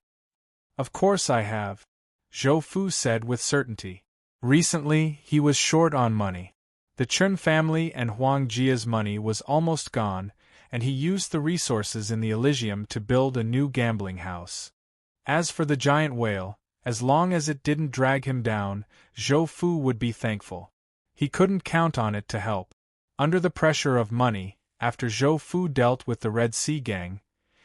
"Of course I have," Zhou Fu said with certainty. Recently, he was short on money. The Chen family and Huang Jia's money was almost gone, and he used the resources in the Elysium to build a new gambling house. As for the giant whale, as long as it didn't drag him down, Zhou Fu would be thankful. He couldn't count on it to help. Under the pressure of money, after Zhou Fu dealt with the Red Sea gang,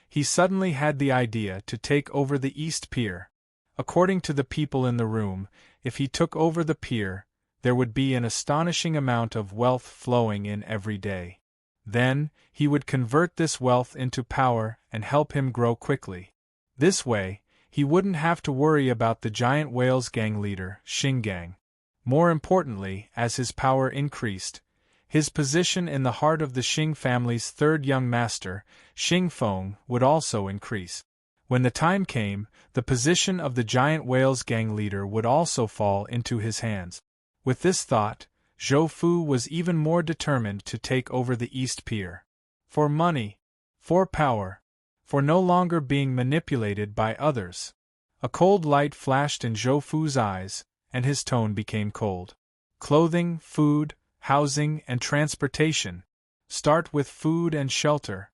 he suddenly had the idea to take over the East Pier. According to the people in the room, if he took over the pier, there would be an astonishing amount of wealth flowing in every day. Then, he would convert this wealth into power and help him grow quickly. This way, he wouldn't have to worry about the giant whales gang leader, Xing Gang. More importantly, as his power increased, his position in the heart of the Xing family's third young master, Xing Feng, would also increase. When the time came, the position of the giant whales gang leader would also fall into his hands. With this thought, Zhou Fu was even more determined to take over the East Pier. For money, for power, for no longer being manipulated by others. A cold light flashed in Zhou Fu's eyes, and his tone became cold. "Clothing, food, housing, and transportation. Start with food and shelter."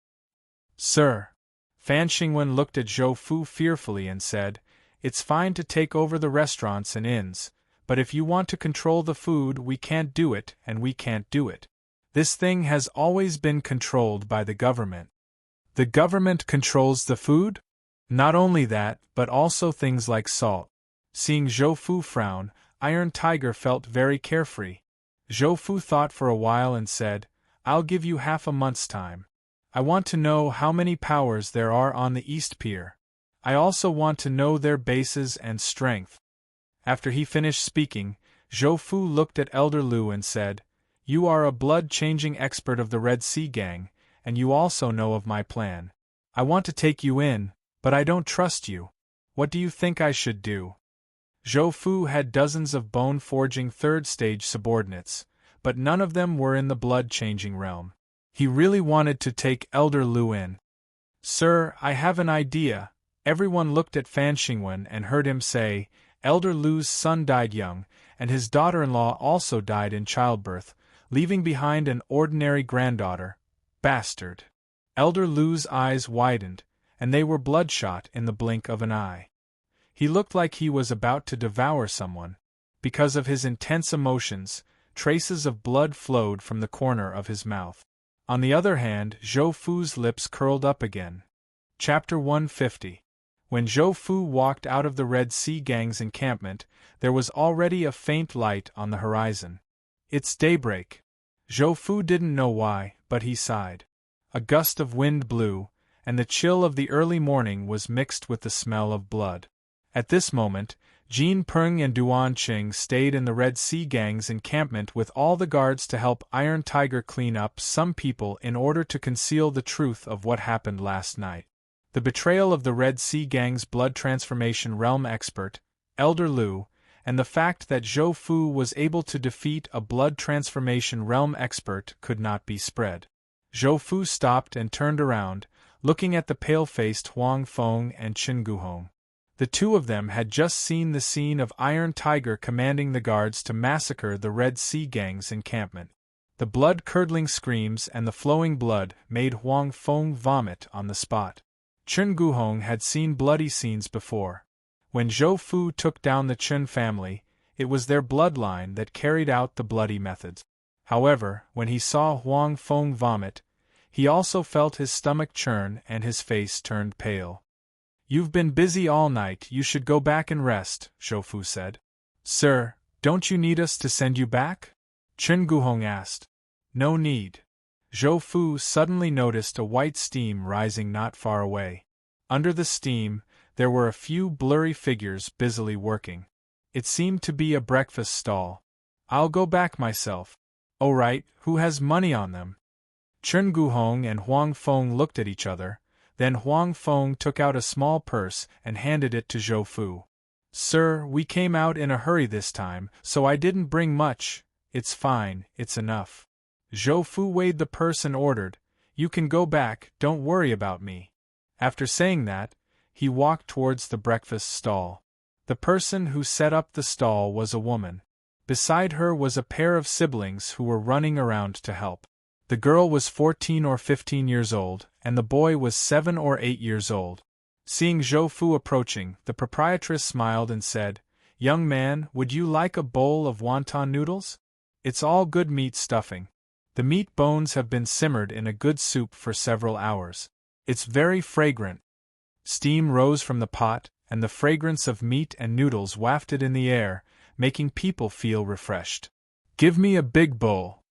"Sir." Fan Xingwen looked at Zhou Fu fearfully and said, "It's fine to take over the restaurants and inns, but if you want to control the food, we can't do it, and we can't do it. This thing has always been controlled by the government." "The government controls the food?" "Not only that, but also things like salt." Seeing Zhou Fu frown, Iron Tiger felt very carefree. Zhou Fu thought for a while and said, "I'll give you half a month's time. I want to know how many powers there are on the East Pier. I also want to know their bases and strength." After he finished speaking, Zhou Fu looked at Elder Lu and said, "You are a blood-changing expert of the Red Sea Gang, and you also know of my plan. I want to take you in, but I don't trust you. What do you think I should do?" Zhou Fu had dozens of bone-forging third-stage subordinates, but none of them were in the blood-changing realm. He really wanted to take Elder Lu in. "Sir, I have an idea," Everyone looked at Fan Xingwen and heard him say, Elder Lu's son died young, and his daughter-in-law also died in childbirth, leaving behind an ordinary granddaughter. Bastard. Elder Lu's eyes widened, and they were bloodshot in the blink of an eye. He looked like he was about to devour someone. Because of his intense emotions, traces of blood flowed from the corner of his mouth. On the other hand, Zhou Fu's lips curled up again. Chapter 150. When Zhou Fu walked out of the Red Sea Gang's encampment, there was already a faint light on the horizon. It's daybreak. Zhou Fu didn't know why, but he sighed. A gust of wind blew, and the chill of the early morning was mixed with the smell of blood. At this moment, Jin Peng and Duan Qing stayed in the Red Sea Gang's encampment with all the guards to help Iron Tiger clean up some people in order to conceal the truth of what happened last night. The betrayal of the Red Sea Gang's blood transformation realm expert, Elder Lu, and the fact that Zhou Fu was able to defeat a blood transformation realm expert could not be spread. Zhou Fu stopped and turned around, looking at the pale-faced Huang Feng and Chen Guhong. The two of them had just seen the scene of Iron Tiger commanding the guards to massacre the Red Sea Gang's encampment. The blood-curdling screams and the flowing blood made Huang Feng vomit on the spot. Chen Guhong had seen bloody scenes before. When Zhou Fu took down the Chen family, it was their bloodline that carried out the bloody methods. However, when he saw Huang Feng vomit, he also felt his stomach churn and his face turned pale. You've been busy all night, you should go back and rest, Zhou Fu said. Sir, don't you need us to send you back? Chen Guhong asked. No need. Zhou Fu suddenly noticed a white steam rising not far away. Under the steam, there were a few blurry figures busily working. It seemed to be a breakfast stall. I'll go back myself. Oh right, who has money on them? Chen Guhong and Huang Feng looked at each other, then Huang Feng took out a small purse and handed it to Zhou Fu. Sir, we came out in a hurry this time, so I didn't bring much. It's fine, it's enough. Zhou Fu weighed the purse and ordered, You can go back, don't worry about me. After saying that, he walked towards the breakfast stall. The person who set up the stall was a woman. Beside her was a pair of siblings who were running around to help. The girl was 14 or 15 years old, and the boy was 7 or 8 years old. Seeing Zhou Fu approaching, the proprietress smiled and said, Young man, would you like a bowl of wonton noodles? It's all good meat stuffing. The meat bones have been simmered in a good soup for several hours. It's very fragrant. Steam rose from the pot, and the fragrance of meat and noodles wafted in the air, making people feel refreshed. Give me a big bowl.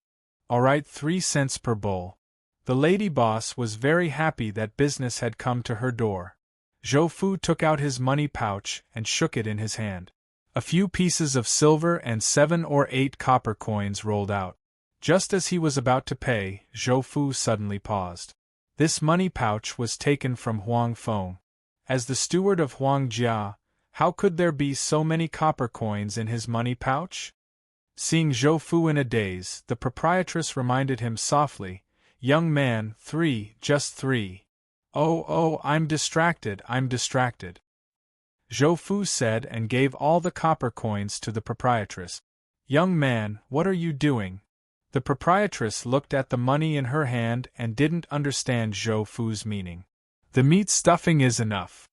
All right, 3 cents per bowl. The lady boss was very happy that business had come to her door. Zhou Fu took out his money pouch and shook it in his hand. A few pieces of silver and 7 or 8 copper coins rolled out. Just as he was about to pay, Zhou Fu suddenly paused. This money pouch was taken from Huang Feng. As the steward of Huang Jia, how could there be so many copper coins in his money pouch? Seeing Zhou Fu in a daze, the proprietress reminded him softly, Young man, 3, just 3. Oh, I'm distracted. Zhou Fu said and gave all the copper coins to the proprietress. Young man, what are you doing? The proprietress looked at the money in her hand and didn't understand Zhou Fu's meaning. The meat stuffing is enough.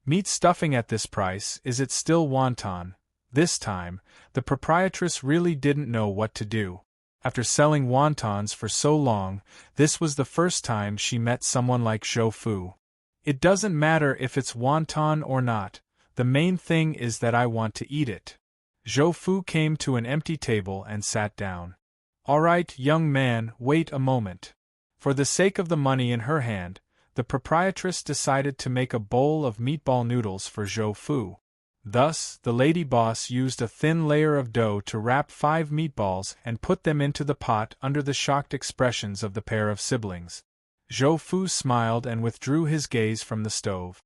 Meat stuffing at this price, is it still wonton? This time, the proprietress really didn't know what to do. After selling wontons for so long, this was the first time she met someone like Zhou Fu. It doesn't matter if it's wonton or not, the main thing is that I want to eat it. Zhou Fu came to an empty table and sat down. All right, young man, wait a moment. For the sake of the money in her hand, the proprietress decided to make a bowl of meatball noodles for Zhou Fu. Thus, the lady boss used a thin layer of dough to wrap 5 meatballs and put them into the pot under the shocked expressions of the pair of siblings. Zhou Fu smiled and withdrew his gaze from the stove.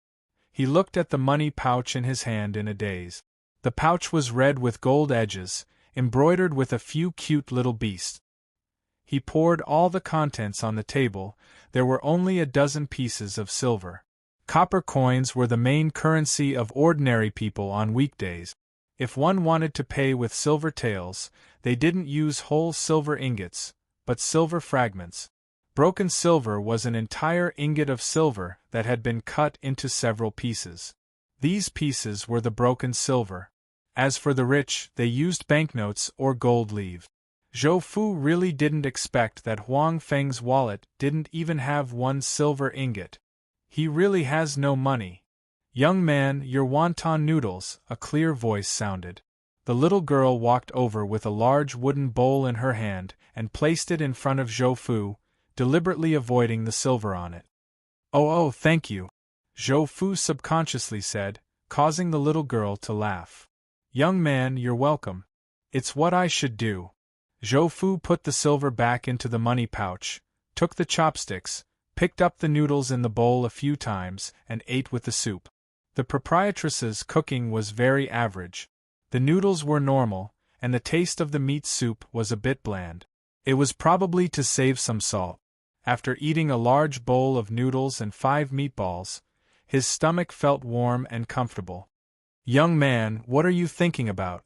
He looked at the money pouch in his hand in a daze. The pouch was red with gold edges, embroidered with a few cute little beasts. He poured all the contents on the table. There were only a dozen pieces of silver. Copper coins were the main currency of ordinary people on weekdays. If one wanted to pay with silver taels, they didn't use whole silver ingots, but silver fragments. Broken silver was an entire ingot of silver that had been cut into several pieces. These pieces were the broken silver. As for the rich, they used banknotes or gold leaf. Zhou Fu really didn't expect that Huang Feng's wallet didn't even have one silver ingot. He really has no money. Young man, your wonton noodles, a clear voice sounded. The little girl walked over with a large wooden bowl in her hand and placed it in front of Zhou Fu, deliberately avoiding the silver on it. Oh, thank you, Zhou Fu subconsciously said, causing the little girl to laugh. Young man, you're welcome. It's what I should do. Zhou Fu put the silver back into the money pouch, took the chopsticks, picked up the noodles in the bowl a few times, and ate with the soup. The proprietress's cooking was very average. The noodles were normal, and the taste of the meat soup was a bit bland. It was probably to save some salt. After eating a large bowl of noodles and 5 meatballs, his stomach felt warm and comfortable. Young man, what are you thinking about?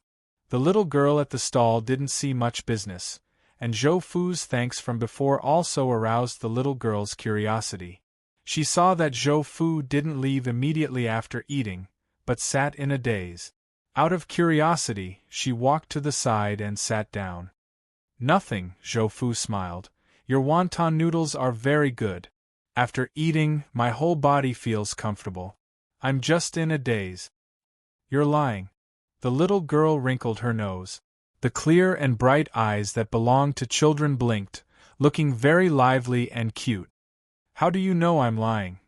The little girl at the stall didn't see much business, and Zhou Fu's thanks from before also aroused the little girl's curiosity. She saw that Zhou Fu didn't leave immediately after eating, but sat in a daze. Out of curiosity, she walked to the side and sat down. Nothing, Zhou Fu smiled. Your wonton noodles are very good. After eating, my whole body feels comfortable. I'm just in a daze. You're lying. The little girl wrinkled her nose. The clear and bright eyes that belonged to children blinked, looking very lively and cute. How do you know I'm lying?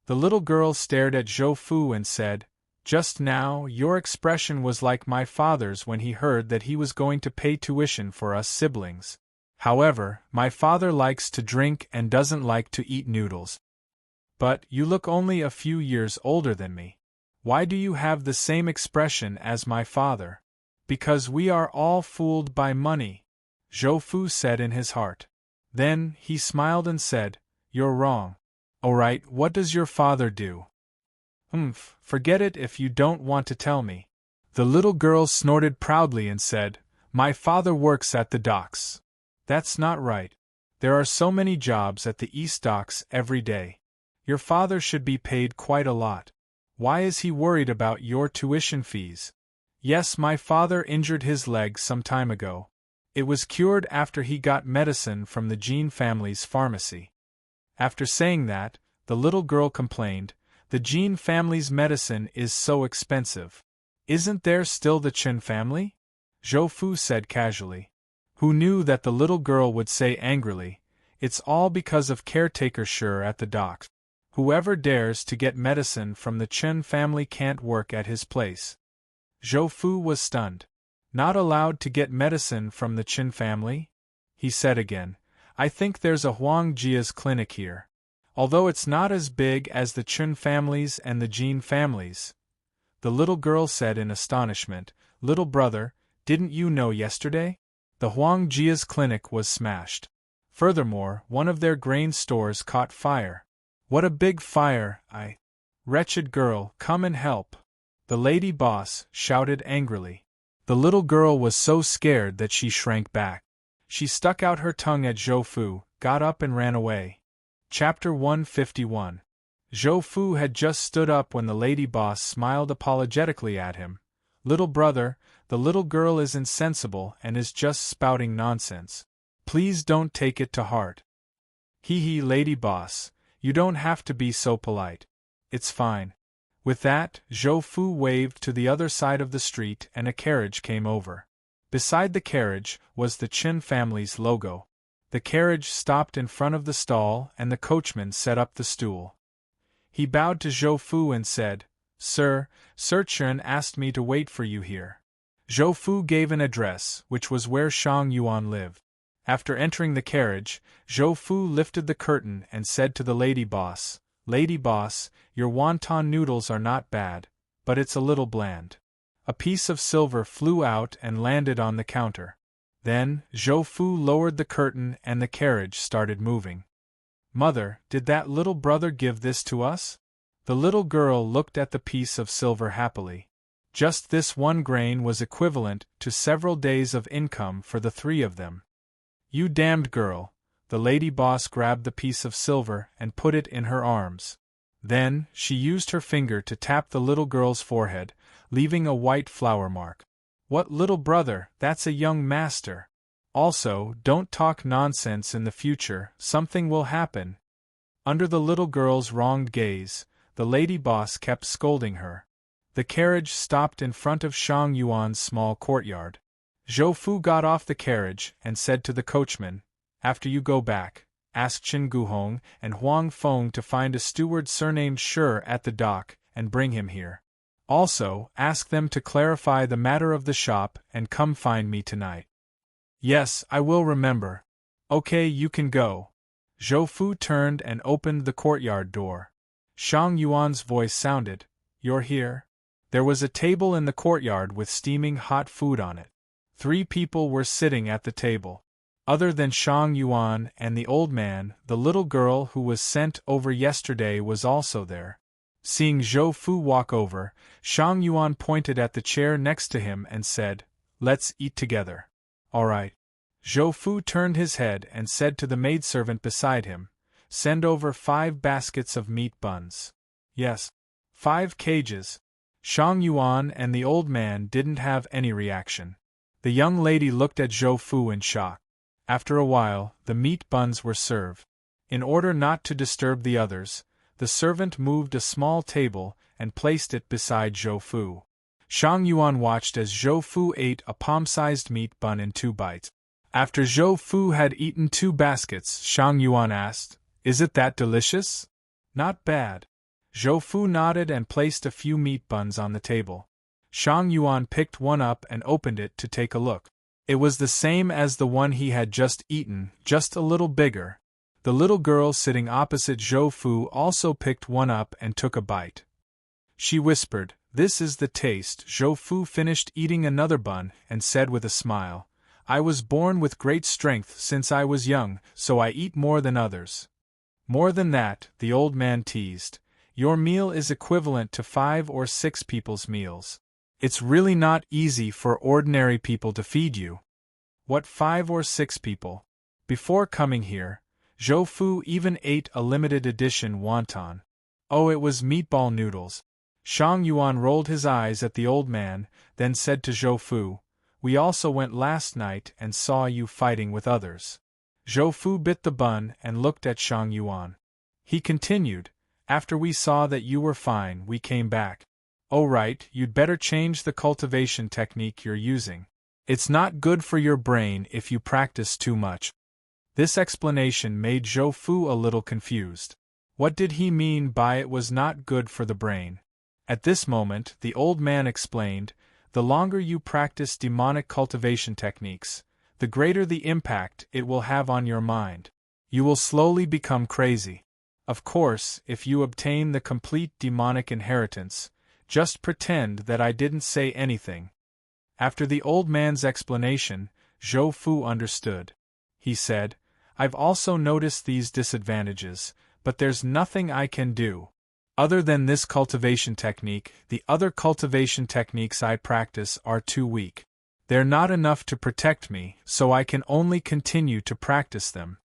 The little girl stared at Zhou Fu and said, Just now, your expression was like my father's when he heard that he was going to pay tuition for us siblings. However, my father likes to drink and doesn't like to eat noodles. But you look only a few years older than me. Why do you have the same expression as my father? Because we are all fooled by money, Zhou Fu said in his heart. Then, he smiled and said, You're wrong. Alright, what does your father do? Forget it if you don't want to tell me. The little girl snorted proudly and said, My father works at the docks. That's not right. There are so many jobs at the East Docks every day. Your father should be paid quite a lot. Why is he worried about your tuition fees? Yes, my father injured his leg some time ago. It was cured after he got medicine from the Jean family's pharmacy. After saying that, the little girl complained, The Jean family's medicine is so expensive. Isn't there still the Chen family? Zhou Fu said casually. Who knew that the little girl would say angrily, It's all because of caretaker Sure at the docks. Whoever dares to get medicine from the Chen family can't work at his place. Zhou Fu was stunned. Not allowed to get medicine from the Chen family? He said again, I think there's a Huang Jia's clinic here. Although it's not as big as the Chen families and the Jin families. The little girl said in astonishment, Little brother, didn't you know yesterday? The Huang Jia's clinic was smashed. Furthermore, one of their grain stores caught fire. What a big fire, Wretched girl, come and help. The lady boss shouted angrily. The little girl was so scared that she shrank back. She stuck out her tongue at Zhou Fu, got up and ran away. Chapter 151. Zhou Fu had just stood up when the lady boss smiled apologetically at him. Little brother, the little girl is insensible and is just spouting nonsense. Please don't take it to heart. Hee lady boss, you don't have to be so polite. It's fine. With that, Zhou Fu waved to the other side of the street and a carriage came over. Beside the carriage was the Chen family's logo. The carriage stopped in front of the stall and the coachman set up the stool. He bowed to Zhou Fu and said, Sir, Sir Chen asked me to wait for you here. Zhou Fu gave an address, which was where Shang Yuan lived. After entering the carriage, Zhou Fu lifted the curtain and said to the lady boss, Lady boss, your wonton noodles are not bad, but it's a little bland. A piece of silver flew out and landed on the counter. Then, Zhou Fu lowered the curtain and the carriage started moving. Mother, did that little brother give this to us? The little girl looked at the piece of silver happily. Just this one grain was equivalent to several days of income for the three of them. You damned girl! The lady boss grabbed the piece of silver and put it in her arms. Then, she used her finger to tap the little girl's forehead, leaving a white flour mark. What, little brother, that's a young master. Also, don't talk nonsense in the future, something will happen. Under the little girl's wronged gaze, the lady boss kept scolding her. The carriage stopped in front of Shang Yuan's small courtyard. Zhou Fu got off the carriage and said to the coachman, "After you go back, ask Qin Guhong and Huang Feng to find a steward surnamed Shi at the dock and bring him here. Also, ask them to clarify the matter of the shop and come find me tonight." "Yes, I will remember." "Okay, you can go." Zhou Fu turned and opened the courtyard door. Shang Yuan's voice sounded, "You're here?" There was a table in the courtyard with steaming hot food on it. 3 people were sitting at the table. Other than Shang Yuan and the old man, the little girl who was sent over yesterday was also there. Seeing Zhou Fu walk over, Shang Yuan pointed at the chair next to him and said, "Let's eat together." "All right." Zhou Fu turned his head and said to the maidservant beside him, "Send over 5 baskets of meat buns." "Yes." 5 cages. Shang Yuan and the old man didn't have any reaction. The young lady looked at Zhou Fu in shock. After a while, the meat buns were served. In order not to disturb the others, the servant moved a small table and placed it beside Zhou Fu. Shang Yuan watched as Zhou Fu ate a palm-sized meat bun in 2 bites. After Zhou Fu had eaten 2 baskets, Shang Yuan asked, "Is it that delicious?" "Not bad." Zhou Fu nodded and placed a few meat buns on the table. Shang Yuan picked one up and opened it to take a look. It was the same as the one he had just eaten, just a little bigger. The little girl sitting opposite Zhou Fu also picked one up and took a bite. She whispered, "This is the taste." Zhou Fu finished eating another bun and said with a smile, "I was born with great strength since I was young, so I eat more than others." "More than that," the old man teased. "Your meal is equivalent to 5 or 6 people's meals. It's really not easy for ordinary people to feed you." "What 5 or 6 people?" Before coming here, Zhou Fu even ate a limited edition wonton. Oh, it was meatball noodles. Shang Yuan rolled his eyes at the old man, then said to Zhou Fu, "We also went last night and saw you fighting with others." Zhou Fu bit the bun and looked at Shang Yuan. He continued, "After we saw that you were fine, we came back." "Oh right, you'd better change the cultivation technique you're using. It's not good for your brain if you practice too much." This explanation made Zhou Fu a little confused. What did he mean by it was not good for the brain? At this moment, the old man explained, "The longer you practice demonic cultivation techniques, the greater the impact it will have on your mind. You will slowly become crazy. Of course, if you obtain the complete demonic inheritance, just pretend that I didn't say anything." After the old man's explanation, Zhou Fu understood. He said, "I've also noticed these disadvantages, but there's nothing I can do. Other than this cultivation technique, the other cultivation techniques I practice are too weak. They're not enough to protect me, so I can only continue to practice them.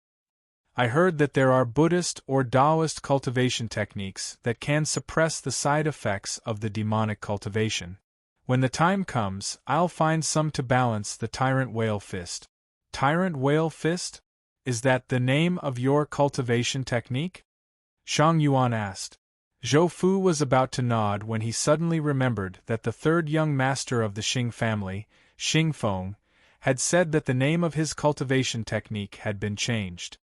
I heard that there are Buddhist or Taoist cultivation techniques that can suppress the side effects of the demonic cultivation. When the time comes, I'll find some to balance the Tyrant Whale Fist." "Tyrant Whale Fist? Is that the name of your cultivation technique?" Shang Yuan asked. Zhou Fu was about to nod when he suddenly remembered that the 3rd young master of the Xing family, Xing Feng, had said that the name of his cultivation technique had been changed.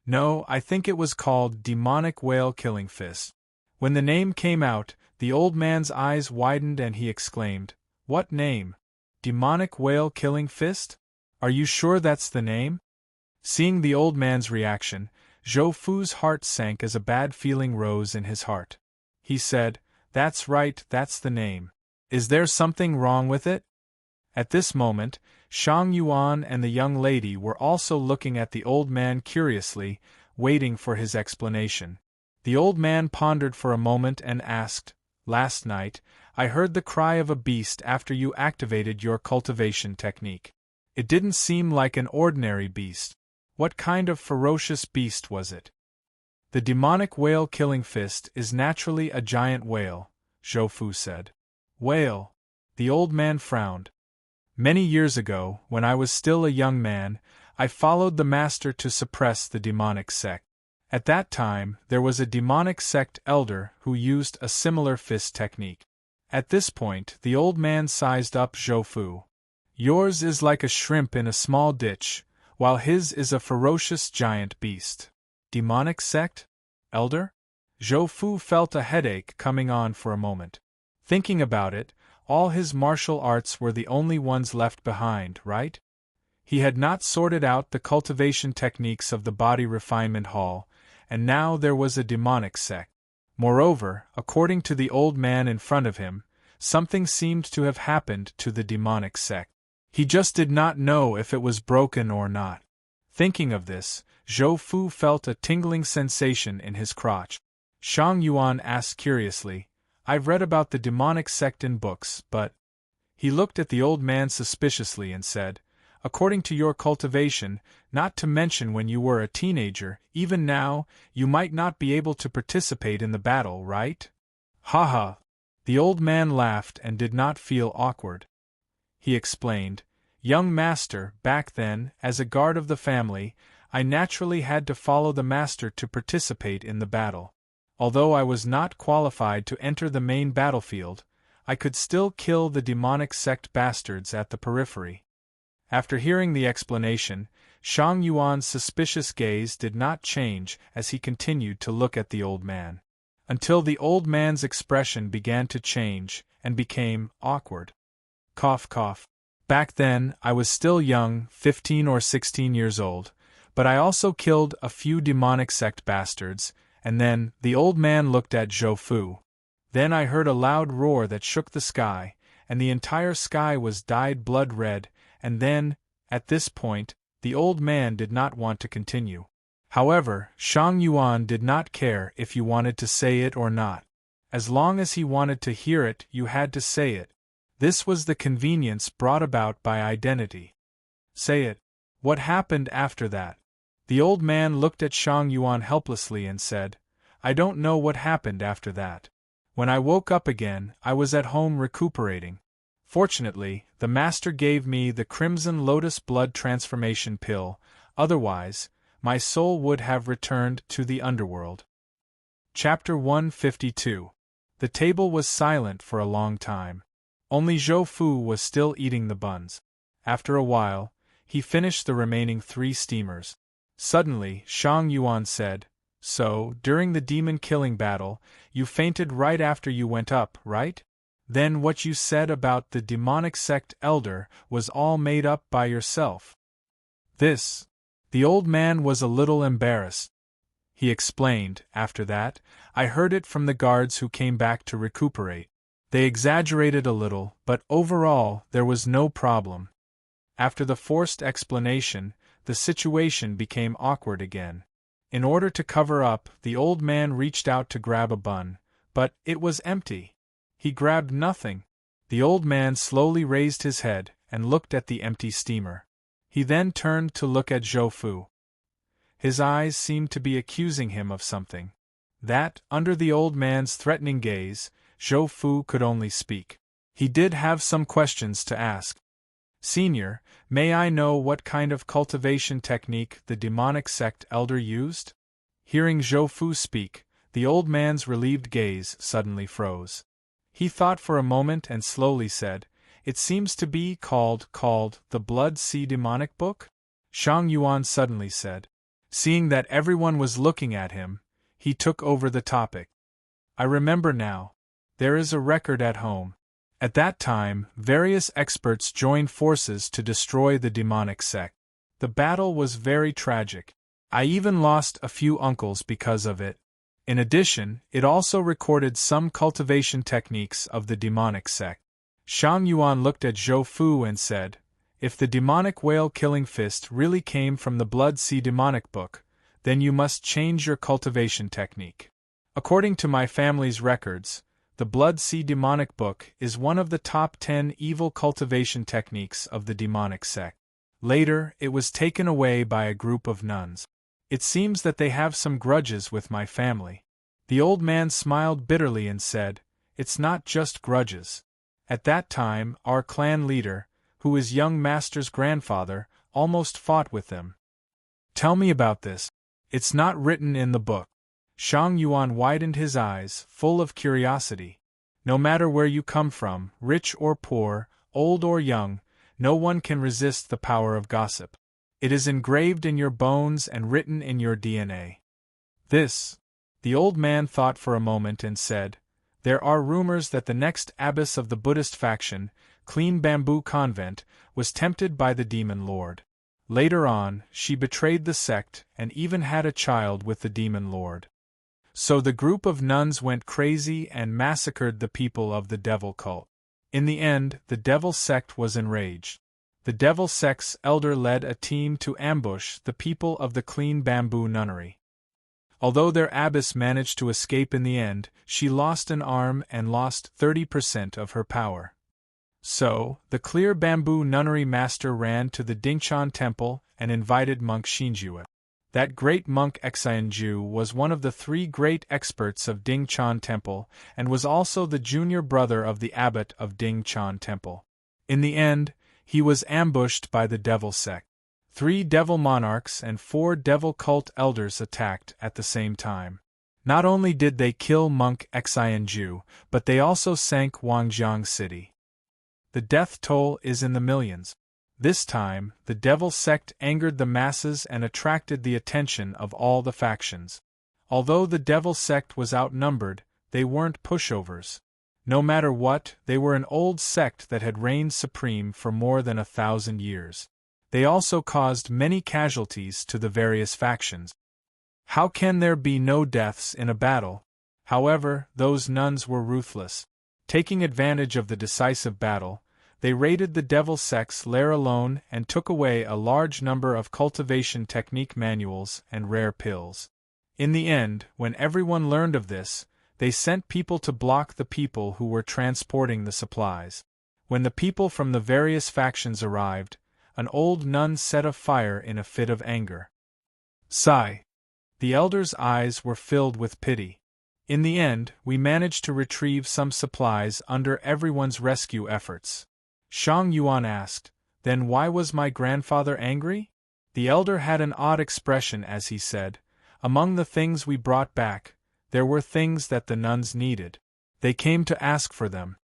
"No, I think it was called Demonic Whale Killing Fist." When the name came out, the old man's eyes widened and he exclaimed, "What name? Demonic Whale Killing Fist? Are you sure that's the name?" Seeing the old man's reaction, Zhou Fu's heart sank as a bad feeling rose in his heart. He said, "That's right, that's the name. Is there something wrong with it?" At this moment, Shang Yuan and the young lady were also looking at the old man curiously, waiting for his explanation. The old man pondered for a moment and asked, "Last night, I heard the cry of a beast after you activated your cultivation technique. It didn't seem like an ordinary beast. What kind of ferocious beast was it?" "The demonic whale killing fist is naturally a giant whale," Zhou Fu said. "Whale?" The old man frowned. "Many years ago, when I was still a young man, I followed the master to suppress the demonic sect. At that time, there was a demonic sect elder who used a similar fist technique." At this point, the old man sized up Zhou Fu. "Yours is like a shrimp in a small ditch, while his is a ferocious giant beast." "Demonic sect? Elder?" Zhou Fu felt a headache coming on for a moment. Thinking about it, all his martial arts were the only ones left behind, right? He had not sorted out the cultivation techniques of the Body Refinement Hall, and now there was a demonic sect. Moreover, according to the old man in front of him, something seemed to have happened to the demonic sect. He just did not know if it was broken or not. Thinking of this, Zhou Fu felt a tingling sensation in his crotch. Shang Yuan asked curiously, "I've read about the demonic sect in books, but—" He looked at the old man suspiciously and said, "According to your cultivation, not to mention when you were a teenager, even now, you might not be able to participate in the battle, right?" "Ha ha!" The old man laughed and did not feel awkward. He explained, "Young master, back then, as a guard of the family, I naturally had to follow the master to participate in the battle. Although I was not qualified to enter the main battlefield, I could still kill the demonic sect bastards at the periphery." After hearing the explanation, Shang Yuan's suspicious gaze did not change as he continued to look at the old man. Until the old man's expression began to change, and became awkward. Cough cough. "Back then, I was still young, 15 or 16 years old, but I also killed a few demonic sect bastards, and then," the old man looked at Zhou Fu. "Then I heard a loud roar that shook the sky, and the entire sky was dyed blood red, and then," at this point, the old man did not want to continue. However, Shang Yuan did not care if you wanted to say it or not. As long as he wanted to hear it, you had to say it. This was the convenience brought about by identity. "Say it. What happened after that?" The old man looked at Shang Yuan helplessly and said, "I don't know what happened after that. When I woke up again, I was at home recuperating. Fortunately, the master gave me the Crimson Lotus Blood Transformation Pill, otherwise, my soul would have returned to the underworld." Chapter 152. The table was silent for a long time. Only Zhou Fu was still eating the buns. After a while, he finished the remaining 3 steamers. Suddenly, Shang Yuan said, "So, during the demon-killing battle, you fainted right after you went up, right? Then what you said about the demonic sect elder was all made up by yourself." This. The old man was a little embarrassed. He explained, "After that, I heard it from the guards who came back to recuperate. They exaggerated a little, but overall, there was no problem." After the forced explanation, the situation became awkward again. In order to cover up, the old man reached out to grab a bun, but it was empty. He grabbed nothing. The old man slowly raised his head and looked at the empty steamer. He then turned to look at Zhou Fu. His eyes seemed to be accusing him of something. That, under the old man's threatening gaze, Zhou Fu could only speak. He did have some questions to ask. "Senior, may I know what kind of cultivation technique the demonic sect elder used?" Hearing Zhou Fu speak, the old man's relieved gaze suddenly froze. He thought for a moment and slowly said, "It seems to be called the Blood Sea Demonic Book?" Shang Yuan suddenly said. Seeing that everyone was looking at him, he took over the topic. "I remember now. There is a record at home. At that time, various experts joined forces to destroy the demonic sect. The battle was very tragic. I even lost a few uncles because of it. In addition, it also recorded some cultivation techniques of the demonic sect." Shang Yuan looked at Zhou Fu and said, "If the demonic whale-killing fist really came from the Blood Sea Demonic Book, then you must change your cultivation technique. According to my family's records, the Blood Sea Demonic Book is one of the top 10 evil cultivation techniques of the demonic sect. Later, it was taken away by a group of nuns. It seems that they have some grudges with my family. The old man smiled bitterly and said, "It's not just grudges. At that time, our clan leader, who is young master's grandfather, almost fought with them." "Tell me about this. It's not written in the book." Shang Yuan widened his eyes, full of curiosity. "No matter where you come from, rich or poor, old or young, no one can resist the power of gossip. It is engraved in your bones and written in your DNA. The old man thought for a moment and said, "There are rumors that the next abbess of the Buddhist faction, Clean Bamboo Convent, was tempted by the demon lord. Later on, she betrayed the sect and even had a child with the demon lord. So the group of nuns went crazy and massacred the people of the devil cult. In the end, the devil sect was enraged. The devil sect's elder led a team to ambush the people of the Clean Bamboo Nunnery. Although their abbess managed to escape in the end, she lost an arm and lost 30% of her power. So, the Clear Bamboo Nunnery master ran to the Dingchan temple and invited monk Shinjue. That great monk Xianju was one of the 3 great experts of Dingchan temple and was also the junior brother of the abbot of Dingchan temple. In the end, he was ambushed by the devil sect. 3 devil monarchs and 4 devil cult elders attacked at the same time. Not only did they kill monk Xianju, but they also sank Wangjiang city. The death toll is in the millions. This time, the devil sect angered the masses and attracted the attention of all the factions. Although the devil sect was outnumbered, they weren't pushovers. No matter what, they were an old sect that had reigned supreme for more than 1,000 years. They also caused many casualties to the various factions. How can there be no deaths in a battle? However, those nuns were ruthless. Taking advantage of the decisive battle, they raided the devil sect's lair alone and took away a large number of cultivation technique manuals and rare pills. In the end, when everyone learned of this, they sent people to block the people who were transporting the supplies. When the people from the various factions arrived, an old nun set a fire in a fit of anger. Sigh. The elder's eyes were filled with pity. In the end, we managed to retrieve some supplies under everyone's rescue efforts. Shang Yuan asked, "Then why was my grandfather angry?" The elder had an odd expression as he said, "Among the things we brought back, there were things that the nuns needed. They came to ask for them.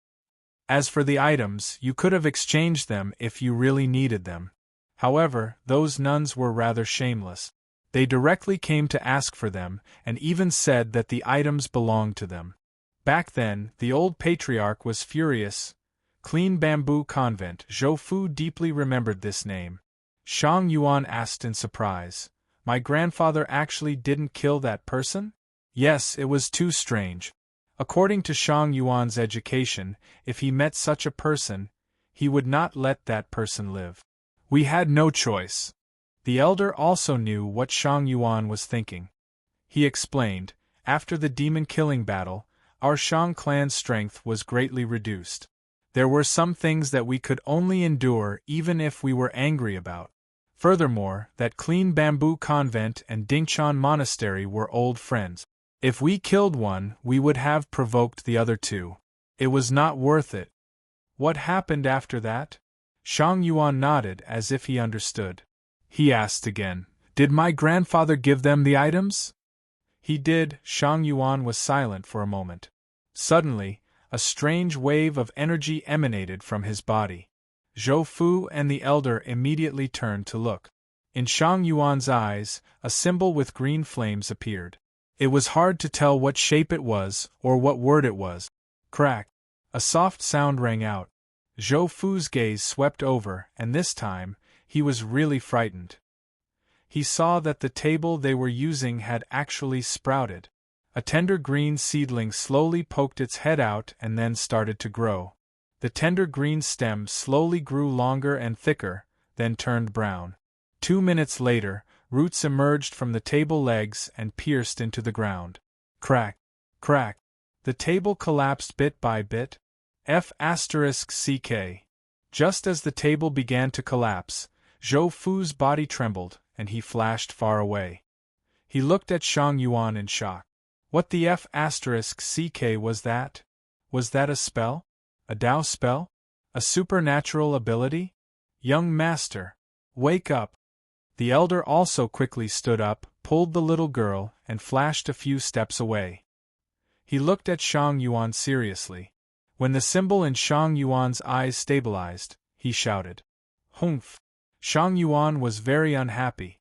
As for the items, you could have exchanged them if you really needed them. However, those nuns were rather shameless. They directly came to ask for them, and even said that the items belonged to them. Back then, the old patriarch was furious. Clean Bamboo Convent, Zhou Fu deeply remembered this name. Shang Yuan asked in surprise, "My grandfather actually didn't kill that person?" Yes, it was too strange. According to Shang Yuan's education, if he met such a person, he would not let that person live. We had no choice. The elder also knew what Shang Yuan was thinking. He explained, "After the demon-killing battle, our Shang clan's strength was greatly reduced. There were some things that we could only endure even if we were angry about. Furthermore, that Clean Bamboo Convent and Dingchan Monastery were old friends. If we killed one, we would have provoked the other 2. It was not worth it." "What happened after that?" Shang Yuan nodded as if he understood. He asked again, "Did my grandfather give them the items?" "He did." Shang Yuan was silent for a moment. Suddenly, a strange wave of energy emanated from his body. Zhou Fu and the elder immediately turned to look. In Shang Yuan's eyes, a symbol with green flames appeared. It was hard to tell what shape it was or what word it was. Crack! A soft sound rang out. Zhou Fu's gaze swept over, and this time, he was really frightened. He saw that the table they were using had actually sprouted. A tender green seedling slowly poked its head out and then started to grow. The tender green stem slowly grew longer and thicker, then turned brown. 2 minutes later, roots emerged from the table legs and pierced into the ground. Crack! Crack. The table collapsed bit by bit. F***ck. Just as the table began to collapse, Zhou Fu's body trembled, and he flashed far away. He looked at Shang Yuan in shock. What the F***ck was that? Was that a spell? A Dao spell? A supernatural ability? Young master, wake up! The elder also quickly stood up, pulled the little girl, and flashed a few steps away. He looked at Shang Yuan seriously. When the symbol in Shang Yuan's eyes stabilized, he shouted, "Humph!" Shang Yuan was very unhappy.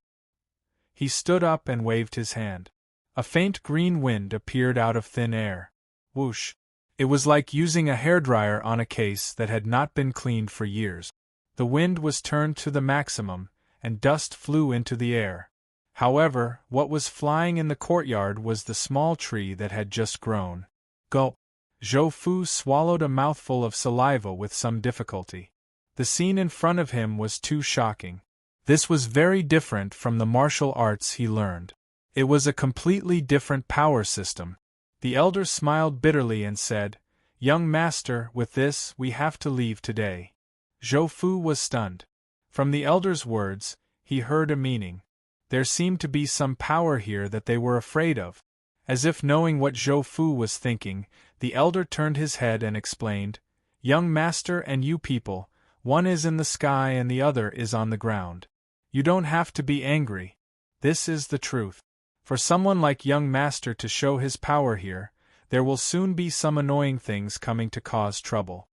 He stood up and waved his hand. A faint green wind appeared out of thin air. Whoosh! It was like using a hairdryer on a case that had not been cleaned for years. The wind was turned to the maximum, and dust flew into the air. However, what was flying in the courtyard was the small tree that had just grown. Gulp! Zhou Fu swallowed a mouthful of saliva with some difficulty. The scene in front of him was too shocking. This was very different from the martial arts he learned. It was a completely different power system. The elder smiled bitterly and said, "Young master, with this, we have to leave today." Zhou Fu was stunned. From the elder's words, he heard a meaning. There seemed to be some power here that they were afraid of. As if knowing what Zhou Fu was thinking, the elder turned his head and explained, "Young master and you people, one is in the sky and the other is on the ground. You don't have to be angry. This is the truth. For someone like young master to show his power here, there will soon be some annoying things coming to cause trouble.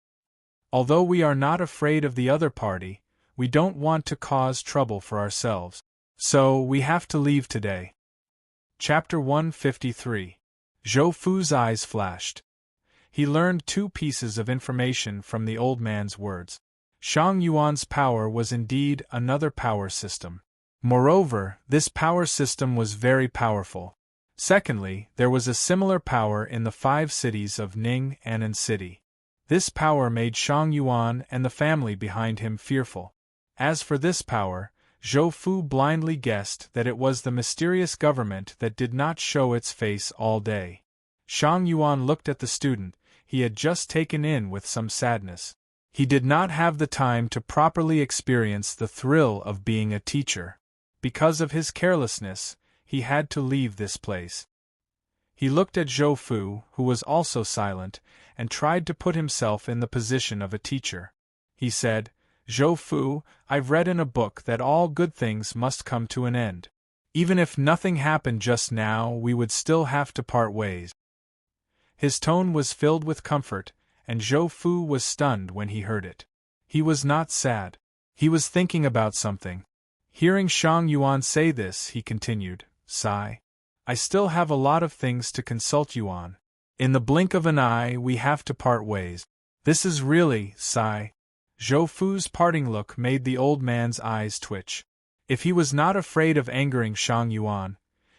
Although we are not afraid of the other party, we don't want to cause trouble for ourselves. So, we have to leave today." Chapter 153. Zhou Fu's eyes flashed. He learned two pieces of information from the old man's words. Shang Yuan's power was indeed another power system. Moreover, this power system was very powerful. Secondly, there was a similar power in the 5 cities of Ning and An City. This power made Shang Yuan and the family behind him fearful. As for this power, Zhou Fu blindly guessed that it was the mysterious government that did not show its face all day. Shang Yuan looked at the student he had just taken in with some sadness. He did not have the time to properly experience the thrill of being a teacher. Because of his carelessness, he had to leave this place. He looked at Zhou Fu, who was also silent, and tried to put himself in the position of a teacher. He said, "Zhou Fu, I've read in a book that all good things must come to an end. Even if nothing happened just now, we would still have to part ways." His tone was filled with comfort, and Zhou Fu was stunned when he heard it. He was not sad. He was thinking about something. Hearing Shang Yuan say this, he continued, "Sigh. I still have a lot of things to consult you on. In the blink of an eye, we have to part ways. This is really, sigh." Zhou Fu's parting look made the old man's eyes twitch. If he was not afraid of angering Shang Yuan,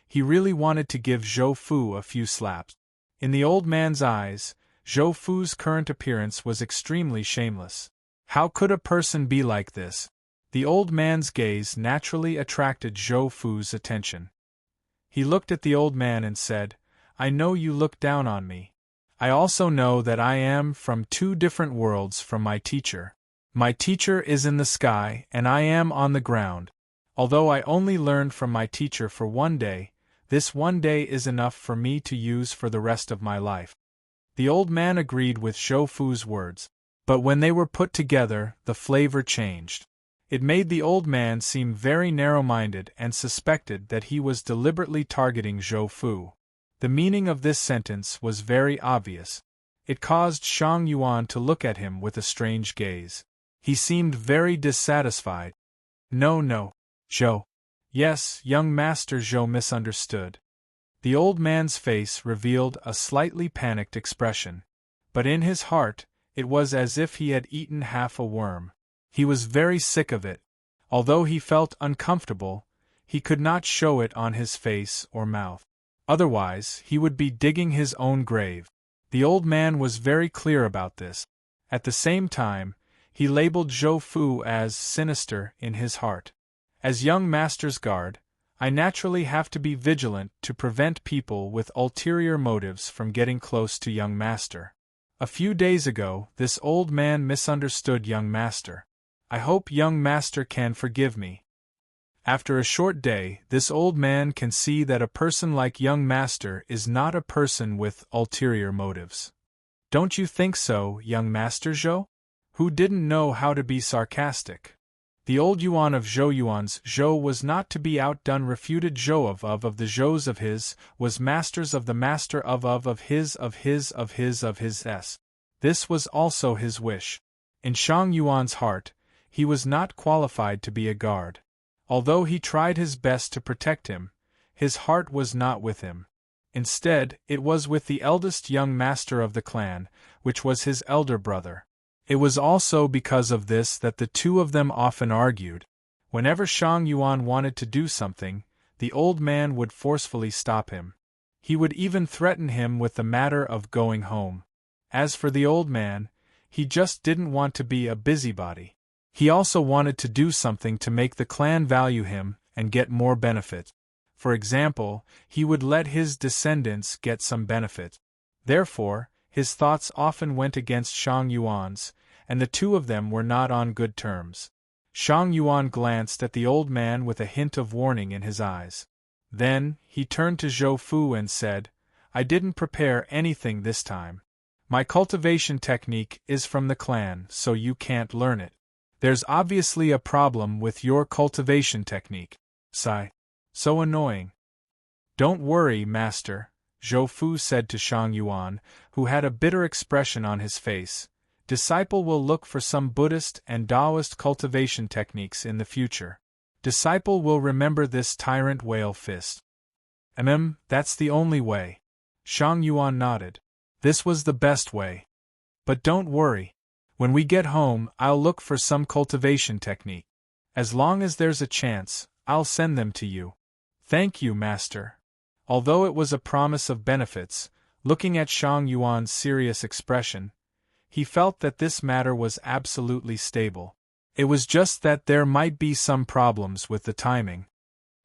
he really wanted to give Zhou Fu a few slaps. In the old man's eyes, Zhou Fu's current appearance was extremely shameless. How could a person be like this? The old man's gaze naturally attracted Zhou Fu's attention. He looked at the old man and said, "I know you look down on me. I also know that I am from 2 different worlds from my teacher. My teacher is in the sky and I am on the ground. Although I only learned from my teacher for 1 day, this 1 day is enough for me to use for the rest of my life." The old man agreed with Zhou Fu's words, but when they were put together, the flavor changed. It made the old man seem very narrow-minded and suspected that he was deliberately targeting Zhou Fu. The meaning of this sentence was very obvious. It caused Shang Yuan to look at him with a strange gaze. He seemed very dissatisfied. No, Zhou. Yes, young master Zhou misunderstood. The old man's face revealed a slightly panicked expression. But in his heart, it was as if he had eaten half a worm. He was very sick of it. Although he felt uncomfortable, he could not show it on his face or mouth. Otherwise, he would be digging his own grave. The old man was very clear about this. At the same time, he labeled Zhou Fu as sinister in his heart. As young master's guard, I naturally have to be vigilant to prevent people with ulterior motives from getting close to young master. A few days ago, this old man misunderstood young master. I hope young master can forgive me. After a short day, this old man can see that a person like young master is not a person with ulterior motives. Don't you think so, young master Zhou? Who didn't know how to be sarcastic. The old Yuan of Zhou Yuan's Zhou was not to be outdone, refuted Zhou of the Zhous of his, was masters of the master of his s. This was also his wish. In Shang Yuan's heart, he was not qualified to be a guard. Although he tried his best to protect him, his heart was not with him. Instead, it was with the eldest young master of the clan, which was his elder brother. It was also because of this that the two of them often argued. Whenever Shang Yuan wanted to do something, the old man would forcefully stop him. He would even threaten him with the matter of going home. As for the old man, he just didn't want to be a busybody. He also wanted to do something to make the clan value him and get more benefit. For example, he would let his descendants get some benefit. Therefore, his thoughts often went against Shang Yuan's, and the two of them were not on good terms. Shang Yuan glanced at the old man with a hint of warning in his eyes. Then, he turned to Zhou Fu and said, I didn't prepare anything this time. My cultivation technique is from the clan, so you can't learn it. There's obviously a problem with your cultivation technique. Sigh. So annoying. Don't worry, master, Zhou Fu said to Shang Yuan, who had a bitter expression on his face. Disciple will look for some Buddhist and Taoist cultivation techniques in the future. Disciple will remember this tyrant whale fist. That's the only way. Shang Yuan nodded. This was the best way. But don't worry. When we get home, I'll look for some cultivation technique. As long as there's a chance, I'll send them to you. Thank you, master. Although it was a promise of benefits, looking at Shang Yuan's serious expression, he felt that this matter was absolutely stable. It was just that there might be some problems with the timing.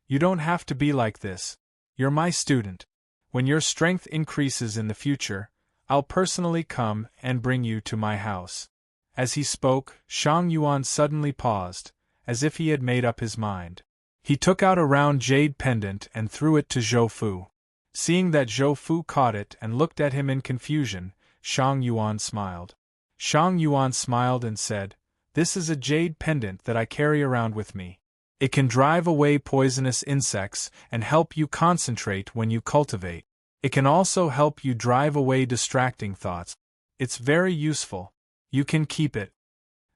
You don't have to be like this. You're my student. When your strength increases in the future, I'll personally come and bring you to my house. As he spoke, Shang Yuan suddenly paused, as if he had made up his mind. He took out a round jade pendant and threw it to Zhou Fu. Seeing that Zhou Fu caught it and looked at him in confusion, Shang Yuan smiled. Shang Yuan smiled and said, This is a jade pendant that I carry around with me. It can drive away poisonous insects and help you concentrate when you cultivate. It can also help you drive away distracting thoughts. It's very useful. You can keep it.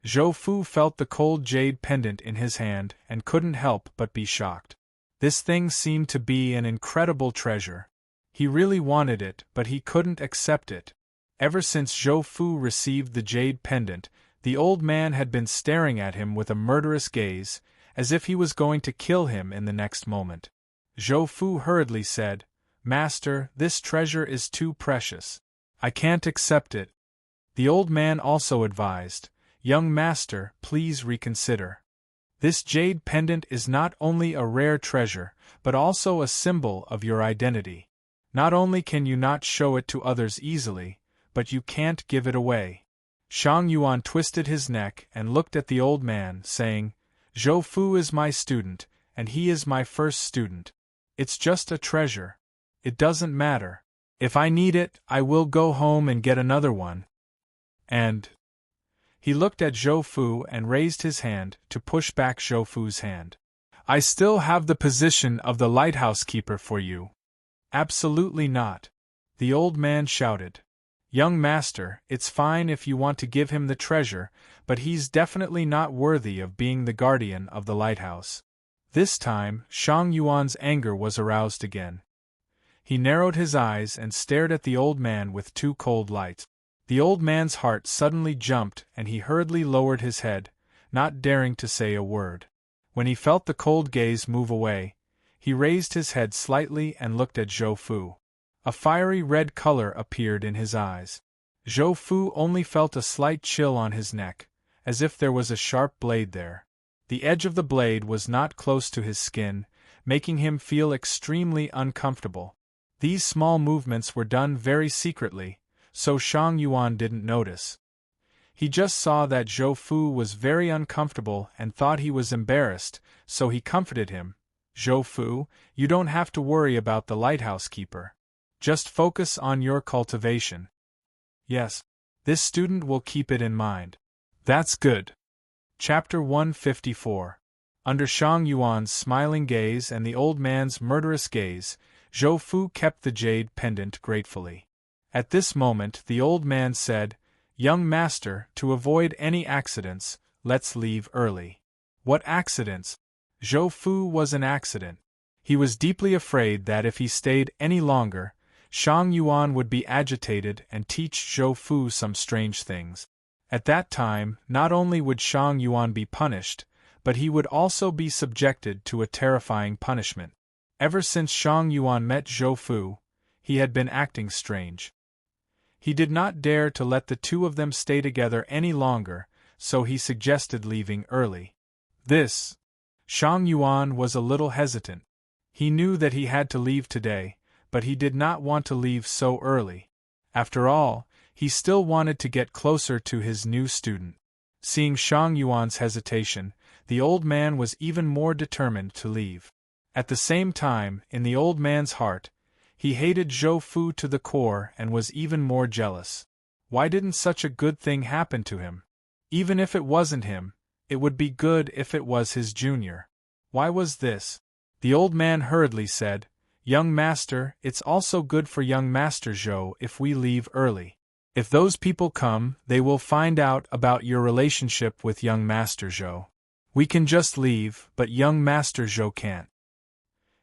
Zhou Fu felt the cold jade pendant in his hand and couldn't help but be shocked. This thing seemed to be an incredible treasure. He really wanted it, but he couldn't accept it. Ever since Zhou Fu received the jade pendant, the old man had been staring at him with a murderous gaze, as if he was going to kill him in the next moment. Zhou Fu hurriedly said, Master, this treasure is too precious. I can't accept it. The old man also advised, Young master, please reconsider. This jade pendant is not only a rare treasure, but also a symbol of your identity. Not only can you not show it to others easily, but you can't give it away. Shang Yuan twisted his neck and looked at the old man, saying, Zhou Fu is my student, and he is my first student. It's just a treasure. It doesn't matter. If I need it, I will go home and get another one. And he looked at Zhou Fu and raised his hand to push back Zhou Fu's hand. I still have the position of the lighthouse keeper for you. Absolutely not. The old man shouted. Young master, it's fine if you want to give him the treasure, but he's definitely not worthy of being the guardian of the lighthouse. This time, Shang Yuan's anger was aroused again. He narrowed his eyes and stared at the old man with two cold lights. The old man's heart suddenly jumped and he hurriedly lowered his head, not daring to say a word. When he felt the cold gaze move away, he raised his head slightly and looked at Zhou Fu. A fiery red color appeared in his eyes. Zhou Fu only felt a slight chill on his neck, as if there was a sharp blade there. The edge of the blade was not close to his skin, making him feel extremely uncomfortable. These small movements were done very secretly, so Shang Yuan didn't notice. He just saw that Zhou Fu was very uncomfortable and thought he was embarrassed, so he comforted him. Zhou Fu, you don't have to worry about the lighthouse keeper. Just focus on your cultivation. Yes, this student will keep it in mind. That's good. Chapter 154. Under Shang Yuan's smiling gaze and the old man's murderous gaze, Zhou Fu kept the jade pendant gratefully. At this moment the old man said, "Young master, to avoid any accidents, let's leave early." What accidents? Zhou Fu was an accident. He was deeply afraid that if he stayed any longer, Shang Yuan would be agitated and teach Zhou Fu some strange things. At that time, not only would Shang Yuan be punished, but he would also be subjected to a terrifying punishment. Ever since Shang Yuan met Zhou Fu, he had been acting strange. He did not dare to let the two of them stay together any longer, so he suggested leaving early. Shang Yuan was a little hesitant. He knew that he had to leave today, but he did not want to leave so early. After all, he still wanted to get closer to his new student. Seeing Shang Yuan's hesitation, the old man was even more determined to leave. At the same time, in the old man's heart, he hated Zhou Fu to the core and was even more jealous. Why didn't such a good thing happen to him? Even if it wasn't him, it would be good if it was his junior. Why was this? The old man hurriedly said, "Young master, it's also good for young master Zhou if we leave early. If those people come, they will find out about your relationship with young master Zhou. We can just leave, but young master Zhou can't."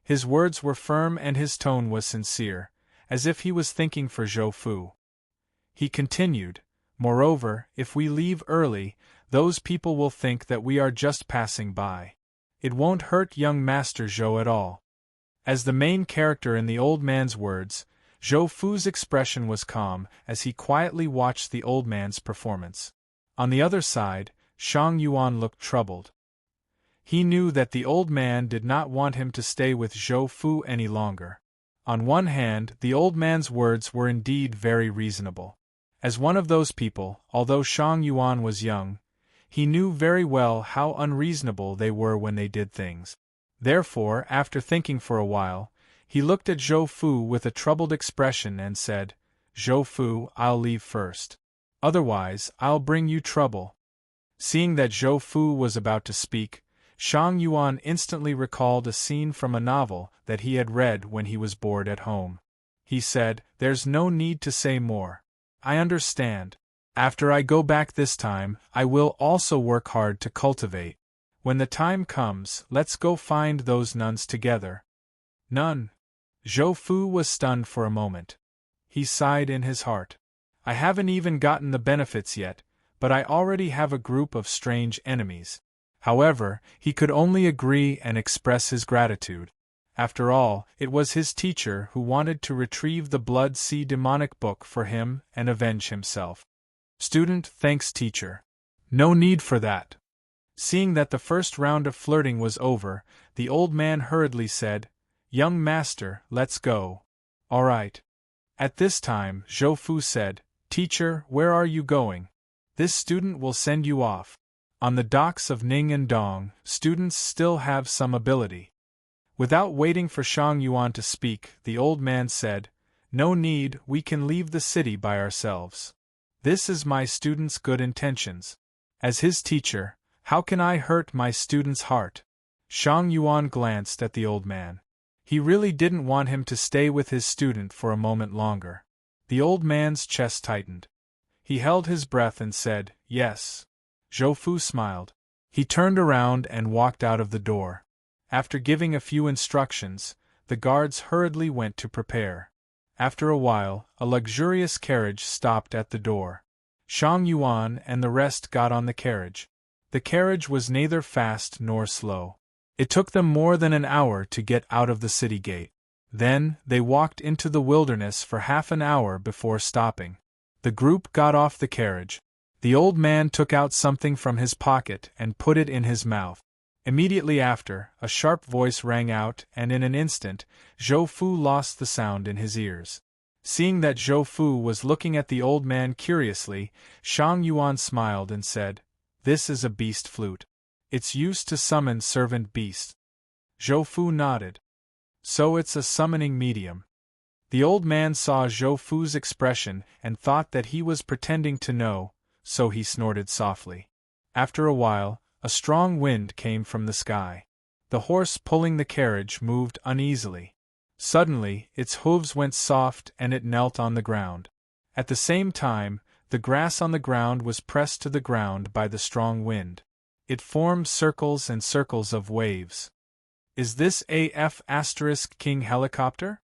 His words were firm and his tone was sincere, as if he was thinking for Zhou Fu. He continued, "Moreover, if we leave early, those people will think that we are just passing by. It won't hurt young master Zhou at all." As the main character in the old man's words, Zhou Fu's expression was calm as he quietly watched the old man's performance. On the other side, Shang Yuan looked troubled. He knew that the old man did not want him to stay with Zhou Fu any longer. On one hand, the old man's words were indeed very reasonable. As one of those people, although Shang Yuan was young, he knew very well how unreasonable they were when they did things. Therefore, after thinking for a while, he looked at Zhou Fu with a troubled expression and said, "Zhou Fu, I'll leave first. Otherwise, I'll bring you trouble." Seeing that Zhou Fu was about to speak, Shang Yuan instantly recalled a scene from a novel that he had read when he was bored at home. He said, "There's no need to say more. I understand. After I go back this time, I will also work hard to cultivate. When the time comes, let's go find those nuns together." "None?" Zhou Fu was stunned for a moment. He sighed in his heart. "I haven't even gotten the benefits yet, but I already have a group of strange enemies." However, he could only agree and express his gratitude. After all, it was his teacher who wanted to retrieve the Blood Sea demonic book for him and avenge himself. Student, thanks teacher. No need for that. Seeing that the first round of flirting was over, the old man hurriedly said, "Young master, let's go." "All right." At this time, Zhou Fu said, "Teacher, where are you going? This student will send you off. On the docks of Ning and Dong, students still have some ability." Without waiting for Shang Yuan to speak, the old man said, "No need, we can leave the city by ourselves. This is my student's good intentions. As his teacher, how can I hurt my student's heart?" Shang Yuan glanced at the old man. He really didn't want him to stay with his student for a moment longer. The old man's chest tightened. He held his breath and said, "Yes." Zhou Fu smiled. He turned around and walked out of the door. After giving a few instructions, the guards hurriedly went to prepare. After a while, a luxurious carriage stopped at the door. Shang Yuan and the rest got on the carriage. The carriage was neither fast nor slow. It took them more than an hour to get out of the city gate. Then, they walked into the wilderness for half an hour before stopping. The group got off the carriage. The old man took out something from his pocket and put it in his mouth. Immediately after, a sharp voice rang out, and in an instant, Zhou Fu lost the sound in his ears. Seeing that Zhou Fu was looking at the old man curiously, Shang Yuan smiled and said, "This is a beast flute. It's used to summon servant beasts." Zhou Fu nodded. "So it's a summoning medium." The old man saw Zhou Fu's expression and thought that he was pretending to know, so he snorted softly. After a while, a strong wind came from the sky. The horse pulling the carriage moved uneasily. Suddenly, its hooves went soft and it knelt on the ground. At the same time, the grass on the ground was pressed to the ground by the strong wind. It formed circles and circles of waves. "Is this AF King helicopter?"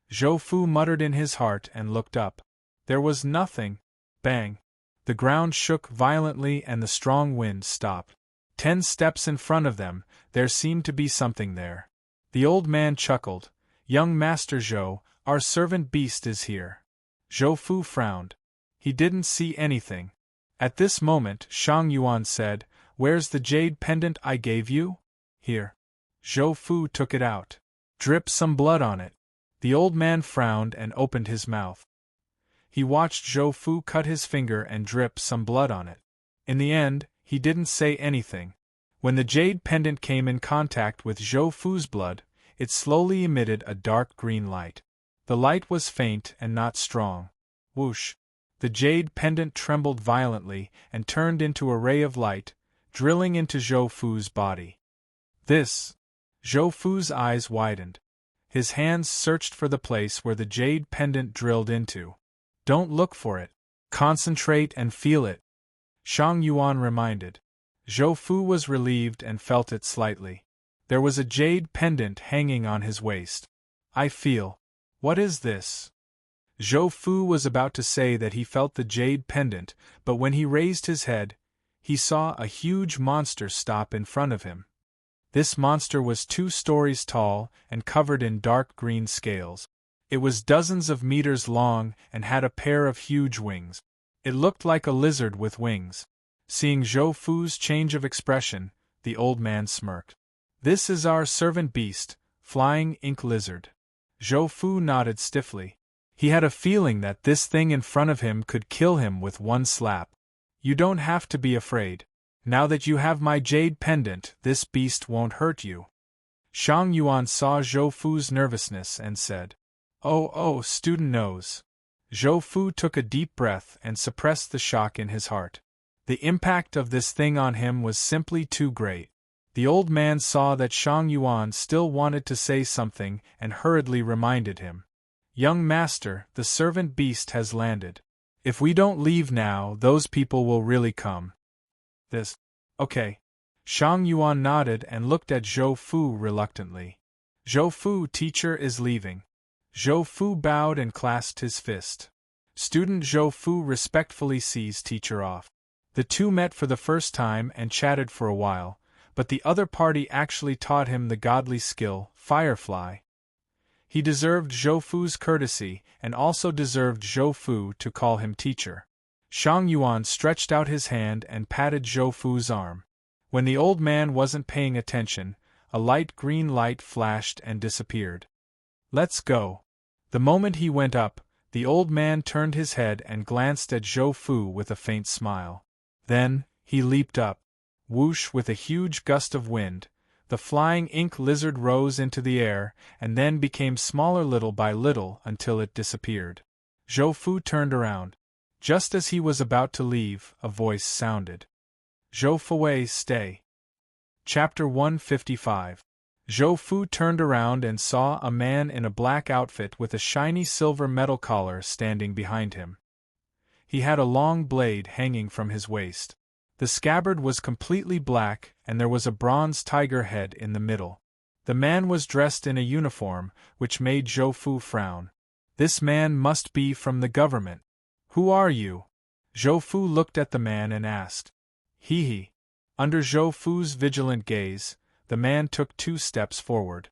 Zhou Fu muttered in his heart and looked up. There was nothing. Bang! The ground shook violently and the strong wind stopped. 10 steps in front of them, there seemed to be something there. The old man chuckled. "Young Master Zhou, our servant beast is here." Zhou Fu frowned. He didn't see anything. At this moment, Shang Yuan said, "Where's the jade pendant I gave you?" "Here." Zhou Fu took it out. "Drip some blood on it." The old man frowned and opened his mouth. He watched Zhou Fu cut his finger and drip some blood on it. In the end, he didn't say anything. When the jade pendant came in contact with Zhou Fu's blood, it slowly emitted a dark green light. The light was faint and not strong. Whoosh! The jade pendant trembled violently and turned into a ray of light, drilling into Zhou Fu's body. "This!" Zhou Fu's eyes widened. His hands searched for the place where the jade pendant drilled into. "Don't look for it. Concentrate and feel it," Shang Yuan reminded. Zhou Fu was relieved and felt it slightly. There was a jade pendant hanging on his waist. "I feel. What is this?" Zhou Fu was about to say that he felt the jade pendant, but when he raised his head, he saw a huge monster stop in front of him. This monster was 2 stories tall and covered in dark green scales. It was dozens of meters long and had a pair of huge wings. It looked like a lizard with wings. Seeing Zhou Fu's change of expression, the old man smirked. "This is our servant beast, Flying Ink Lizard." Zhou Fu nodded stiffly. He had a feeling that this thing in front of him could kill him with one slap. "You don't have to be afraid. Now that you have my jade pendant, this beast won't hurt you." Shang Yuan saw Zhou Fu's nervousness and said, Oh, student knows." Zhou Fu took a deep breath and suppressed the shock in his heart. The impact of this thing on him was simply too great. The old man saw that Shang Yuan still wanted to say something and hurriedly reminded him. "Young master, the servant beast has landed. If we don't leave now, those people will really come." "This. Okay." Shang Yuan nodded and looked at Zhou Fu reluctantly. "Zhou Fu, teacher is leaving." Zhou Fu bowed and clasped his fist. Student Zhou Fu respectfully sees teacher off. The two met for the first time and chatted for a while, but the other party actually taught him the godly skill, Firefly. He deserved Zhou Fu's courtesy and also deserved Zhou Fu to call him teacher. Shang Yuan stretched out his hand and patted Zhou Fu's arm. When the old man wasn't paying attention, a light green light flashed and disappeared. "Let's go." The moment he went up, the old man turned his head and glanced at Zhou Fu with a faint smile. Then, he leaped up. Whoosh! With a huge gust of wind, the flying ink lizard rose into the air and then became smaller little by little until it disappeared. Zhou Fu turned around. Just as he was about to leave, a voice sounded. "Zhou Fuwei, stay." Chapter 155. Zhou Fu turned around and saw a man in a black outfit with a shiny silver metal collar standing behind him. He had a long blade hanging from his waist. The scabbard was completely black and there was a bronze tiger head in the middle. The man was dressed in a uniform, which made Zhou Fu frown. This man must be from the government. "Who are you?" Zhou Fu looked at the man and asked. He. Under Zhou Fu's vigilant gaze, the man took 2 steps forward.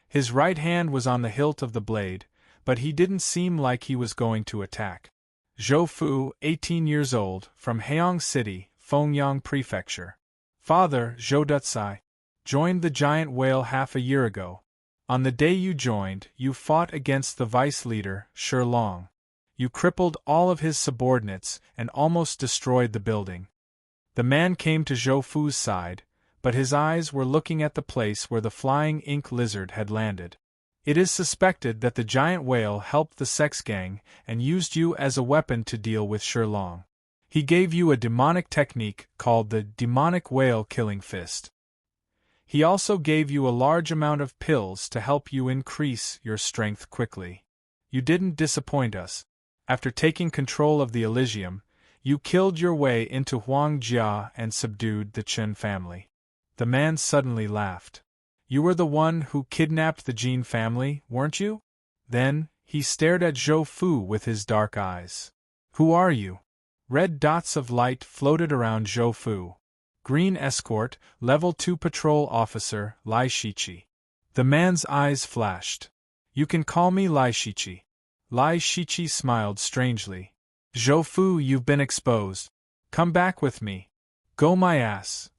His right hand was on the hilt of the blade, but he didn't seem like he was going to attack. Zhou Fu, 18 years old, from Heong City, Fengyang Prefecture. "Father, Zhou Dutsai." Joined the giant whale half a year ago. On the day you joined, you fought against the vice leader, Long. You crippled all of his subordinates and almost destroyed the building. The man came to Zhou Fu's side, but his eyes were looking at the place where the flying ink lizard had landed. It is suspected that the giant whale helped the sex gang and used you as a weapon to deal with Long. He gave you a demonic technique called the demonic whale killing fist. He also gave you a large amount of pills to help you increase your strength quickly. You didn't disappoint us. After taking control of the Elysium, you killed your way into Huangjia and subdued the Chen family. The man suddenly laughed. You were the one who kidnapped the Jin family, weren't you? Then, he stared at Zhou Fu with his dark eyes. Who are you? Red dots of light floated around Zhou Fu. Green escort, level 2 patrol officer, Lai Shiqi. The man's eyes flashed. You can call me Lai Shiqi. Lai Shiqi smiled strangely. Zhou Fu, you've been exposed. Come back with me. Go my ass.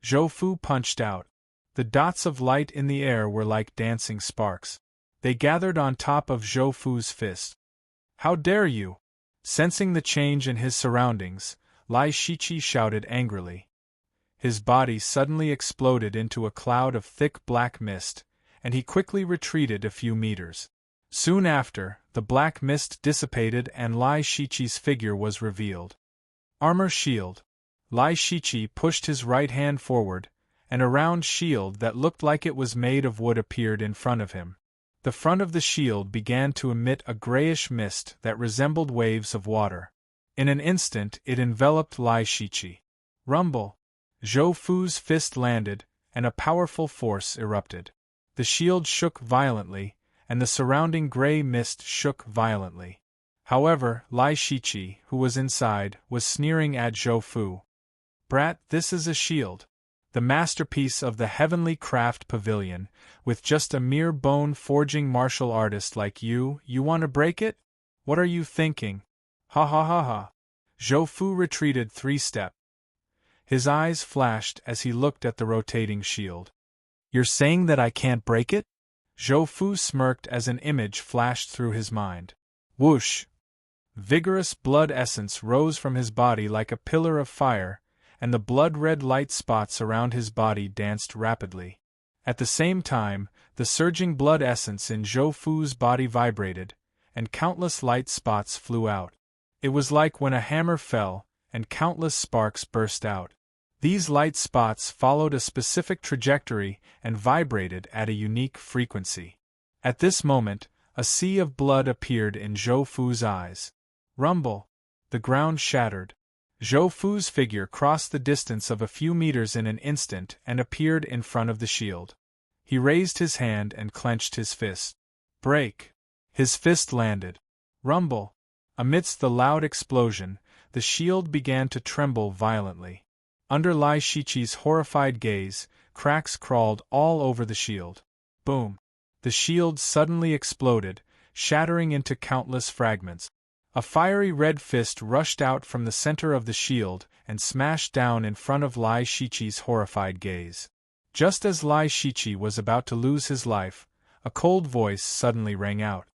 Zhou Fu punched out. The dots of light in the air were like dancing sparks. They gathered on top of Zhou Fu's fist. How dare you! Sensing the change in his surroundings, Lai Shiqi shouted angrily. His body suddenly exploded into a cloud of thick black mist, and he quickly retreated a few meters. Soon after, the black mist dissipated and Lai Shiqi's figure was revealed. Armor shield. Lai Shiqi pushed his right hand forward, and a round shield that looked like it was made of wood appeared in front of him. The front of the shield began to emit a grayish mist that resembled waves of water. In an instant it enveloped Lai Shiqi. Rumble! Zhou Fu's fist landed, and a powerful force erupted. The shield shook violently, and the surrounding gray mist shook violently. However, Lai Shiqi, who was inside, was sneering at Zhou Fu. Brat, this is a shield. The masterpiece of the heavenly craft pavilion, with just a mere bone-forging martial artist like you want to break it? What are you thinking? Ha ha ha ha. Zhou Fu retreated 3 steps. His eyes flashed as he looked at the rotating shield. You're saying that I can't break it? Zhou Fu smirked as an image flashed through his mind. Whoosh! Vigorous blood essence rose from his body like a pillar of fire, and the blood-red light spots around his body danced rapidly. At the same time, the surging blood essence in Zhou Fu's body vibrated, and countless light spots flew out. It was like when a hammer fell, and countless sparks burst out. These light spots followed a specific trajectory and vibrated at a unique frequency. At this moment, a sea of blood appeared in Zhou Fu's eyes. Rumble! The ground shattered. Zhou Fu's figure crossed the distance of a few meters in an instant and appeared in front of the shield. He raised his hand and clenched his fist. Break! His fist landed. Rumble! Amidst the loud explosion, the shield began to tremble violently. Under Lai Shiqi's horrified gaze, cracks crawled all over the shield. Boom! The shield suddenly exploded, shattering into countless fragments. A fiery red fist rushed out from the center of the shield and smashed down in front of Lai Shiqi's horrified gaze. Just as Lai Shiqi was about to lose his life, a cold voice suddenly rang out.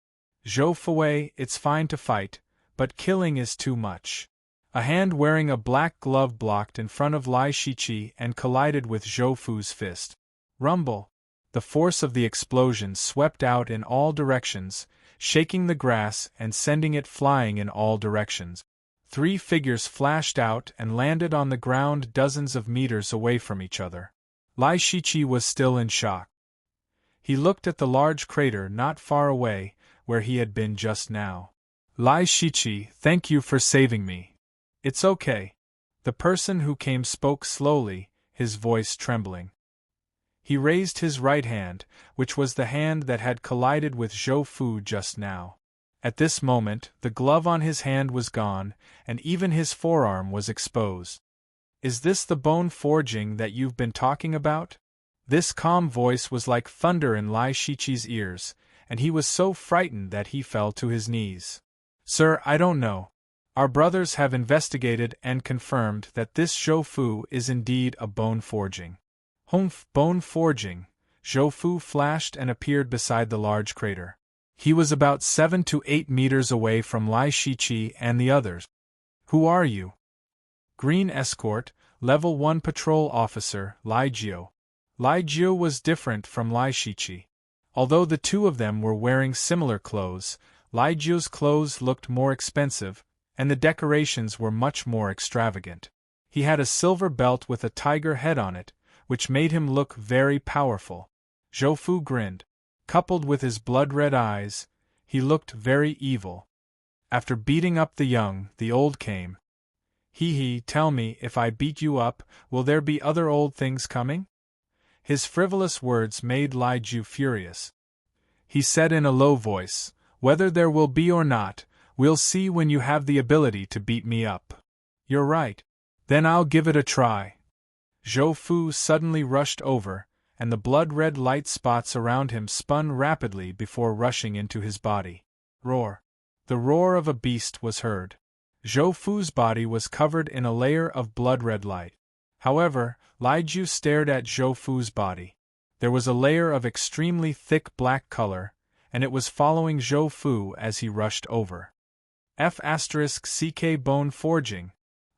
Zhou Fei, it's fine to fight, but killing is too much. A hand wearing a black glove blocked in front of Lai Shiqi and collided with Zhou Fu's fist. Rumble! The force of the explosion swept out in all directions, shaking the grass and sending it flying in all directions. 3 figures flashed out and landed on the ground dozens of meters away from each other. Lai Shiqi was still in shock. He looked at the large crater not far away, where he had been just now. Lai Shiqi, thank you for saving me. It's okay. The person who came spoke slowly, his voice trembling. He raised his right hand, which was the hand that had collided with Zhou Fu just now. At this moment, the glove on his hand was gone, and even his forearm was exposed. Is this the bone forging that you've been talking about? This calm voice was like thunder in Lai Shiqi's ears, and he was so frightened that he fell to his knees. Sir, I don't know. Our brothers have investigated and confirmed that this Zhou Fu is indeed a bone forging. Humph, bone forging. Zhou Fu flashed and appeared beside the large crater. He was about 7 to 8 meters away from Lai Shiqi and the others. Who are you? Green Escort, Level 1 Patrol Officer, Lai Jiu. Lai Jiu was different from Lai Shiqi. Although the two of them were wearing similar clothes, Lai Jiu's clothes looked more expensive, and the decorations were much more extravagant. He had a silver belt with a tiger head on it, which made him look very powerful. Zhou Fu grinned. Coupled with his blood-red eyes, he looked very evil. After beating up the young, the old came. Hee, tell me, if I beat you up, will there be other old things coming? His frivolous words made Lai Jiu furious. He said in a low voice, whether there will be or not, we'll see when you have the ability to beat me up. You're right. Then I'll give it a try. Zhou Fu suddenly rushed over, and the blood-red light spots around him spun rapidly before rushing into his body. Roar. The roar of a beast was heard. Zhou Fu's body was covered in a layer of blood-red light. However, Lai Jiu stared at Zhou Fu's body. There was a layer of extremely thick black color, and it was following Zhou Fu as he rushed over. F***ck bone forging.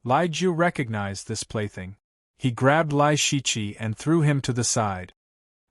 Lai Jiu recognized this plaything. He grabbed Lai Shiqi and threw him to the side.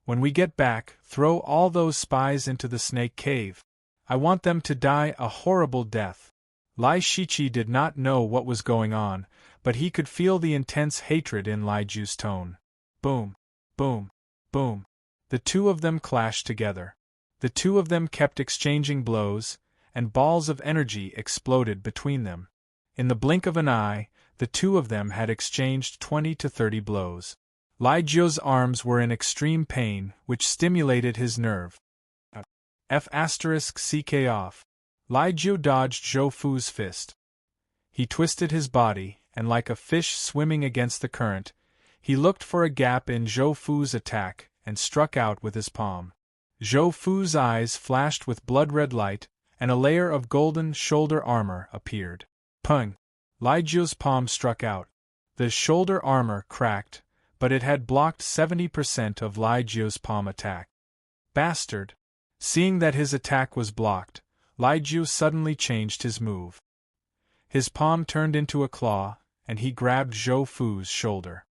When we get back, throw all those spies into the snake cave. I want them to die a horrible death. Lai Shiqi did not know what was going on, but he could feel the intense hatred in Lai Jiu's tone. Boom, boom, boom. The two of them clashed together. The two of them kept exchanging blows, and balls of energy exploded between them. In the blink of an eye, the two of them had exchanged 20 to 30 blows. Lai Jiu's arms were in extreme pain, which stimulated his nerve. F***ck off. Lai Jiu dodged Zhou Fu's fist. He twisted his body, and like a fish swimming against the current, he looked for a gap in Zhou Fu's attack and struck out with his palm. Zhou Fu's eyes flashed with blood-red light, and a layer of golden shoulder armor appeared. Pung! Lai Jiu's palm struck out. The shoulder armor cracked, but it had blocked 70% of Lai Jiu's palm attack. Bastard! Seeing that his attack was blocked, Lai Jiu suddenly changed his move. His palm turned into a claw, and he grabbed Zhou Fu's shoulder.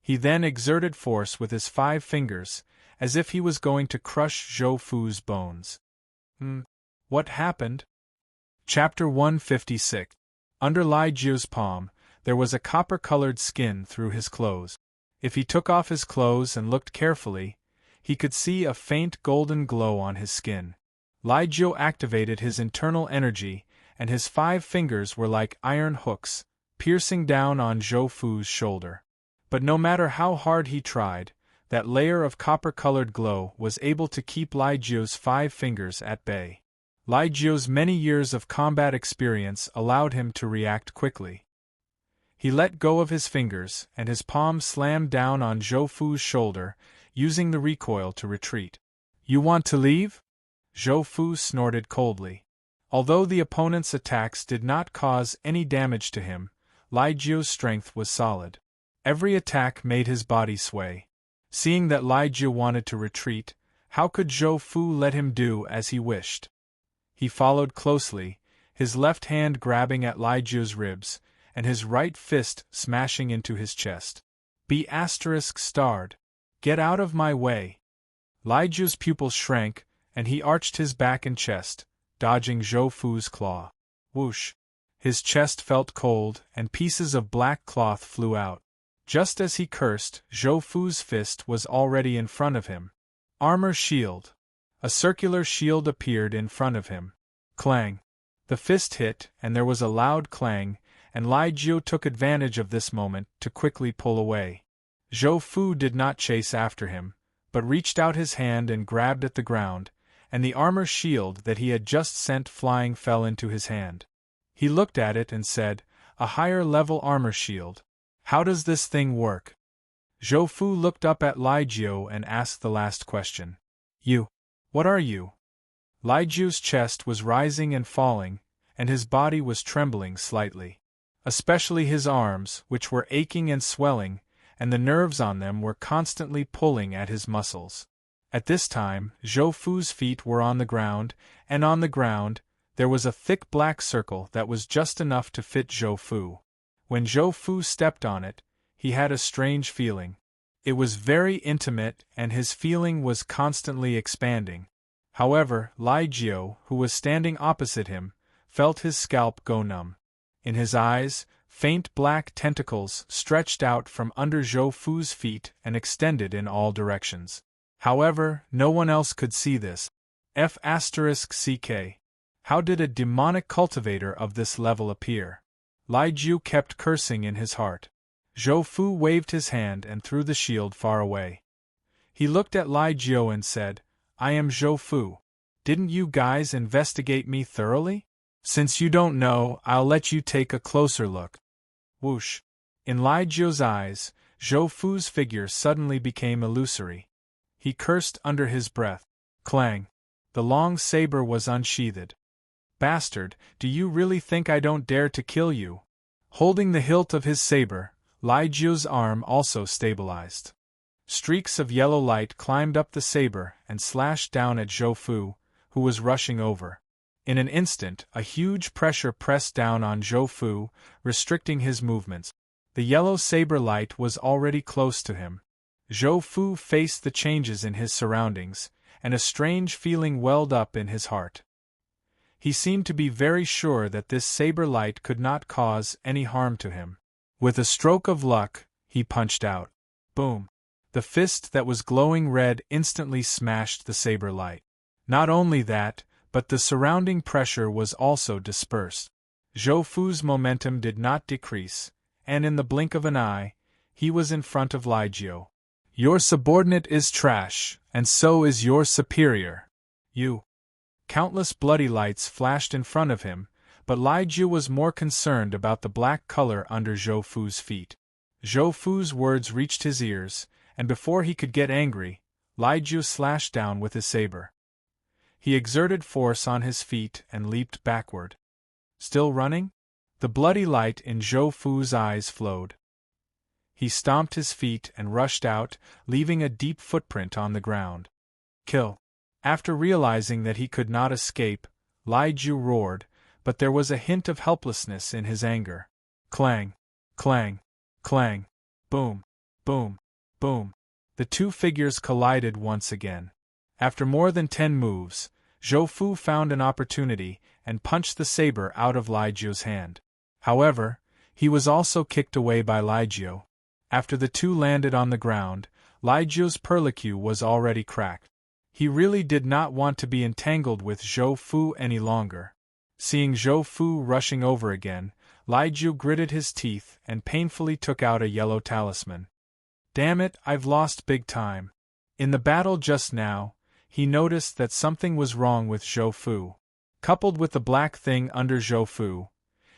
He then exerted force with his 5 fingers, as if he was going to crush Zhou Fu's bones. What happened? Chapter 156. Under Lai Jiu's palm, there was a copper-colored skin through his clothes. If he took off his clothes and looked carefully, he could see a faint golden glow on his skin. Lai Jiu activated his internal energy, and his 5 fingers were like iron hooks, piercing down on Zhou Fu's shoulder. But no matter how hard he tried, that layer of copper-colored glow was able to keep Lai Jiu's 5 fingers at bay. Lai Jiu's many years of combat experience allowed him to react quickly. He let go of his fingers, and his palm slammed down on Zhou Fu's shoulder, using the recoil to retreat. You want to leave? Zhou Fu snorted coldly. Although the opponent's attacks did not cause any damage to him, Lai Jiu's strength was solid. Every attack made his body sway. Seeing that Lai Jiu wanted to retreat, how could Zhou Fu let him do as he wished? He followed closely, his left hand grabbing at Lai Jiu's ribs, and his right fist smashing into his chest. B*****. Get out of my way. Lai Jiu's pupils shrank, and he arched his back and chest, dodging Zhou Fu's claw. Whoosh! His chest felt cold, and pieces of black cloth flew out. Just as he cursed, Zhou Fu's fist was already in front of him. Armor shield. A circular shield appeared in front of him. Clang! The fist hit, and there was a loud clang, and Lai Jiu took advantage of this moment to quickly pull away. Zhou Fu did not chase after him, but reached out his hand and grabbed at the ground, and the armor shield that he had just sent flying fell into his hand. He looked at it and said, "A higher-level armor shield. How does this thing work?" Zhou Fu looked up at Lai Jiu and asked the last question. What are you? Lai Jiu's chest was rising and falling, and his body was trembling slightly. Especially his arms, which were aching and swelling, and the nerves on them were constantly pulling at his muscles. At this time, Zhou Fu's feet were on the ground, and on the ground, there was a thick black circle that was just enough to fit Zhou Fu. When Zhou Fu stepped on it, he had a strange feeling. It was very intimate, and his feeling was constantly expanding. However, Lai Jiu, who was standing opposite him, felt his scalp go numb. In his eyes, faint black tentacles stretched out from under Zhou Fu's feet and extended in all directions. However, no one else could see this. F***ck. How did a demonic cultivator of this level appear? Lai Jiu kept cursing in his heart. Zhou Fu waved his hand and threw the shield far away. He looked at Lai Jiu and said, "I am Zhou Fu. Didn't you guys investigate me thoroughly? Since you don't know, I'll let you take a closer look." Whoosh! In Lai Jiu's eyes, Zhou Fu's figure suddenly became illusory. He cursed under his breath. Clang! The long saber was unsheathed. "Bastard, do you really think I don't dare to kill you?" Holding the hilt of his saber, Lai Jiu's arm also stabilized. Streaks of yellow light climbed up the saber and slashed down at Zhou Fu, who was rushing over. In an instant, a huge pressure pressed down on Zhou Fu, restricting his movements. The yellow saber light was already close to him. Zhou Fu faced the changes in his surroundings, and a strange feeling welled up in his heart. He seemed to be very sure that this saber light could not cause any harm to him. With a stroke of luck, he punched out. Boom! The fist that was glowing red instantly smashed the saber light. Not only that, but the surrounding pressure was also dispersed. Zhou Fu's momentum did not decrease, and in the blink of an eye, he was in front of Lai Jiu. "Your subordinate is trash, and so is your superior. You." Countless bloody lights flashed in front of him, but Lai Jiu was more concerned about the black color under Zhou Fu's feet. Zhou Fu's words reached his ears, and before he could get angry, Lai Jiu slashed down with his saber. He exerted force on his feet and leaped backward. Still running? The bloody light in Zhou Fu's eyes flowed. He stomped his feet and rushed out, leaving a deep footprint on the ground. Kill! After realizing that he could not escape, Lai Jiu roared, but there was a hint of helplessness in his anger. Clang! Clang! Clang! Boom! Boom! Boom! The two figures collided once again. After more than 10 moves, Zhou Fu found an opportunity and punched the saber out of Lai Jiu's hand. However, he was also kicked away by Lai Jiu. After the two landed on the ground, Lai Jiu's perlicue was already cracked. He really did not want to be entangled with Zhou Fu any longer. Seeing Zhou Fu rushing over again, Lai Jiu gritted his teeth and painfully took out a yellow talisman. "Damn it, I've lost big time." In the battle just now, he noticed that something was wrong with Zhou Fu. Coupled with the black thing under Zhou Fu,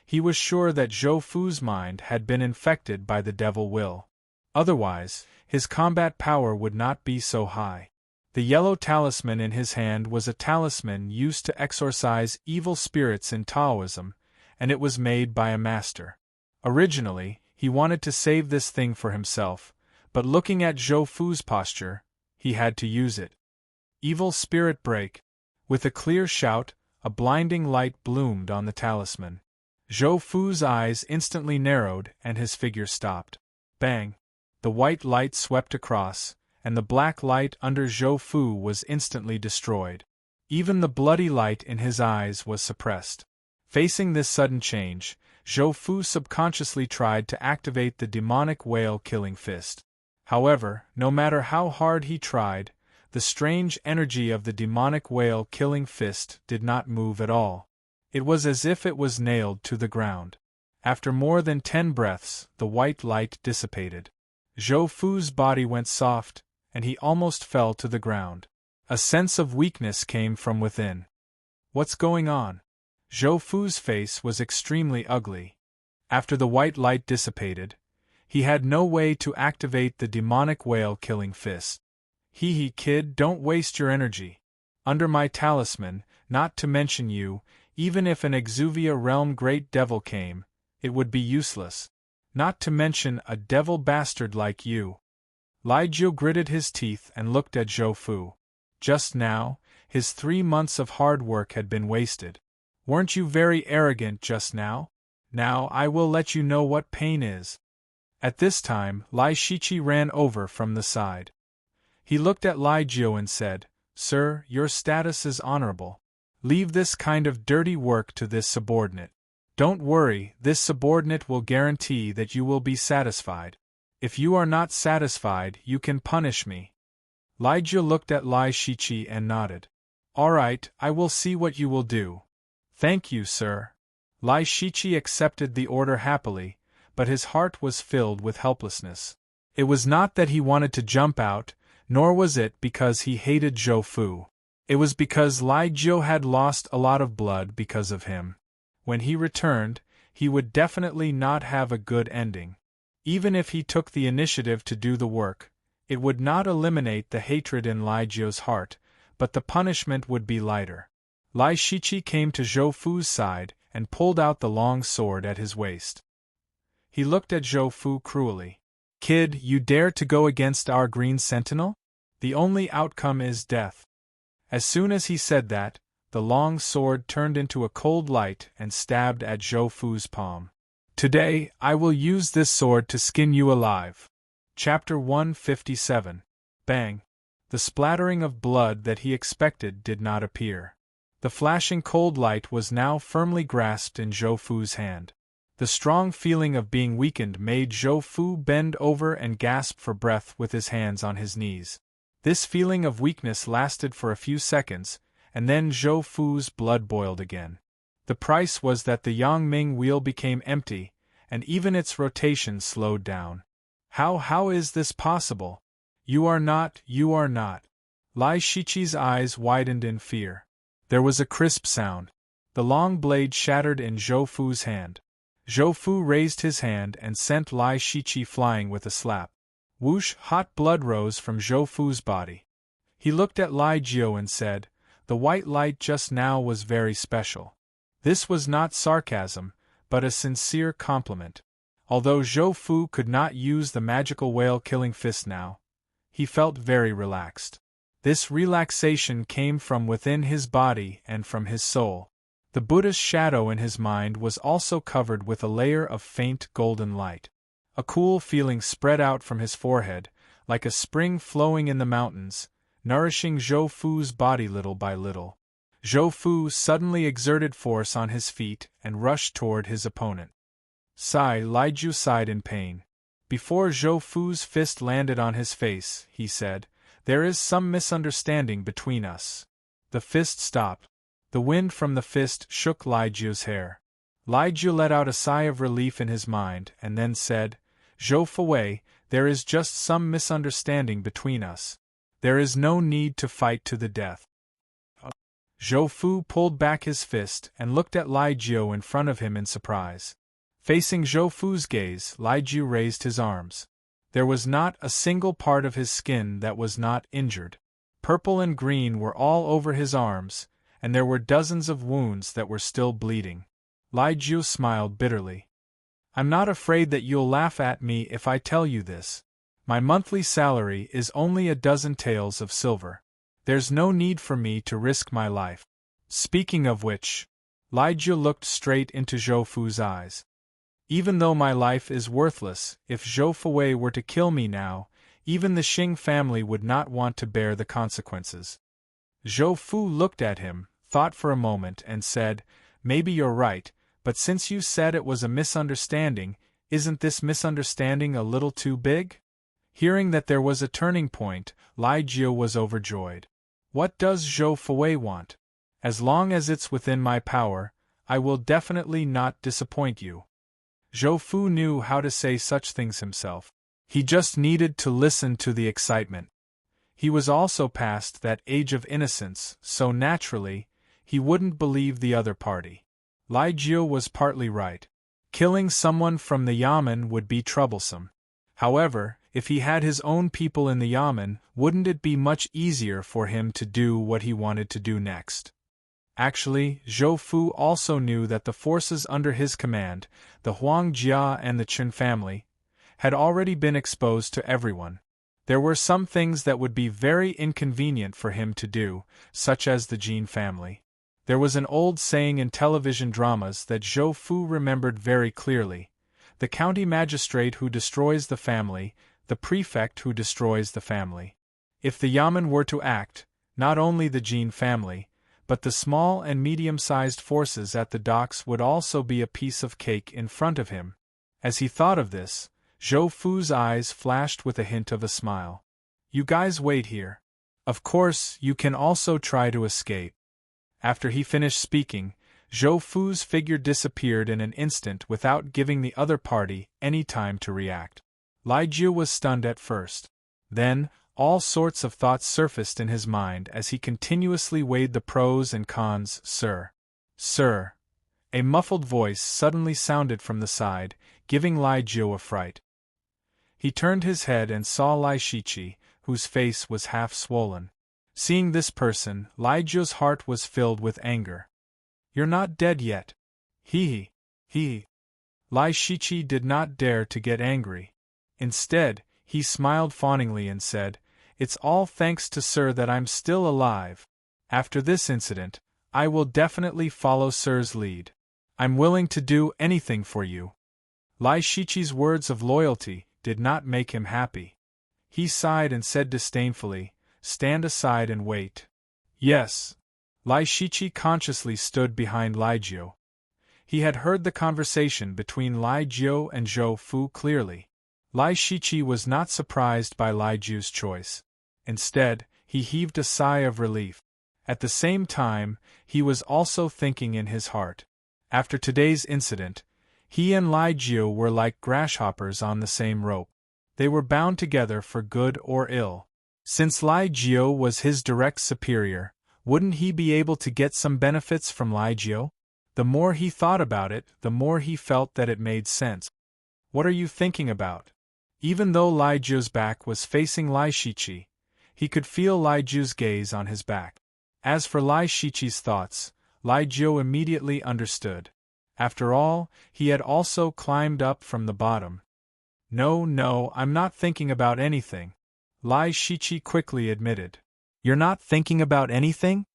he was sure that Zhou Fu's mind had been infected by the devil will. Otherwise, his combat power would not be so high. The yellow talisman in his hand was a talisman used to exorcise evil spirits in Taoism, and it was made by a master. Originally, he wanted to save this thing for himself, but looking at Zhou Fu's posture, he had to use it. Evil spirit break! With a clear shout, a blinding light bloomed on the talisman. Zhou Fu's eyes instantly narrowed and his figure stopped. Bang! The white light swept across, and the black light under Zhou Fu was instantly destroyed. Even the bloody light in his eyes was suppressed. Facing this sudden change, Zhou Fu subconsciously tried to activate the demonic whale-killing fist. However, no matter how hard he tried, the strange energy of the demonic whale-killing fist did not move at all. It was as if it was nailed to the ground. After more than 10 breaths, the white light dissipated. Zhou Fu's body went soft, and he almost fell to the ground. A sense of weakness came from within. What's going on? Zhou Fu's face was extremely ugly. After the white light dissipated, he had no way to activate the demonic whale-killing fist. Hee kid, don't waste your energy. Under my talisman, not to mention you, even if an Exuvia realm great devil came, it would be useless. Not to mention a devil bastard like you. Lai Jiu gritted his teeth and looked at Zhou Fu. Just now, his 3 months of hard work had been wasted. Weren't you very arrogant just now? Now I will let you know what pain is. At this time, Lai Shiqi ran over from the side. He looked at Lai Jiu and said, Sir, your status is honorable. Leave this kind of dirty work to this subordinate. Don't worry, this subordinate will guarantee that you will be satisfied. If you are not satisfied, you can punish me. Lai Jiu looked at Lai Shiqi and nodded. All right, I will see what you will do. Thank you, sir. Lai Shiqi accepted the order happily, but his heart was filled with helplessness. It was not that he wanted to jump out, nor was it because he hated Zhou Fu. It was because Lai Jiu had lost a lot of blood because of him. When he returned, he would definitely not have a good ending. Even if he took the initiative to do the work, it would not eliminate the hatred in Lai Jiu's heart, but the punishment would be lighter. Lai Shiqi came to Zhou Fu's side and pulled out the long sword at his waist. He looked at Zhou Fu cruelly. Kid, you dare to go against our Green Sentinel? The only outcome is death. As soon as he said that, the long sword turned into a cold light and stabbed at Zhou Fu's palm. Today, I will use this sword to skin you alive. Chapter 157. Bang. The splattering of blood that he expected did not appear. The flashing cold light was now firmly grasped in Zhou Fu's hand. The strong feeling of being weakened made Zhou Fu bend over and gasp for breath with his hands on his knees. This feeling of weakness lasted for a few seconds, and then Zhou Fu's blood boiled again. The price was that the Yangming wheel became empty, and even its rotation slowed down. How is this possible? You are not. Lai Shiqi's eyes widened in fear. There was a crisp sound. The long blade shattered in Zhou Fu's hand. Zhou Fu raised his hand and sent Lai Shiqi flying with a slap. Whoosh! Hot blood rose from Zhou Fu's body. He looked at Lai Jiu and said, The white light just now was very special. This was not sarcasm, but a sincere compliment. Although Zhou Fu could not use the magical whale-killing fist now, he felt very relaxed. This relaxation came from within his body and from his soul. The Buddha's shadow in his mind was also covered with a layer of faint golden light. A cool feeling spread out from his forehead, like a spring flowing in the mountains, nourishing Zhou Fu's body little by little. Zhou Fu suddenly exerted force on his feet and rushed toward his opponent. Lai Jiu sighed in pain. Before Zhou Fu's fist landed on his face, he said, There is some misunderstanding between us. The fist stopped. The wind from the fist shook Lai Jiu's hair. Lai Jiu let out a sigh of relief in his mind and then said, Zhou Fuwei, there is just some misunderstanding between us. There is no need to fight to the death. Zhou Fu pulled back his fist and looked at Lai Jiu in front of him in surprise. Facing Zhou Fu's gaze, Lai Jiu raised his arms. There was not a single part of his skin that was not injured. Purple and green were all over his arms, and there were dozens of wounds that were still bleeding. Lai Jiu smiled bitterly. I'm not afraid that you'll laugh at me if I tell you this. My monthly salary is only a dozen taels of silver. There's no need for me to risk my life. Speaking of which, Lai Jiu looked straight into Zhou Fu's eyes. Even though my life is worthless, if Zhou Fuwei were to kill me now, even the Xing family would not want to bear the consequences. Zhou Fu looked at him, thought for a moment and said, Maybe you're right, but since you said it was a misunderstanding, isn't this misunderstanding a little too big? Hearing that there was a turning point, Lai Jiu was overjoyed. What does Zhou Fuwei want? As long as it's within my power, I will definitely not disappoint you. Zhou Fu knew how to say such things himself. He just needed to listen to the excitement. He was also past that age of innocence, so naturally, he wouldn't believe the other party. Lai Jiu was partly right. Killing someone from the Yamen would be troublesome. However, if he had his own people in the Yamen, wouldn't it be much easier for him to do what he wanted to do next? Actually, Zhou Fu also knew that the forces under his command, the Huang Jia and the Chen family, had already been exposed to everyone. There were some things that would be very inconvenient for him to do, such as the Jin family. There was an old saying in television dramas that Zhou Fu remembered very clearly: the county magistrate who destroys the family, the prefect who destroys the family. If the yamen were to act, not only the Jin family, but the small and medium-sized forces at the docks would also be a piece of cake in front of him. As he thought of this, Zhou Fu's eyes flashed with a hint of a smile. You guys wait here. Of course, you can also try to escape. After he finished speaking, Zhou Fu's figure disappeared in an instant without giving the other party any time to react. Lai Jiu was stunned at first. Then, all sorts of thoughts surfaced in his mind as he continuously weighed the pros and cons. Sir. A muffled voice suddenly sounded from the side, giving Lai Jiu a fright. He turned his head and saw Lai Shiqi, whose face was half swollen. Seeing this person, Lai Jiu's heart was filled with anger. You're not dead yet. He. Lai Shiqi did not dare to get angry. Instead, he smiled fawningly and said, It's all thanks to Sir that I'm still alive. After this incident, I will definitely follow Sir's lead. I'm willing to do anything for you. Lai Shiqi's words of loyalty did not make him happy. He sighed and said disdainfully, Stand aside and wait. Yes. Lai Shiqi consciously stood behind Lai Jiu. He had heard the conversation between Lai Jiu and Zhou Fu clearly. Lai Shiqi was not surprised by Lai Jiu's choice. Instead, he heaved a sigh of relief. At the same time, he was also thinking in his heart. After today's incident, he and Lai Jiu were like grasshoppers on the same rope. They were bound together for good or ill. Since Lai Jiu was his direct superior, wouldn't he be able to get some benefits from Lai Jiu? The more he thought about it, the more he felt that it made sense. What are you thinking about? Even though Lai Jiu's back was facing Lai Shiqi, he could feel Lai Jiu's gaze on his back. As for Lai Shiqi's thoughts, Lai Jiu immediately understood. After all, he had also climbed up from the bottom. No, I'm not thinking about anything, Lai Shiqi quickly admitted. You're not thinking about anything?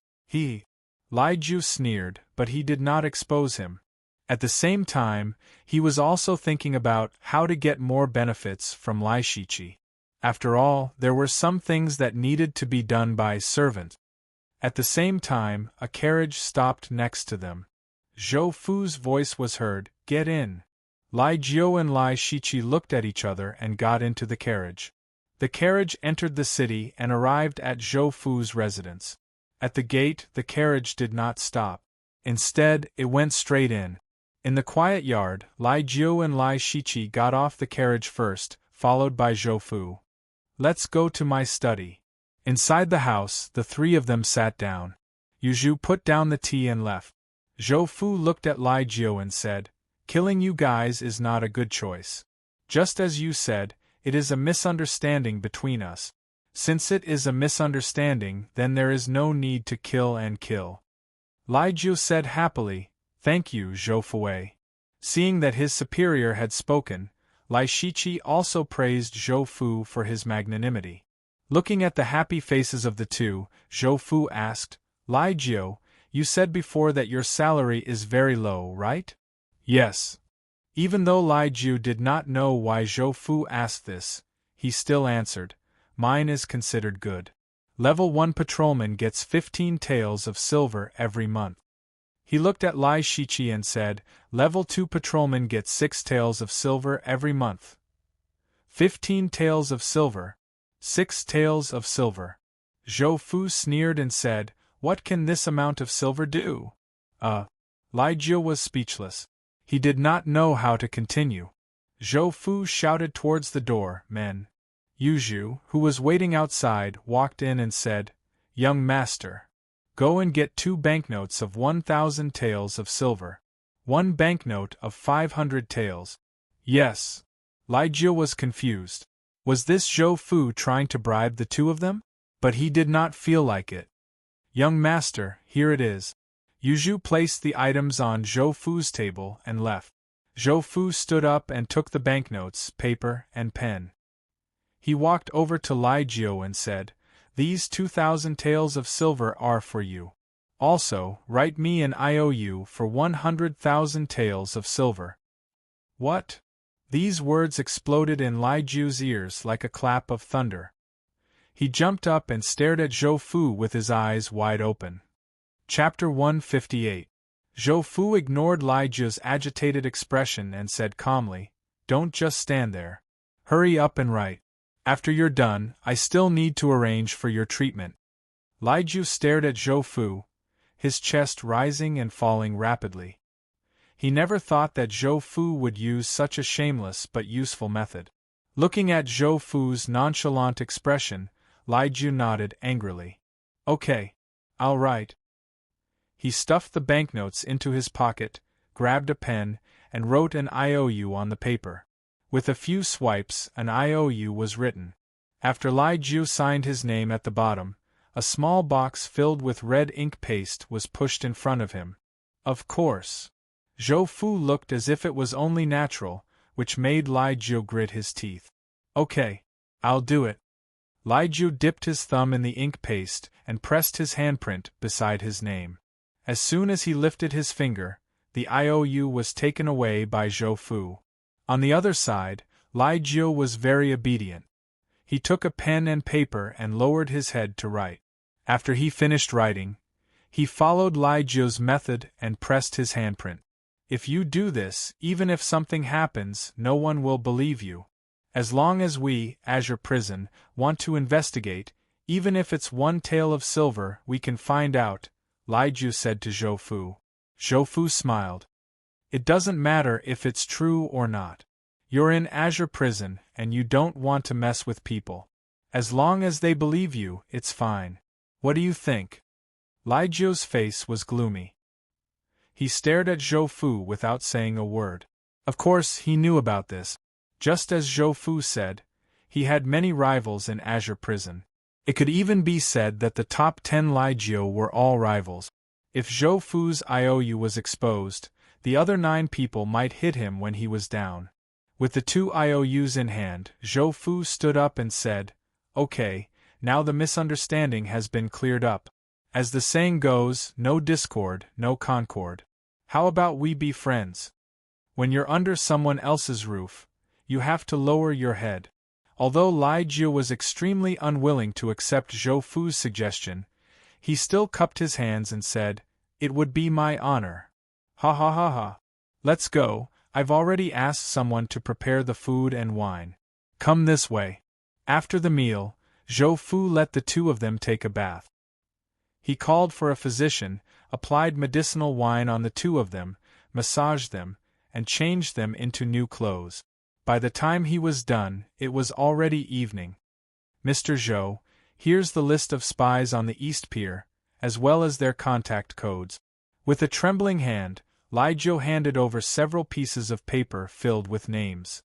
Lai Jiu sneered, but he did not expose him. At the same time, he was also thinking about how to get more benefits from Lai Shiqi. After all, there were some things that needed to be done by servant. At the same time, a carriage stopped next to them. Zhou Fu's voice was heard, Get in. Lai Jiu and Lai Shiqi looked at each other and got into the carriage. The carriage entered the city and arrived at Zhou Fu's residence. At the gate, the carriage did not stop. Instead, it went straight in. In the quiet yard, Lai Jiu and Lai Shiqi got off the carriage first, followed by Zhou Fu. Let's go to my study. Inside the house, the three of them sat down. Yu Zhu put down the tea and left. Zhou Fu looked at Lai Jiu and said, Killing you guys is not a good choice. Just as you said, it is a misunderstanding between us. Since it is a misunderstanding, then there is no need to kill. Lai Jiu said happily, Thank you, Zhou Fui. Seeing that his superior had spoken, Lai Shiqi also praised Zhou Fu for his magnanimity. Looking at the happy faces of the two, Zhou Fu asked, Lai Jiu, you said before that your salary is very low, right? Yes. Even though Lai Jiu did not know why Zhou Fu asked this, he still answered, Mine is considered good. Level 1 patrolman gets 15 taels of silver every month. He looked at Lai Shiqi and said, Level 2 patrolman gets 6 taels of silver every month. 15 taels of silver. 6 taels of silver. Zhou Fu sneered and said, What can this amount of silver do? Lai Jiu was speechless. He did not know how to continue. Zhou Fu shouted towards the door, Men. Yu Zhu, who was waiting outside, walked in and said, Young master. Go and get 2 banknotes of 1,000 taels of silver. 1 banknote of 500 taels. Yes. Lai Jiu was confused. Was this Zhou Fu trying to bribe the two of them? But he did not feel like it. Young master, here it is. Yu Zhu placed the items on Zhou Fu's table and left. Zhou Fu stood up and took the banknotes, paper, and pen. He walked over to Lai Jiu and said, "These 2,000 taels of silver are for you. Also, write me an IOU for 100,000 taels of silver." What? These words exploded in Lai Jiu's ears like a clap of thunder. He jumped up and stared at Zhou Fu with his eyes wide open. Chapter 158. Zhou Fu ignored Lai Jiu's agitated expression and said calmly, "Don't just stand there. Hurry up and write. After you're done, I still need to arrange for your treatment." Lai Jiu stared at Zhou Fu, his chest rising and falling rapidly. He never thought that Zhou Fu would use such a shameless but useful method. Looking at Zhou Fu's nonchalant expression, Lai Jiu nodded angrily. "Okay, I'll write." He stuffed the banknotes into his pocket, grabbed a pen, and wrote an IOU on the paper. With a few swipes, an IOU was written. After Lai Jiu signed his name at the bottom, a small box filled with red ink paste was pushed in front of him. Of course. Zhou Fu looked as if it was only natural, which made Lai Jiu grit his teeth. "Okay, I'll do it." Lai Jiu dipped his thumb in the ink paste and pressed his handprint beside his name. As soon as he lifted his finger, the IOU was taken away by Zhou Fu. On the other side, Lai Jiu was very obedient. He took a pen and paper and lowered his head to write. After he finished writing, he followed Lai Jiu's method and pressed his handprint. "If you do this, even if something happens, no one will believe you. As long as we, Azure Prison, want to investigate, even if it's 1 tael of silver, we can find out," Lai Jiu said to Zhou Fu. Zhou Fu smiled. "It doesn't matter if it's true or not. You're in Azure Prison, and you don't want to mess with people. As long as they believe you, it's fine. What do you think?" Lai Jiu's face was gloomy. He stared at Zhou Fu without saying a word. Of course, he knew about this. Just as Zhou Fu said, he had many rivals in Azure Prison. It could even be said that the top 10 Lai Jiu were all rivals. If Zhou Fu's IOU was exposed, the other 9 people might hit him when he was down. With the 2 IOUs in hand, Zhou Fu stood up and said, "Okay, now the misunderstanding has been cleared up. As the saying goes, no discord, no concord. How about we be friends? When you're under someone else's roof, you have to lower your head." Although Lai Jiu was extremely unwilling to accept Zhou Fu's suggestion, he still cupped his hands and said, "It would be my honor." "Ha ha ha ha. Let's go, I've already asked someone to prepare the food and wine. Come this way." After the meal, Zhou Fu let the 2 of them take a bath. He called for a physician, applied medicinal wine on the 2 of them, massaged them, and changed them into new clothes. By the time he was done, it was already evening. "Mr. Zhou, here's the list of spies on the East Pier, as well as their contact codes." With a trembling hand, Lai Jiu handed over several pieces of paper filled with names.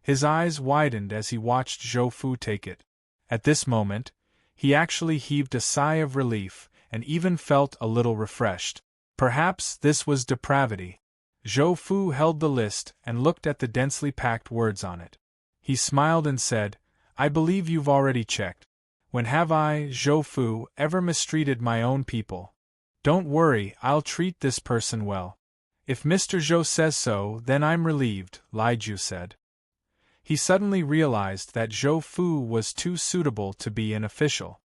His eyes widened as he watched Zhou Fu take it. At this moment, he actually heaved a sigh of relief and even felt a little refreshed. Perhaps this was depravity. Zhou Fu held the list and looked at the densely packed words on it. He smiled and said, "I believe you've already checked. When have I, Zhou Fu, ever mistreated my own people? Don't worry, I'll treat this person well." "If Mr. Zhou says so, then I'm relieved," Lai Jiu said. He suddenly realized that Zhou Fu was too suitable to be an official.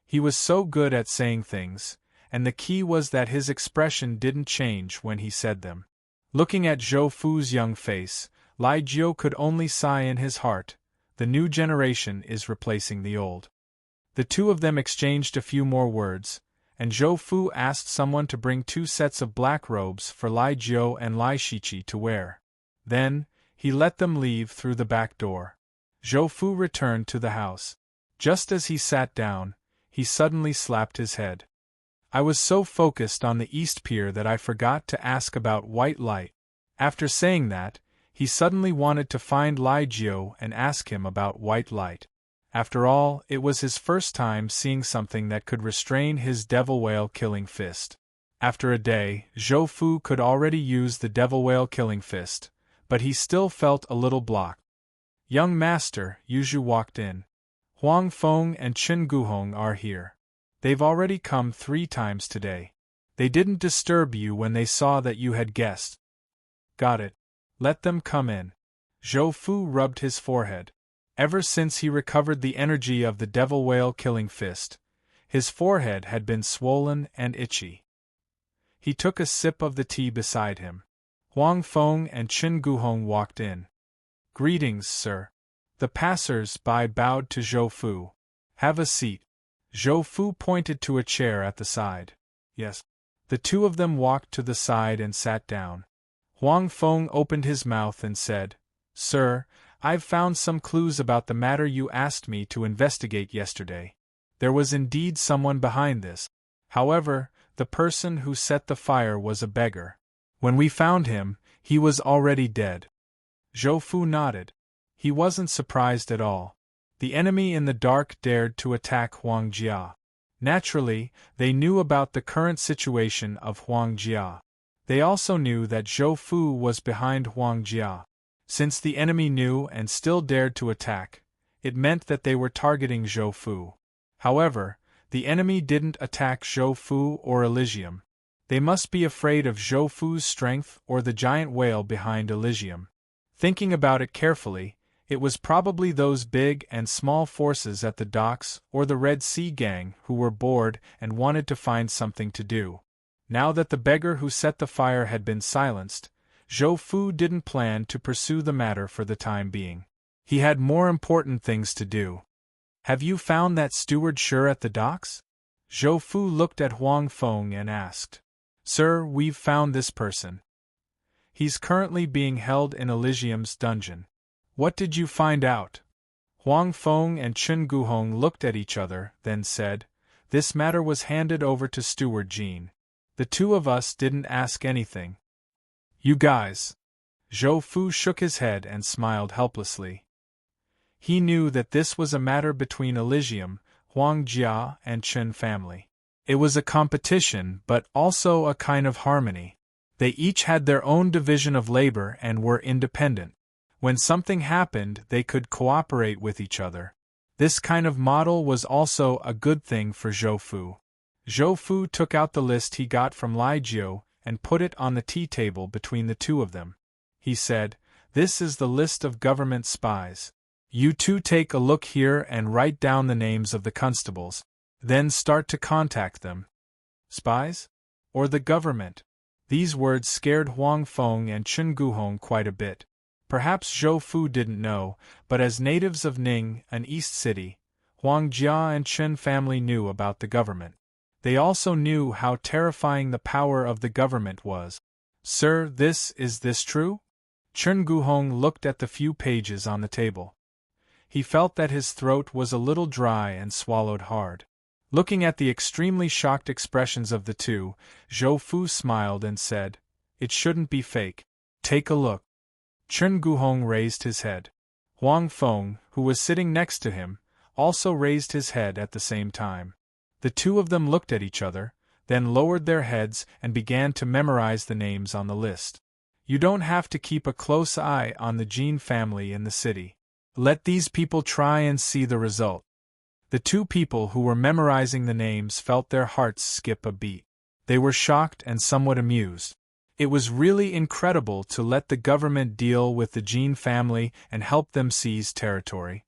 He was so good at saying things, and the key was that his expression didn't change when he said them. Looking at Zhou Fu's young face, Lai Jiu could only sigh in his heart, the new generation is replacing the old. The 2 of them exchanged a few more words, and Zhou Fu asked someone to bring 2 sets of black robes for Lai Jiu and Lai Shiqi to wear. Then, he let them leave through the back door. Zhou Fu returned to the house. Just as he sat down, he suddenly slapped his head. "I was so focused on the East Pier that I forgot to ask about white light." After saying that, he suddenly wanted to find Lai Jiu and ask him about white light. After all, it was his first time seeing something that could restrain his devil whale-killing fist. After a day, Zhou Fu could already use the devil whale killing fist, but he still felt a little blocked. Young master, Yuzhu walked in. Huang Feng and Qin Guhong are here. They've already come 3 times today. They didn't disturb you when they saw that you had guessed. Got it. Let them come in. Zhou Fu rubbed his forehead. Ever since he recovered the energy of the devil whale killing fist, his forehead had been swollen and itchy. He took a sip of the tea beside him. Huang Feng and Qin Guhong walked in. Greetings, sir. The passers-by bowed to Zhou Fu. Have a seat. Zhou Fu pointed to a chair at the side. Yes. The 2 of them walked to the side and sat down. Huang Feng opened his mouth and said, Sir, I've found some clues about the matter you asked me to investigate yesterday. There was indeed someone behind this. However, the person who set the fire was a beggar. When we found him, he was already dead. Zhou Fu nodded. He wasn't surprised at all. The enemy in the dark dared to attack Huang Jia. Naturally, they knew about the current situation of Huang Jia. They also knew that Zhou Fu was behind Huang Jia. Since the enemy knew and still dared to attack, it meant that they were targeting Zhou Fu. However, the enemy didn't attack Zhou Fu or Elysium. They must be afraid of Zhou Fu's strength or the giant whale behind Elysium. Thinking about it carefully, it was probably those big and small forces at the docks or the Red Sea gang who were bored and wanted to find something to do. Now that the beggar who set the fire had been silenced, Zhou Fu didn't plan to pursue the matter for the time being. He had more important things to do. Have you found that steward sure at the docks? Zhou Fu looked at Huang Feng and asked. Sir, we've found this person. He's currently being held in Elysium's dungeon. What did you find out? Huang Feng and Qin Guhong looked at each other, then said, This matter was handed over to Steward Jean. The 2 of us didn't ask anything. You guys. Zhou Fu shook his head and smiled helplessly. He knew that this was a matter between Elysium, Huang Jia, and Qin family. It was a competition but also a kind of harmony. They each had their own division of labor and were independent. When something happened, they could cooperate with each other. This kind of model was also a good thing for Zhou Fu. Zhou Fu took out the list he got from Lai Jiu and put it on the tea table between the 2 of them. He said, This is the list of government spies. You 2 take a look here and write down the names of the constables. Then start to contact them. Spies? Or the government? These words scared Huang Feng and Qin Guhong quite a bit. Perhaps Zhou Fu didn't know, but as natives of Ning, an east city, Huang Jia and Qin family knew about the government. They also knew how terrifying the power of the government was. Sir, is this true? Qin Guhong looked at the few pages on the table. He felt that his throat was a little dry and swallowed hard. Looking at the extremely shocked expressions of the 2, Zhou Fu smiled and said, It shouldn't be fake. Take a look. Qin Guhong raised his head. Huang Feng, who was sitting next to him, also raised his head at the same time. The 2 of them looked at each other, then lowered their heads and began to memorize the names on the list. You don't have to keep a close eye on the Jean family in the city. Let these people try and see the result. The 2 people who were memorizing the names felt their hearts skip a beat. They were shocked and somewhat amused. It was really incredible to let the government deal with the Jean family and help them seize territory.